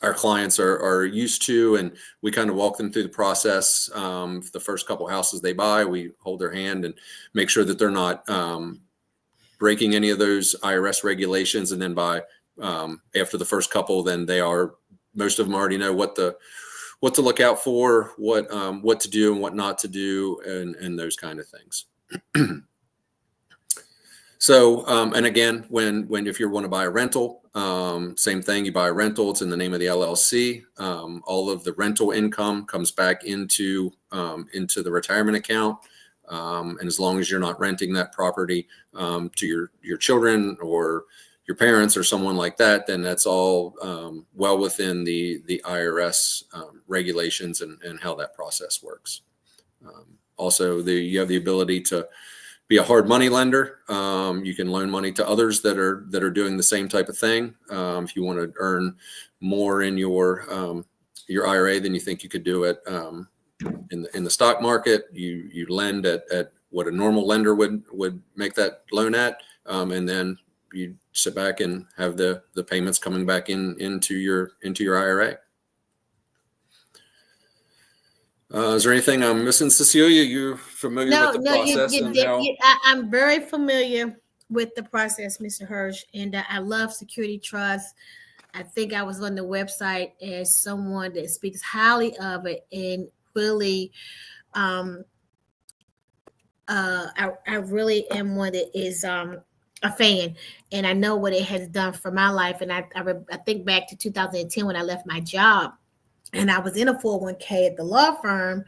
our clients are used to, and we kind of walk them through the process. The first couple houses they buy, we hold their hand and make sure that they're not breaking any of those IRS regulations. And then after the first couple, then most of them already know what to look out for, what to do and what not to do, and those kind of things. So, and again, if you want to buy a rental, same thing, you buy a rental, it's in the name of the LLC. All of the rental income comes back into the retirement account. And as long as you're not renting that property to your children or your parents or someone like that, then that's all well within the IRS regulations and how that process works. Also, you have the ability to be a hard money lender. You can loan money to others that are doing the same type of thing. If you want to earn more in your IRA than you think you could do it in the stock market, you lend at what a normal lender would make that loan at, and then you sit back and have the payments coming back into your IRA. Is there anything I'm missing, Cecilia? You're familiar with the process? I'm very familiar with the process, Mr. Hirsch, and I love Security Trust. I think I was on the website as someone that speaks highly of it, and really, I really am one that is a fan, and I know what it has done for my life. And I think back to 2010 when I left my job. And I was in a 401k at the law firm,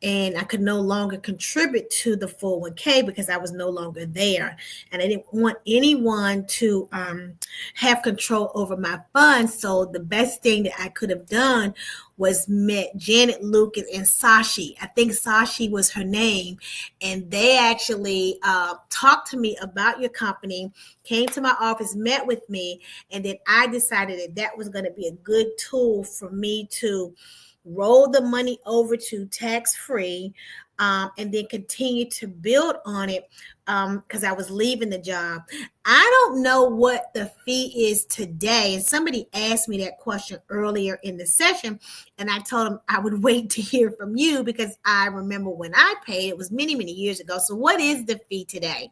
and I could no longer contribute to the 401k because I was no longer there. And I didn't want anyone to have control over my funds. So the best thing that I could have done was met Janet Lucas and Sashi. I think Sashi was her name. And they actually talked to me about your company, came to my office, met with me, and then I decided that was going to be a good tool for me to roll the money over to tax-free, and then continue to build on it because I was leaving the job. I don't know what the fee is today. And somebody asked me that question earlier in the session, and I told them I would wait to hear from you because I remember when I paid, it was many, many years ago. So what is the fee today?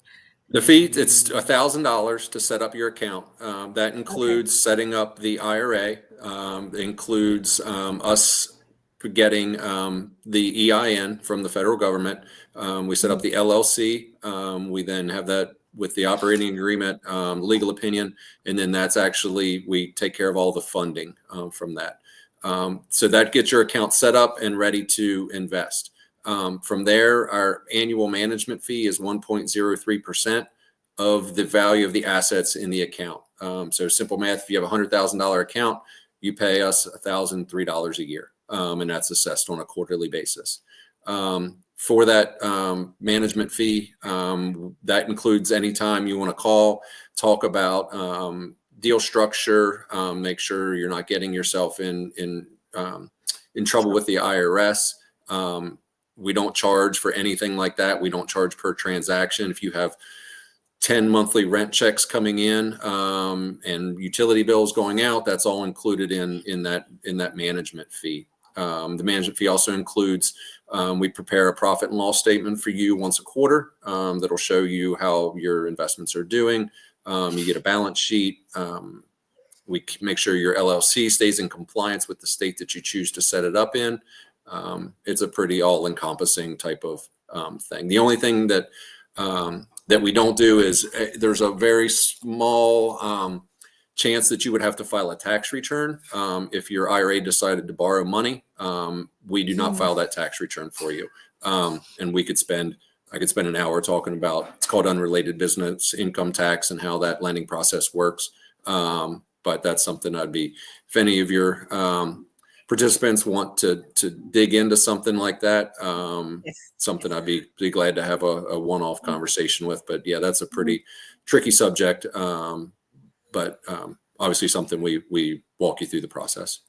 The fee, it's $1,000 to set up your account. That includes setting up the IRA. It includes us getting the EIN from the federal government. We set up the LLC. We then have that with the operating agreement, legal opinion, and then that's actually, we take care of all the funding from that. So that gets your account set up and ready to invest. From there, our annual management fee is 1.03% of the value of the assets in the account. So simple math, if you have a $100,000 account, you pay us $1,003 a year, and that's assessed on a quarterly basis. For that management fee, that includes anytime you want to call, talk about deal structure, make sure you're not getting yourself in trouble with the IRS. We don't charge for anything like that. We don't charge per transaction. If you have 10 monthly rent checks coming in and utility bills going out, that's all included in that management fee. The management fee also includes, we prepare a profit and loss statement for you once a quarter that'll show you how your investments are doing. You get a balance sheet. We make sure your LLC stays in compliance with the state that you choose to set it up in. It's a pretty all-encompassing type of thing. The only thing that we don't do is there's a very small chance that you would have to file a tax return if your IRA decided to borrow money. We do not file that tax return for you, and I could spend an hour talking about, it's called unrelated business income tax and how that lending process works. But that's something if any of your participants want to dig into something like that, something I'd be glad to have a one-off conversation with. But yeah, that's a pretty tricky subject. But obviously something we walk you through the process.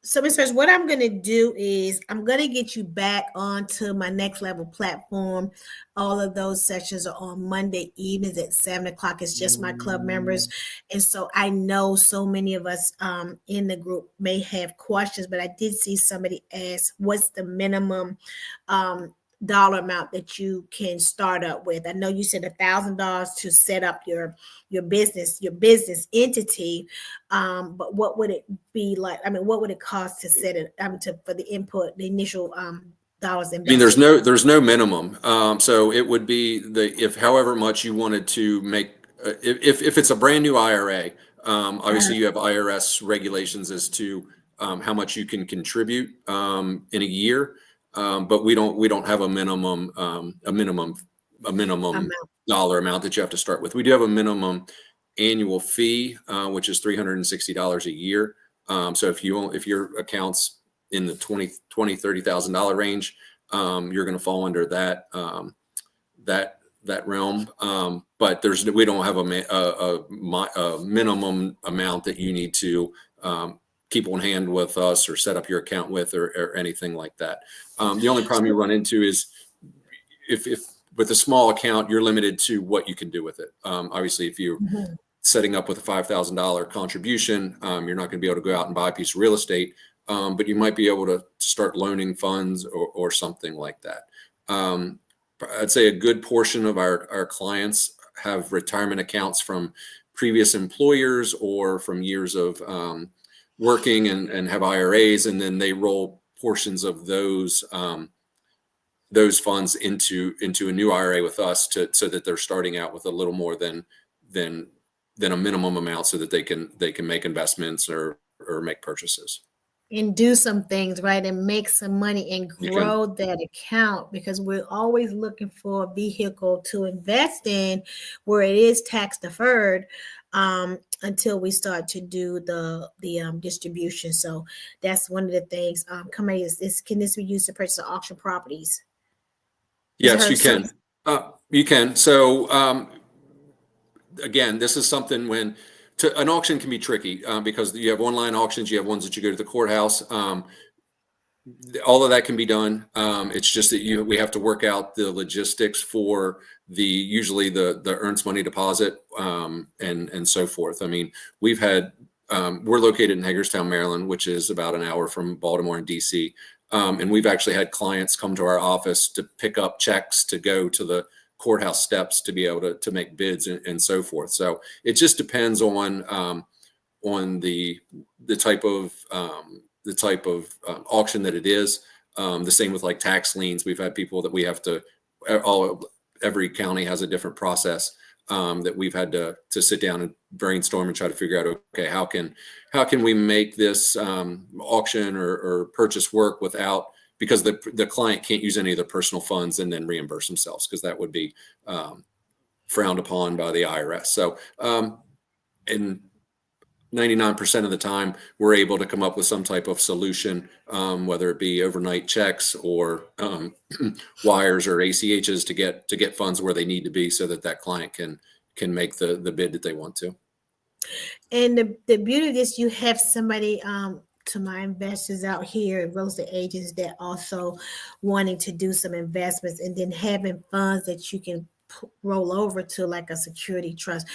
So, Ms. Fresh, what I'm going to do is I'm going to get you back onto my Next Level platform. All of those sessions are on Monday evenings at 7:00. It's just my club members. And so I know so many of us in the group may have questions, but I did see somebody ask, what's the minimum dollar amount that you can start up with? I know you said $1,000 to set up your business entity, but what would it be like? I mean, what would it cost to set it for the initial dollars invested? I mean, there's no minimum. So it would be if however much you wanted to make, if it's a brand new IRA, obviously you have IRS regulations as to how much you can contribute in a year. But we don't have a minimum dollar amount that you have to start with. We do have a minimum annual fee, which is $360 a year. So if your account's in the $30,000 range, you're going to fall under that realm. But we don't have a minimum amount that you need to keep on hand with us or set up your account with or anything like that. The only problem you run into is if with a small account, you're limited to what you can do with it. Obviously, if you're setting up with a $5,000 contribution, you're not going to be able to go out and buy a piece of real estate, but you might be able to start loaning funds or something like that. I'd say a good portion of our clients have retirement accounts from previous employers or from years of working and have IRAs, and then they roll portions of those funds into a new IRA with us so that they're starting out with a little more than a minimum amount so that they can make investments or make purchases. And do some things, right? And make some money and grow that account, because we're always looking for a vehicle to invest in where it is tax deferred until we start to do the distribution. So that's one of the things. Committee can this be used to purchase auction properties? Yes, you can. You can. So again, this is something an auction can be tricky because you have online auctions, you have ones that you go to the courthouse. All of that can be done. It's just that we have to work out the logistics for usually the earnest money deposit and so forth. I mean, we're located in Hagerstown, Maryland, which is about an hour from Baltimore and DC. And we've actually had clients come to our office to pick up checks to go to the courthouse steps to be able to make bids and so forth. So it just depends on the type of auction that it is. The same with like tax liens. We've had people that we have to every county has a different process that we've had to sit down and brainstorm and try to figure out, okay, how can we make this auction or purchase work without because the client can't use any of their personal funds and then reimburse themselves, because that would be frowned upon by the IRS. So, and 99% of the time, we're able to come up with some type of solution, whether it be overnight checks or wires or ACHs to get funds where they need to be, so that client can make the bid that they want to. And the beauty of this, you have somebody, to my investors out here, real estate agents that also wanting to do some investments, and then having funds that you can roll over to, like a security trust.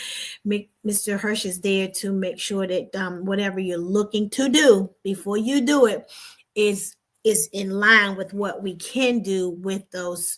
Mr. Hirsch is there to make sure that whatever you're looking to do before you do it is in line with what we can do with those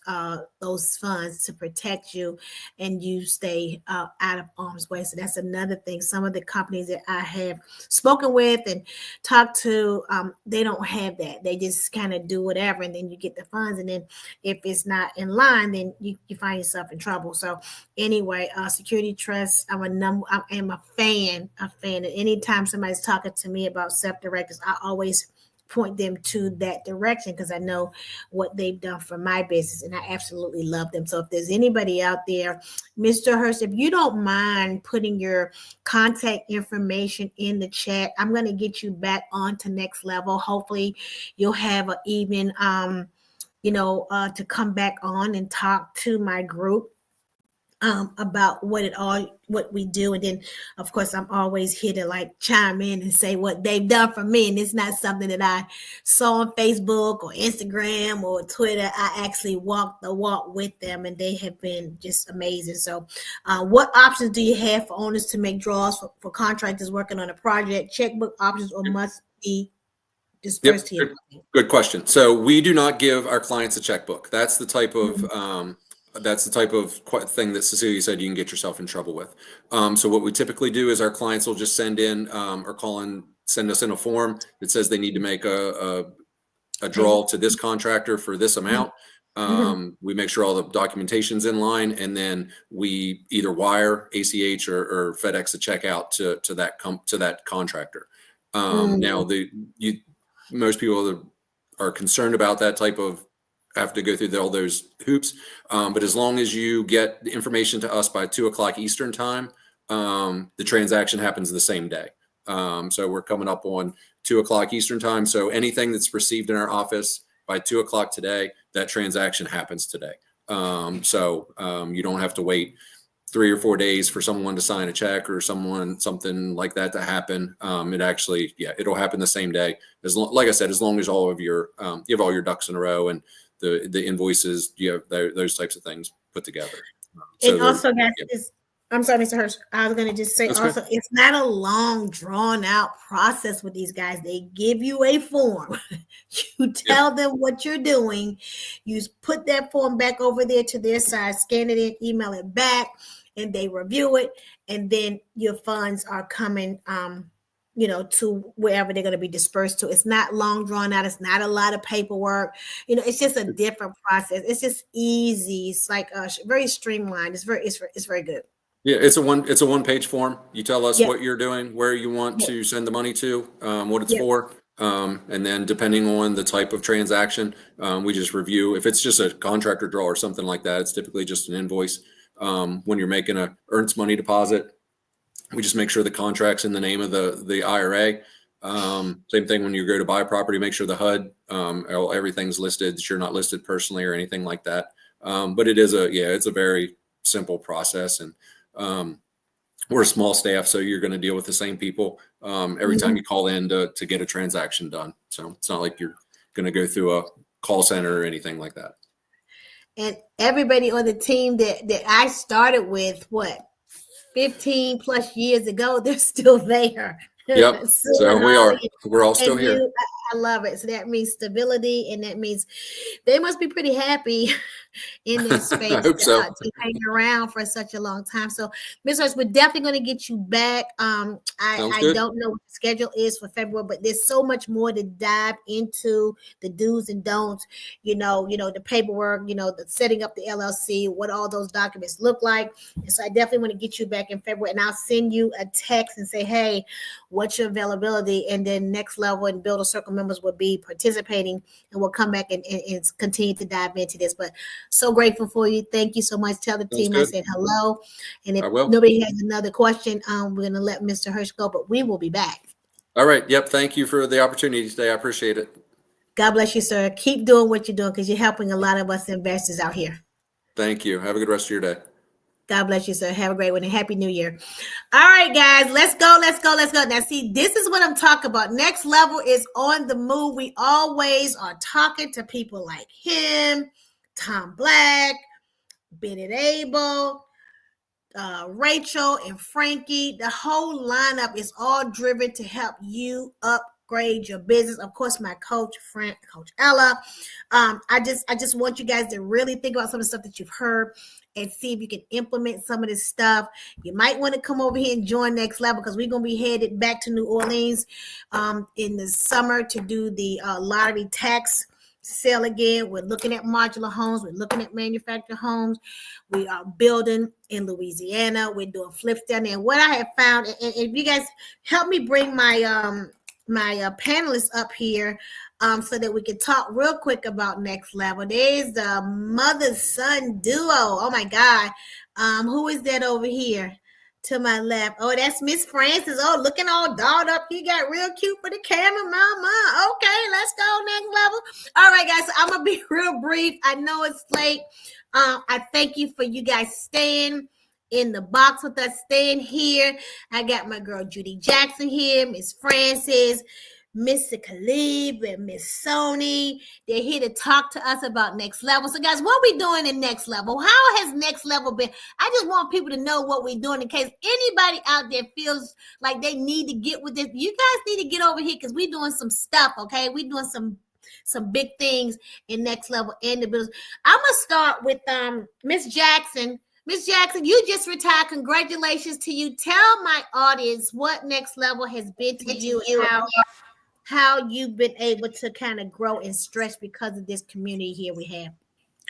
funds to protect you, and you stay out of harm's way. So that's another thing. Some of the companies that I have spoken with and talked to, they don't have that. They just kind of do whatever, and then you get the funds, and then if it's not in line, then you find yourself in trouble. So anyway, Security Trust, I am a fan. And anytime somebody's talking to me about self-directors, I always point them to that direction, because I know what they've done for my business, and I absolutely love them. So if there's anybody out there, Mr. Hirsch, if you don't mind putting your contact information in the chat, I'm going to get you back on to Next Level. Hopefully you'll have an evening, to come back on and talk to my group about what we do. And then of course I'm always here to like chime in and say what they've done for me, and it's not something that I saw on Facebook or Instagram or Twitter. I actually walked the walk with them, and they have been just amazing. So what options do you have for owners to make draws for contractors working on a project? Checkbook options, or must be dispersed here? Good question. So we do not give our clients a checkbook. That's the type of thing that Cecilia said you can get yourself in trouble with. So what we typically do is our clients will just send in send us in a form that says they need to make a draw to this contractor for this amount. We make sure all the documentation's in line, and then we either wire, ACH, or FedEx a check out to that contractor. Now most people that are concerned about that type of have to go through all those hoops. But as long as you get the information to us by 2:00 Eastern time, the transaction happens the same day. So we're coming up on 2:00 Eastern time. So anything that's received in our office by 2:00 today, that transaction happens today. So you don't have to wait 3 or 4 days for someone to sign a check or something like that to happen. It actually, it'll happen the same day. Like I said, as long as all of your, you have all your ducks in a row, and the invoices, you have those types of things put together. And also, guys, I'm sorry, Mr. Hirsch. I was going to just say it's not a long, drawn out process with these guys. They give you a form. You tell them what you're doing. You put that form back over there to their side, scan it in, email it back, and they review it. And then your funds are coming, to wherever they're going to be dispersed to. It's not long drawn out. It's not a lot of paperwork. It's just a different process. It's just easy. It's like very streamlined. It's very good. Yeah, it's a one-page form. You tell us what you're doing, where you want to send the money to, what it's for. And then depending on the type of transaction, we just review. If it's just a contractor draw or something like that, it's typically just an invoice. When you're making a earnest money deposit, we just make sure the contract's in the name of the IRA. Same thing when you go to buy a property, make sure the HUD, everything's listed, that you're not listed personally or anything like that. But it's a very simple process, and we're a small staff, so you're going to deal with the same people every time you call in to get a transaction done. So it's not like you're going to go through a call center or anything like that. And everybody on the team that I started with, 15 plus years ago, they're still there. Yep. So we're all still here. I love it. So that means stability, and that means they must be pretty happy in this space to hang around for such a long time. So, Ms. Hirsch, we're definitely going to get you back. I don't know what the schedule is for February, but there's so much more to dive into, the do's and don'ts, the paperwork, the setting up the LLC, what all those documents look like. And so I definitely want to get you back in February, and I'll send you a text and say, hey, what's your availability, and then Next Level and Builder Circle members will be participating, and we'll come back and continue to dive into this. But so grateful for you. Thank you so much. Tell the team I said hello. And if nobody has another question, we're going to let Mr. Hirsch go, but we will be back. All right. Yep. Thank you for the opportunity today. I appreciate it. God bless you, sir. Keep doing what you're doing because you're helping a lot of us investors out here. Thank you. Have a good rest of your day. God bless you, sir. Have a great one and Happy New Year. All right, guys, let's go. Now, see, this is what I'm talking about. Next Level is on the move. We always are talking to people like him, Tom Black, Bennett Abel, Rachel and Frankie. The whole lineup is all driven to help you upgrade your business. Of course, my coach, Coach Ella. I just want you guys to really think about some of the stuff that you've heard and see if you can implement some of this stuff. You might want to come over here and join Next Level because we're going to be headed back to New Orleans in the summer to do the lottery tax sale again. We're looking at modular homes. We're looking at manufactured homes. We are building in Louisiana. We're doing flips down there. What I have found, and if you guys help me bring my panelists up here so that we can talk real quick about Next Level. There's the mother-son duo. Oh, my God. Who is that over here to my left? Oh, that's Miss Francis. Oh, looking all dolled up. You got real cute for the camera, mama. Okay, let's go Next Level. All right, guys, so I'm going to be real brief. I know it's late. I thank you for you guys staying in the box with us, staying here. I got my girl Judy Jackson here, Miss Francis, Mr. Khalib, and Miss Sony. They're here to talk to us about Next Level. So, guys, what are we doing in Next Level? How has Next Level been? I just want people to know what we're doing in case anybody out there feels like they need to get with this. You guys need to get over here because we're doing some stuff, okay? We're doing some big things in Next Level and the business. I'm going to start with Miss Jackson. Miss Jackson, you just retired. Congratulations to you. Tell my audience what Next Level has been to you and how you've been able to kind of grow and stretch because of this community here we have.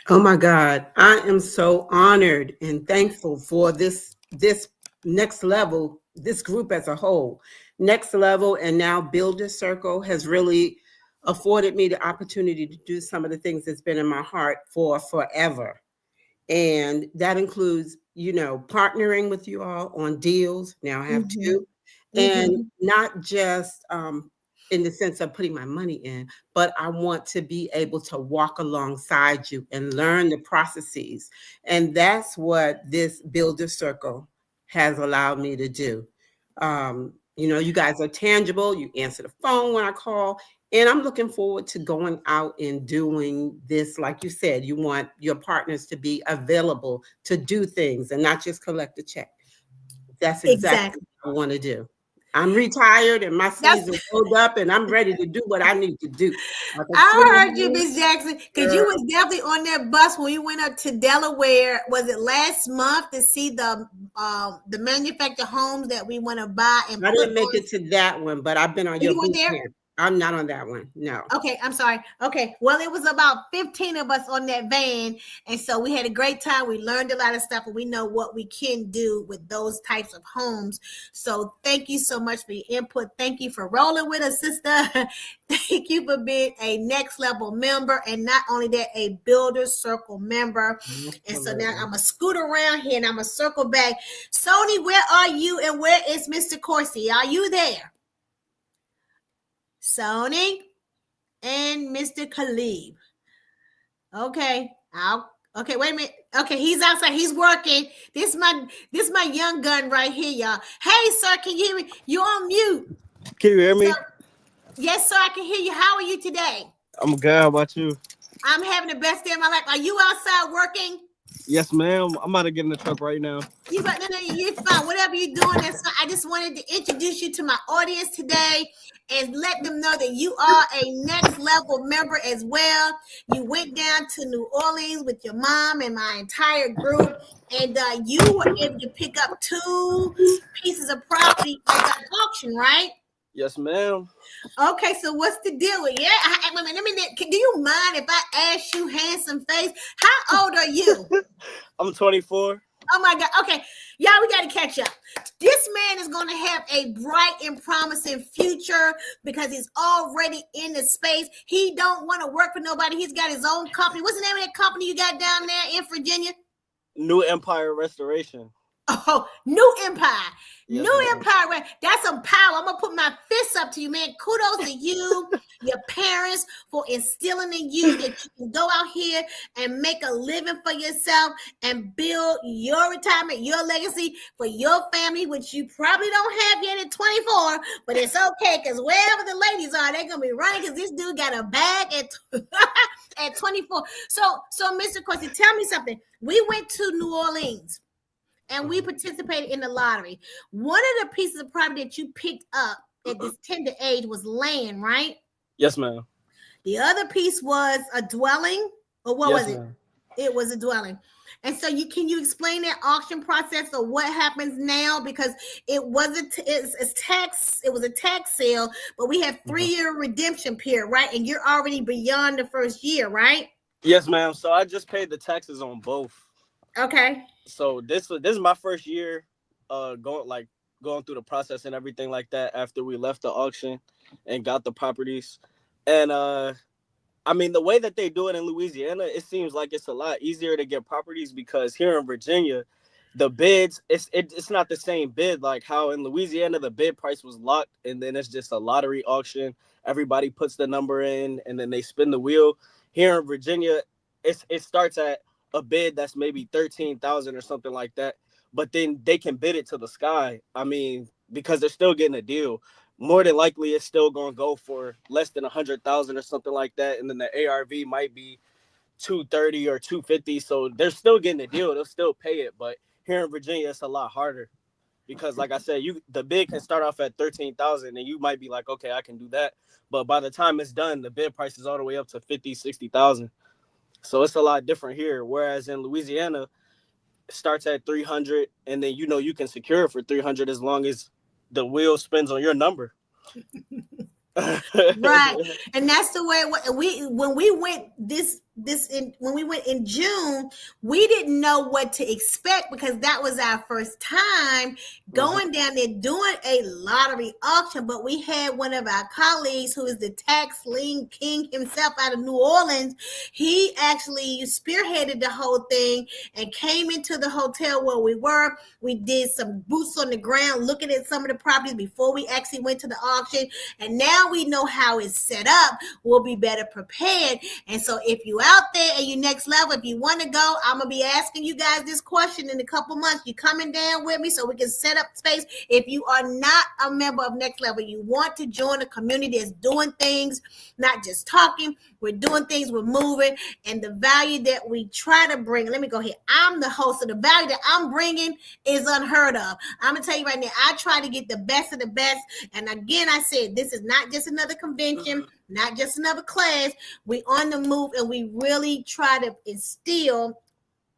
Oh my God, I am so honored and thankful for this Next Level, this group as a whole. Next Level and now Builder Circle has really afforded me the opportunity to do some of the things that's been in my heart for forever. And that includes, partnering with you all on deals. Now I have two. And not just in the sense of putting my money in, but I want to be able to walk alongside you and learn the processes. And that's what this Builder Circle has allowed me to do. You guys are tangible. You answer the phone when I call. And I'm looking forward to going out and doing this. Like you said, you want your partners to be available to do things and not just collect a check. That's exactly what I want to do. I'm retired and my sleeves are rolled up and I'm ready to do what I need to do. I heard you, Miss Jackson, because you was definitely on that bus when you went up to Delaware. Was it last month to see the manufactured homes that we want to buy? And I didn't make it to that one, but I've been on your boot camp. I'm not on that one. No. Okay, I'm sorry. Okay, well, it was about 15 of us on that van, and so we had a great time. We learned a lot of stuff, and we know what we can do with those types of homes. So thank you so much for your input. Thank you for rolling with us, sister. Thank you for being a Next Level member, and not only that, a Builder Circle member. And so now I'm going to scoot around here, and I'm going to circle back. Sony, where are you, and where is Mr. Corsi? Are you there? Sony and Mr. Khalib. Okay. Okay, wait a minute. Okay, he's outside. He's working. This is my young gun right here, y'all. Hey, sir, can you hear me? You're on mute. Can you hear me? Yes, sir, I can hear you. How are you today? I'm good. How about you? I'm having the best day of my life. Are you outside working? Yes, ma'am. I'm about to get in the truck right now. You're fine. Whatever you're doing, I just wanted to introduce you to my audience today and let them know that you are a Next Level member as well. You went down to New Orleans with your mom and my entire group, and you were able to pick up 2 pieces of property at the auction, right? Yes, ma'am. Okay, so what's the deal with you? Do you mind if I ask you, handsome face, how old are you? I'm 24. Oh my God. Okay. Y'all, we got to catch up. This man is going to have a bright and promising future because he's already in the space. He don't want to work for nobody. He's got his own company. What's the name of that company you got down there in Virginia? New Empire Restoration. Oh, New Empire. Yes, New ma'am. Empire. Right? That's some power. I'm going to put my fists up to you, man. Kudos to you, your parents, for instilling in you that you can go out here and make a living for yourself and build your retirement, your legacy for your family, which you probably don't have yet at 24, but it's okay because wherever the ladies are, they're going to be running because this dude got a bag at 24. So, Mr. Corsi, tell me something. We went to New Orleans. And we participated in the lottery. One of the pieces of property that you picked up at this tender age was land, right? Yes, ma'am. The other piece was a dwelling, or what Yes, was it? ma'am. It was a dwelling. And so can you explain that auction process or what happens now? Because it was a tax sale, but we have 3-year redemption period, right? And you're already beyond the first year, right? Yes, ma'am. So I just paid the taxes on both. Okay. So this is my first year going through the process and everything like that after we left the auction and got the properties. And I mean, the way that they do it in Louisiana, it seems like it's a lot easier to get properties because here in Virginia, the bids, it's not the same bid like how in Louisiana the bid price was locked and then it's just a lottery auction. Everybody puts the number in and then they spin the wheel. Here in Virginia, it starts at a bid that's maybe 13,000 or something like that, but then they can bid it to the sky. I mean, because they're still getting a deal. More than likely, it's still going to go for less than 100,000 or something like that, and then the ARV might be 230 or 250. So they're still getting a deal. They'll still pay it, but here in Virginia, it's a lot harder because, like I said, the bid can start off at 13,000, and you might be like, okay, I can do that, but by the time it's done, the bid price is all the way up to 50, 60,000. So it's a lot different here. Whereas in Louisiana, it starts at 300, and then you can secure it for 300 as long as the wheel spins on your number. Right, and that's the way when we went when we went in June, we didn't know what to expect because that was our first time going down there doing a lottery auction. But we had one of our colleagues who is the tax lien king himself out of New Orleans. He actually spearheaded the whole thing and came into the hotel where we were. We did some boots on the ground looking at some of the properties before we actually went to the auction, and now we know how it's set up. We'll be better prepared. And so if you out there and you next level, if you want to go, I'm gonna be asking you guys this question in a couple months. You coming down with me so we can set up space. If you are not a member of Next Level, you want to join a community that's doing things, not just talking. We're doing things, we're moving, and the value that we try to bring. Let me go here. I'm the host, so the value that I'm bringing is unheard of. I'm gonna tell you right now, I try to get the best of the best. And again, I said this is not just another convention, not just another class. We on the move, and we really try to instill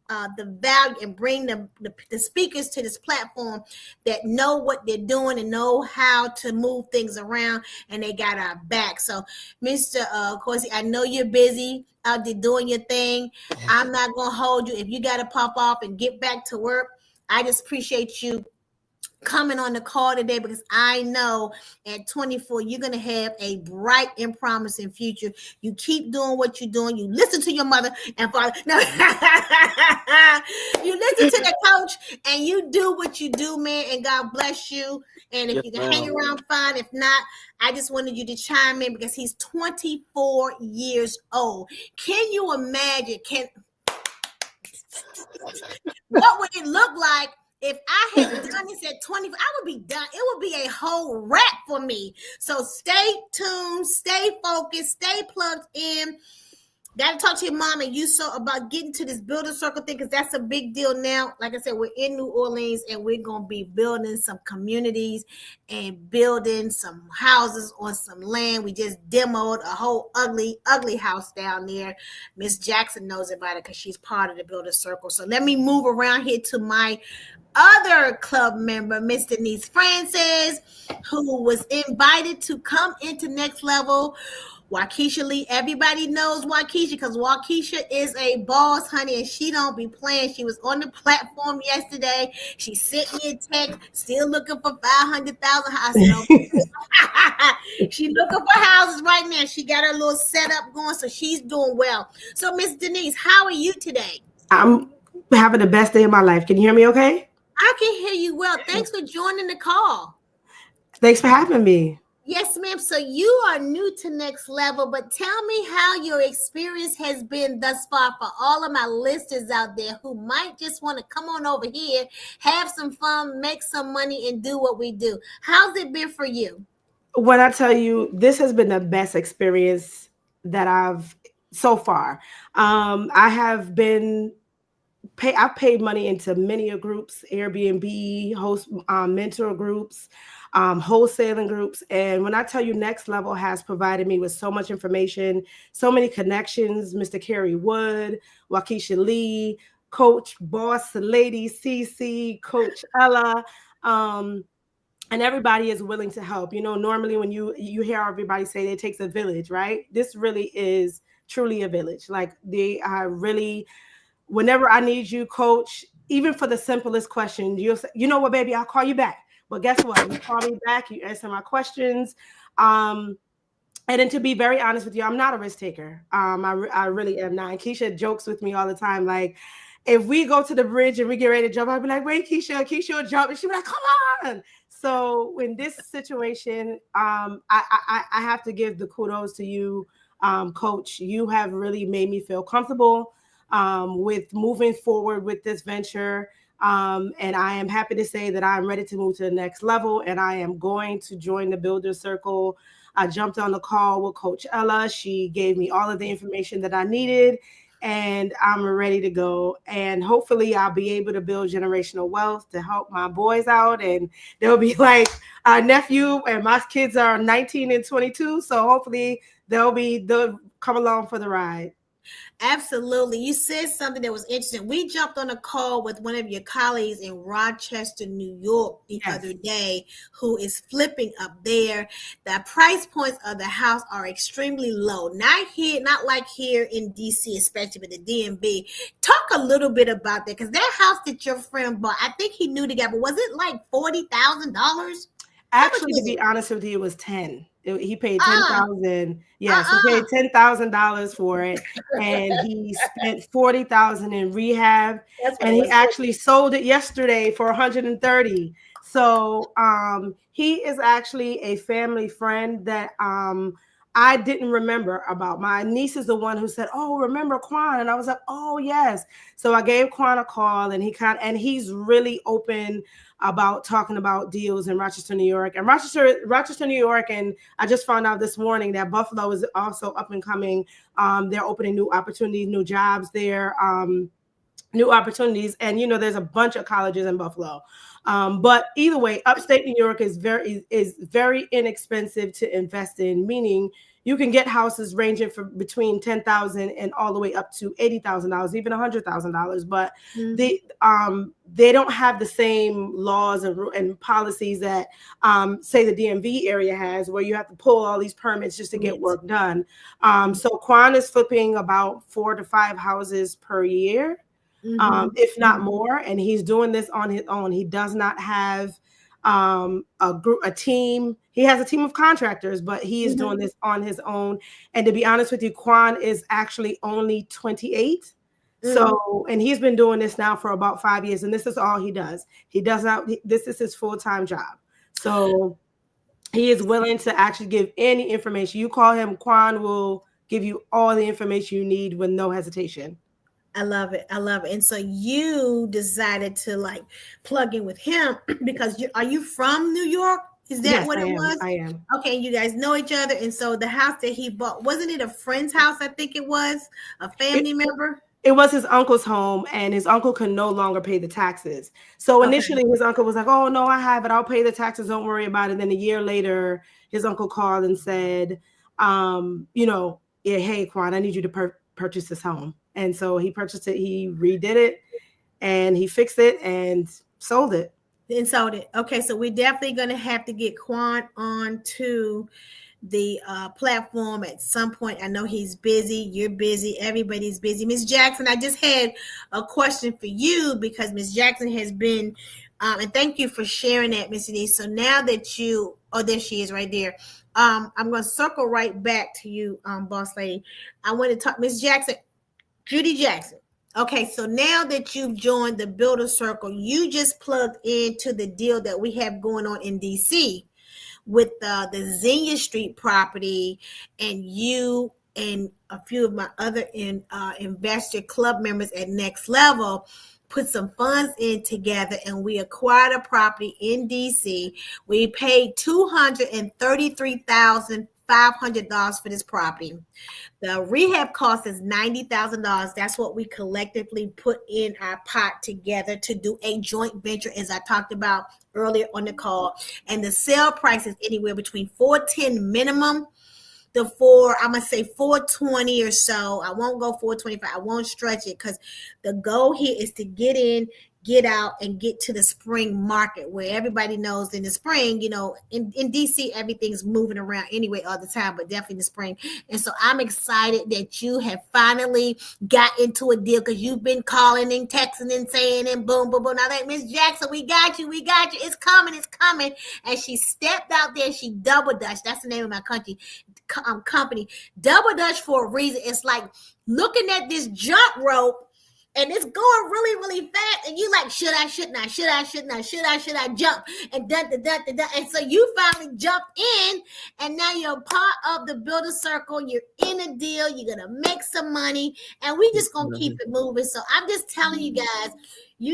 the value and bring the speakers to this platform that know what they're doing and know how to move things around, and they got our back. So, Mr. Corsi, I know you're busy out there doing your thing. I'm not going to hold you. If you got to pop off and get back to work, I just appreciate you coming on the call today because I know at 24 you're going to have a bright and promising future. You keep doing what you're doing. You listen to your mother and father. No, you listen to the coach and you do what you do, man, and God bless you. And if you can hang around, fine. If not, I just wanted you to chime in because he's 24 years old. Can you imagine? What would it look like if I had done this at 20? I would be done. It would be a whole wrap for me. So stay tuned, stay focused, stay plugged in. Got to talk to your mom and you about getting to this builder circle thing because that's a big deal now. Like I said, we're in New Orleans and we're going to be building some communities and building some houses on some land. We just demoed a whole ugly house down there. Miss Jackson knows about it because she's part of the builder circle. So let me move around here to my other club member, Miss Denise Francis, who was invited to come into Next Level Waukesha Lee. Everybody knows Waukesha because Waukesha is a boss, honey, and she don't be playing. She was on the platform yesterday. She sent me a text, still looking for 500,000. I said, okay. She looking for houses right now. She got her little setup going, so she's doing well. So, Miss Denise, how are you today? I'm having the best day of my life. Can you hear me okay? I can hear you well. Thanks for joining the call. Thanks for having me. Yes, ma'am. So you are new to Next Level, but tell me how your experience has been thus far for all of my listeners out there who might just want to come on over here, have some fun, make some money, and do what we do. How's it been for you? When I tell you, this has been the best experience that I've so far. I've paid money into many groups, Airbnb, host mentor groups, wholesaling groups. And when I tell you Next Level has provided me with so much information, so many connections, Mr. Kerry Wood, Waukesha Lee, Coach Boss Lady CC, Coach Ella, and everybody is willing to help. You know, normally when you hear everybody say it takes a village, right? This really is truly a village. Like they are really, whenever I need you, Coach, even for the simplest question, you'll say, you know what, baby, I'll call you back. But guess what? You call me back, you answer my questions. And then to be very honest with you, I'm not a risk taker. I really am not. And Keisha jokes with me all the time. Like, if we go to the bridge and we get ready to jump, I'll be like, wait, Keisha will jump. And she'll be like, come on. So in this situation, I have to give the kudos to you, Coach. You have really made me feel comfortable with moving forward with this venture. And I am happy to say that I'm ready to move to the next level, and I am going to join the Builder Circle. I jumped on the call with Coach Ella. She gave me all of the information that I needed, and I'm ready to go. And hopefully I'll be able to build generational wealth to help my boys out. And they'll be like a nephew, and my kids are 19 and 22. So hopefully they'll come along for the ride. Absolutely. You said something that was interesting. We jumped on a call with one of your colleagues in Rochester, New York the other day, who is flipping up there. The price points of the house are extremely low. Not like here in DC, especially with the DMV. Talk a little bit about that, because that house that your friend bought, I think he knew the guy, but was it like $40,000? Actually, to be honest with you, it was 10. He paid $10,000. Yes, he paid $10,000 for it, and he spent $40,000 in rehab. And he actually sold it yesterday for $130,000. So he is actually a family friend that I didn't remember about. My niece is the one who said, "Oh, remember Quan?" And I was like, "Oh, yes." So I gave Quan a call, and he's really open about talking about deals in Rochester, New York. And Rochester, New York, and I just found out this morning that Buffalo is also up and coming. They're opening new opportunities, new jobs there, new opportunities. And, there's a bunch of colleges in Buffalo. But either way, upstate New York is very inexpensive to invest in, meaning you can get houses ranging from between $10,000 and all the way up to $80,000, even $100,000. But they don't have the same laws and policies that say the DMV area has, where you have to pull all these permits just to get work done. So Quan is flipping about 4 to 5 houses per year. If not more, and he's doing this on his own. He does not have a team. He has a team of contractors, but he is doing this on his own. And to be honest with you, Quan is actually only 28. So, and he's been doing this now for about 5 years, and this is all he does. This is his full-time job. So he is willing to actually give any information. You call him, Quan will give you all the information you need with no hesitation. I love it. And so you decided to plug in with him because are you from New York? Is that what it was? I am. Okay, you guys know each other. And so the house that he bought, wasn't it a friend's house? I think it was a family member. It was his uncle's home, and his uncle could no longer pay the taxes. So initially his uncle was like, "Oh, no, I have it. I'll pay the taxes. Don't worry about it." Then a year later, his uncle called and said, hey, Quan, I need you to purchase this home. And so he purchased it, he redid it, and he fixed it and sold it. Okay, so we're definitely going to have to get Quan on to the platform at some point. I know he's busy. You're busy. Everybody's busy. Ms. Jackson, I just had a question for you because Ms. Jackson has been, and thank you for sharing that, Ms. Denise. So now that you, oh, there she is right there. I'm going to circle right back to you, boss lady. I want to talk, Ms. Jackson, Judy Jackson. Okay, so now that you've joined the Builder Circle, you just plugged into the deal that we have going on in DC with the Xenia Street property, and you and a few of my other investor club members at Next Level put some funds in together, and we acquired a property in DC. We paid $233,500 for this property. The rehab cost is $90,000. That's what we collectively put in our pot together to do a joint venture, as I talked about earlier on the call. And the sale price is anywhere between $410 minimum to I'm gonna say $420 or so. I won't go $425. I won't stretch it because the goal here is to get in, get out, and get to the spring market where everybody knows in the spring, you know, in DC, everything's moving around anyway all the time, but definitely in the spring. And so I'm excited that you have finally got into a deal because you've been calling and texting and saying and boom, boom, boom. Now that Miss Jackson, we got you. It's coming, it's coming. And she stepped out there, she double dutched. That's the name of my company, Double Dutch for a reason. It's like looking at this jump rope and it's going really, really fast. And you like, should I jump? And dun. And so you finally jumped in, and now you're part of the Builder Circle. You're in a deal. You're going to make some money, and we just going to keep it moving. So I'm just telling you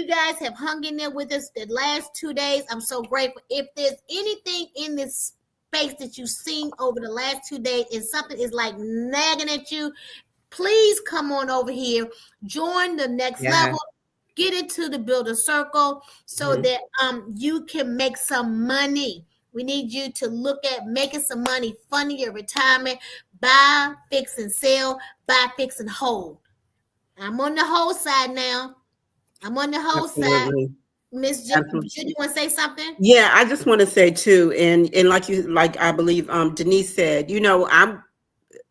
guys have hung in there with us the last 2 days. I'm so grateful. If there's anything in this space that you've seen over the last 2 days and something is like nagging at you, please come on over here, join the Next Level, get into the Builder Circle so that you can make some money. We need you to look at making some money, funding your retirement, buy, fix, and sell, buy, fix, and hold. I'm on the hold side now. Side. Miss Judy, you want to say something? Yeah, I just want to say too, and like I believe Denise said, you know,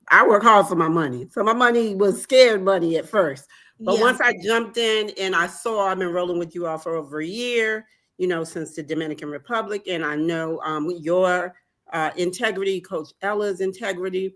I work hard for my money. So my money was scared money at first. But once I jumped in and I saw, I've been rolling with you all for over a year, you know, since the Dominican Republic. And I know your integrity, Coach Ella's integrity.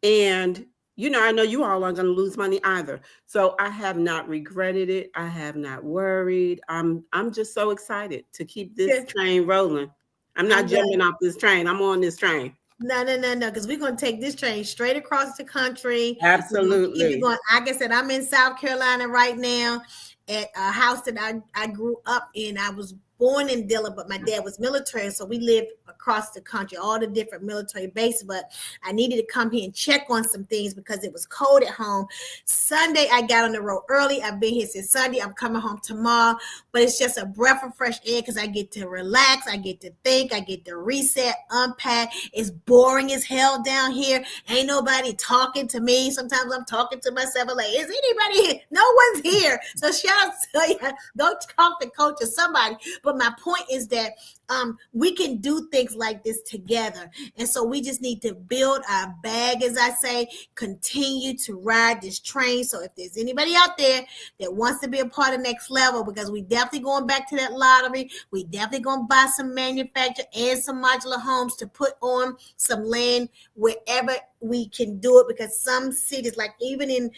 And, you know, I know you all aren't going to lose money either. So I have not regretted it. I have not worried. I'm just so excited to keep this train rolling. I'm not jumping off this train. I'm on this train. No, because we're going to take this train straight across the country. Absolutely. Like I said, I'm in South Carolina right now at a house that I grew up in. I was born in Dillon, but my dad was military, so we lived across the country, all the different military bases. But I needed to come here and check on some things because it was cold at home. Sunday, I got on the road early. I've been here since Sunday. I'm coming home tomorrow, but it's just a breath of fresh air because I get to relax. I get to think. I get to reset, unpack. It's boring as hell down here. Ain't nobody talking to me. Sometimes I'm talking to myself. I'm like, is anybody here? No one's here. So shout out to you. Go talk to Coach or somebody. But my point is that we can do things like this together. And so we just need to build our bag, as I say, continue to ride this train. So if there's anybody out there that wants to be a part of Next Level, because we definitely going back to that lottery, we definitely going to buy some manufactured and some modular homes to put on some land wherever we can do it, because some cities, like even in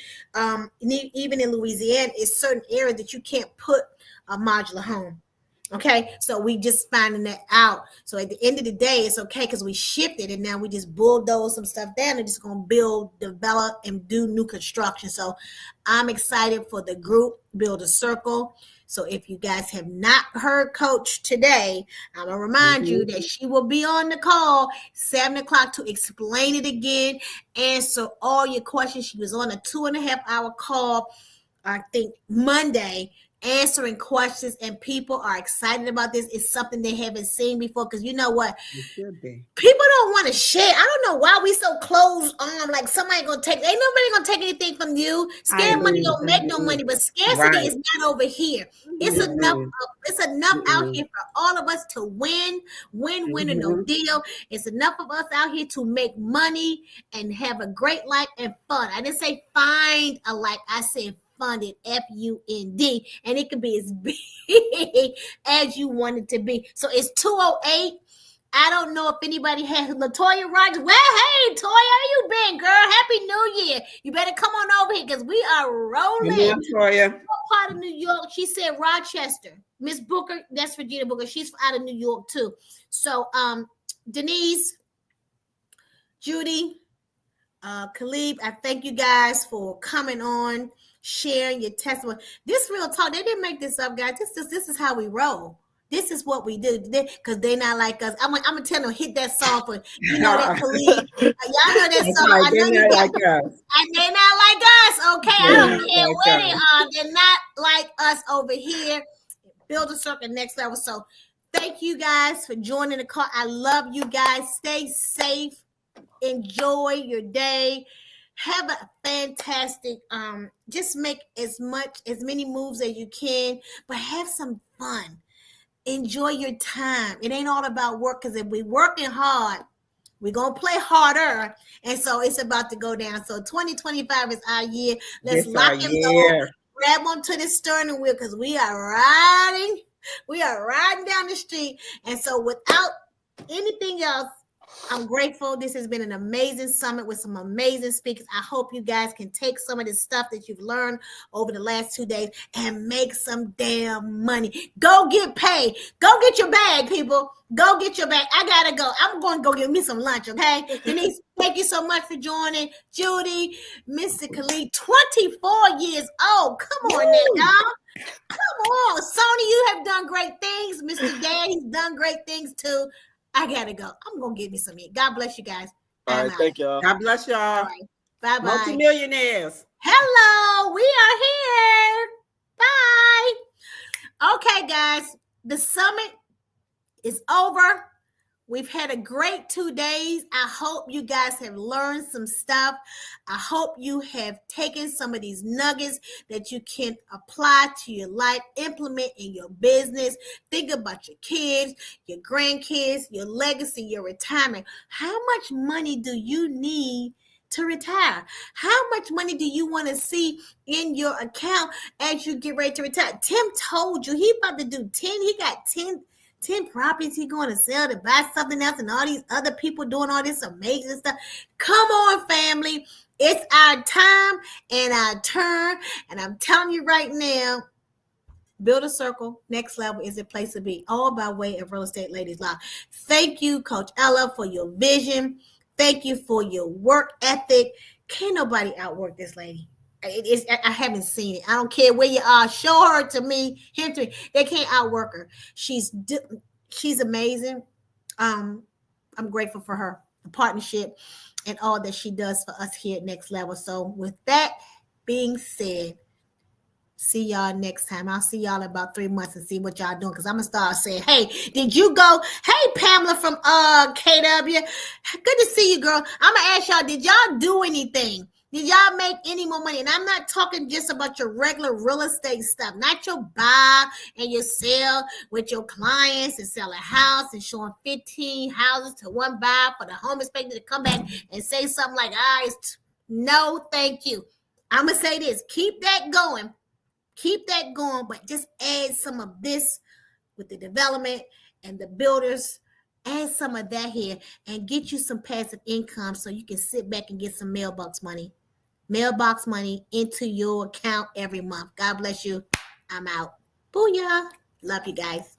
Louisiana, is certain areas that you can't put a modular home. Okay, so we just finding that out. So at the end of the day, it's okay because we shifted and now we just bulldoze some stuff down and just gonna build, develop, and do new construction. So I'm excited for the group Builder Circle. So if you guys have not heard Coach today, I'm gonna remind you that she will be on the call 7 o'clock to explain it again, answer all your questions. She was on a 2.5-hour call, I think Monday, answering questions, and people are excited about this. It's something they haven't seen before, because you know what? People don't want to share. I don't know why we so closed on, like somebody gonna take, ain't nobody gonna take anything from you. Scared money don't make no money, but scarcity is not over here. It's It's enough out here for all of us to win and no deal. It's enough of us out here to make money and have a great life and fun. I didn't say find a life. I said funded, F-U-N-D, and it can be as big as you want it to be. So it's 208. I don't know if anybody has Latoya Rogers. Well, hey, Toya, how you been, girl? Happy New Year. You better come on over here because we are rolling. Come on, Toya. What part of New York? She said Rochester. Miss Booker, that's Regina Booker. She's out of New York too. So Denise, Judy, Khalib, I thank you guys for coming on, sharing your testimony. This real talk, they didn't make this up, guys. This is how we roll. This is what we do because they're not like us. I'm gonna tell them hit that song for you know that Khalid. Y'all know that song. Right. I know They're you not guys, like us. and they're not like us. Okay, I don't care Like where they us. are. They're not like us over here. Build a Circle Next Level. So thank you guys for joining the call. I love you guys. Stay safe. Enjoy your day. Have a fantastic. Just make as many moves as you can, but have some fun. Enjoy your time. It ain't all about work because if we're working hard, we're going to play harder. And so it's about to go down. So 2025 is our year. Let's lock and load. Grab onto the steering wheel because we are riding. We are riding down the street. And so without anything else, I'm grateful. This has been an amazing summit with some amazing speakers. I hope you guys can take some of this stuff that you've learned over the last 2 days and make some damn money. Go get paid. Go get your bag, people. Go get your bag. I gotta go. I'm going to go get me some lunch, okay? Denise, thank you so much for joining. Judy, Mr. Khalid, 24 years old. Come on now, y'all. Come on. Sony, you have done great things. Mr. Dad, he's done great things too. I gotta go. I'm gonna get me some meat. God bless you guys. All right, thank y'all. God bless y'all. All right. Bye-bye. Multimillionaires. Hello, we are here. Bye. Okay, guys. The summit is over. We've had a great 2 days. I hope you guys have learned some stuff. I hope you have taken some of these nuggets that you can apply to your life, implement in your business. Think about your kids, your grandkids, your legacy, your retirement. How much money do you need to retire? How much money do you want to see in your account as you get ready to retire? Tim told you he about to do 10. He got 10 properties he going to sell to buy something else, and all these other people doing all this amazing stuff. Come on, family. It's our time and our turn. And I'm telling you right now, Build a Circle Next Level is a place to be, all by way of Real Estate Ladies Live. Thank you, Coach Ella, for your vision. Thank you for your work ethic. Can't nobody outwork this lady. I haven't seen it. I don't care where you are. Show her to me, him to me. They can't outwork her. She's amazing. I'm grateful for her, the partnership, and all that she does for us here at Next Level. So with that being said, see y'all next time. I'll see y'all in about 3 months and see what y'all doing, because I'm gonna start saying, hey, did you go? Hey, Pamela from KW, good to see you, girl. I'm gonna ask y'all, did y'all do anything? Did y'all make any more money? And I'm not talking just about your regular real estate stuff, not your buy and your sell with your clients and sell a house and showing 15 houses to one buyer for the home inspector to come back and say something like, no, thank you. I'm going to say this, keep that going, but just add some of this with the development and the builders. Add some of that here and get you some passive income so you can sit back and get some mailbox money into your account every month. God bless you. I'm out. Booyah. Love you guys.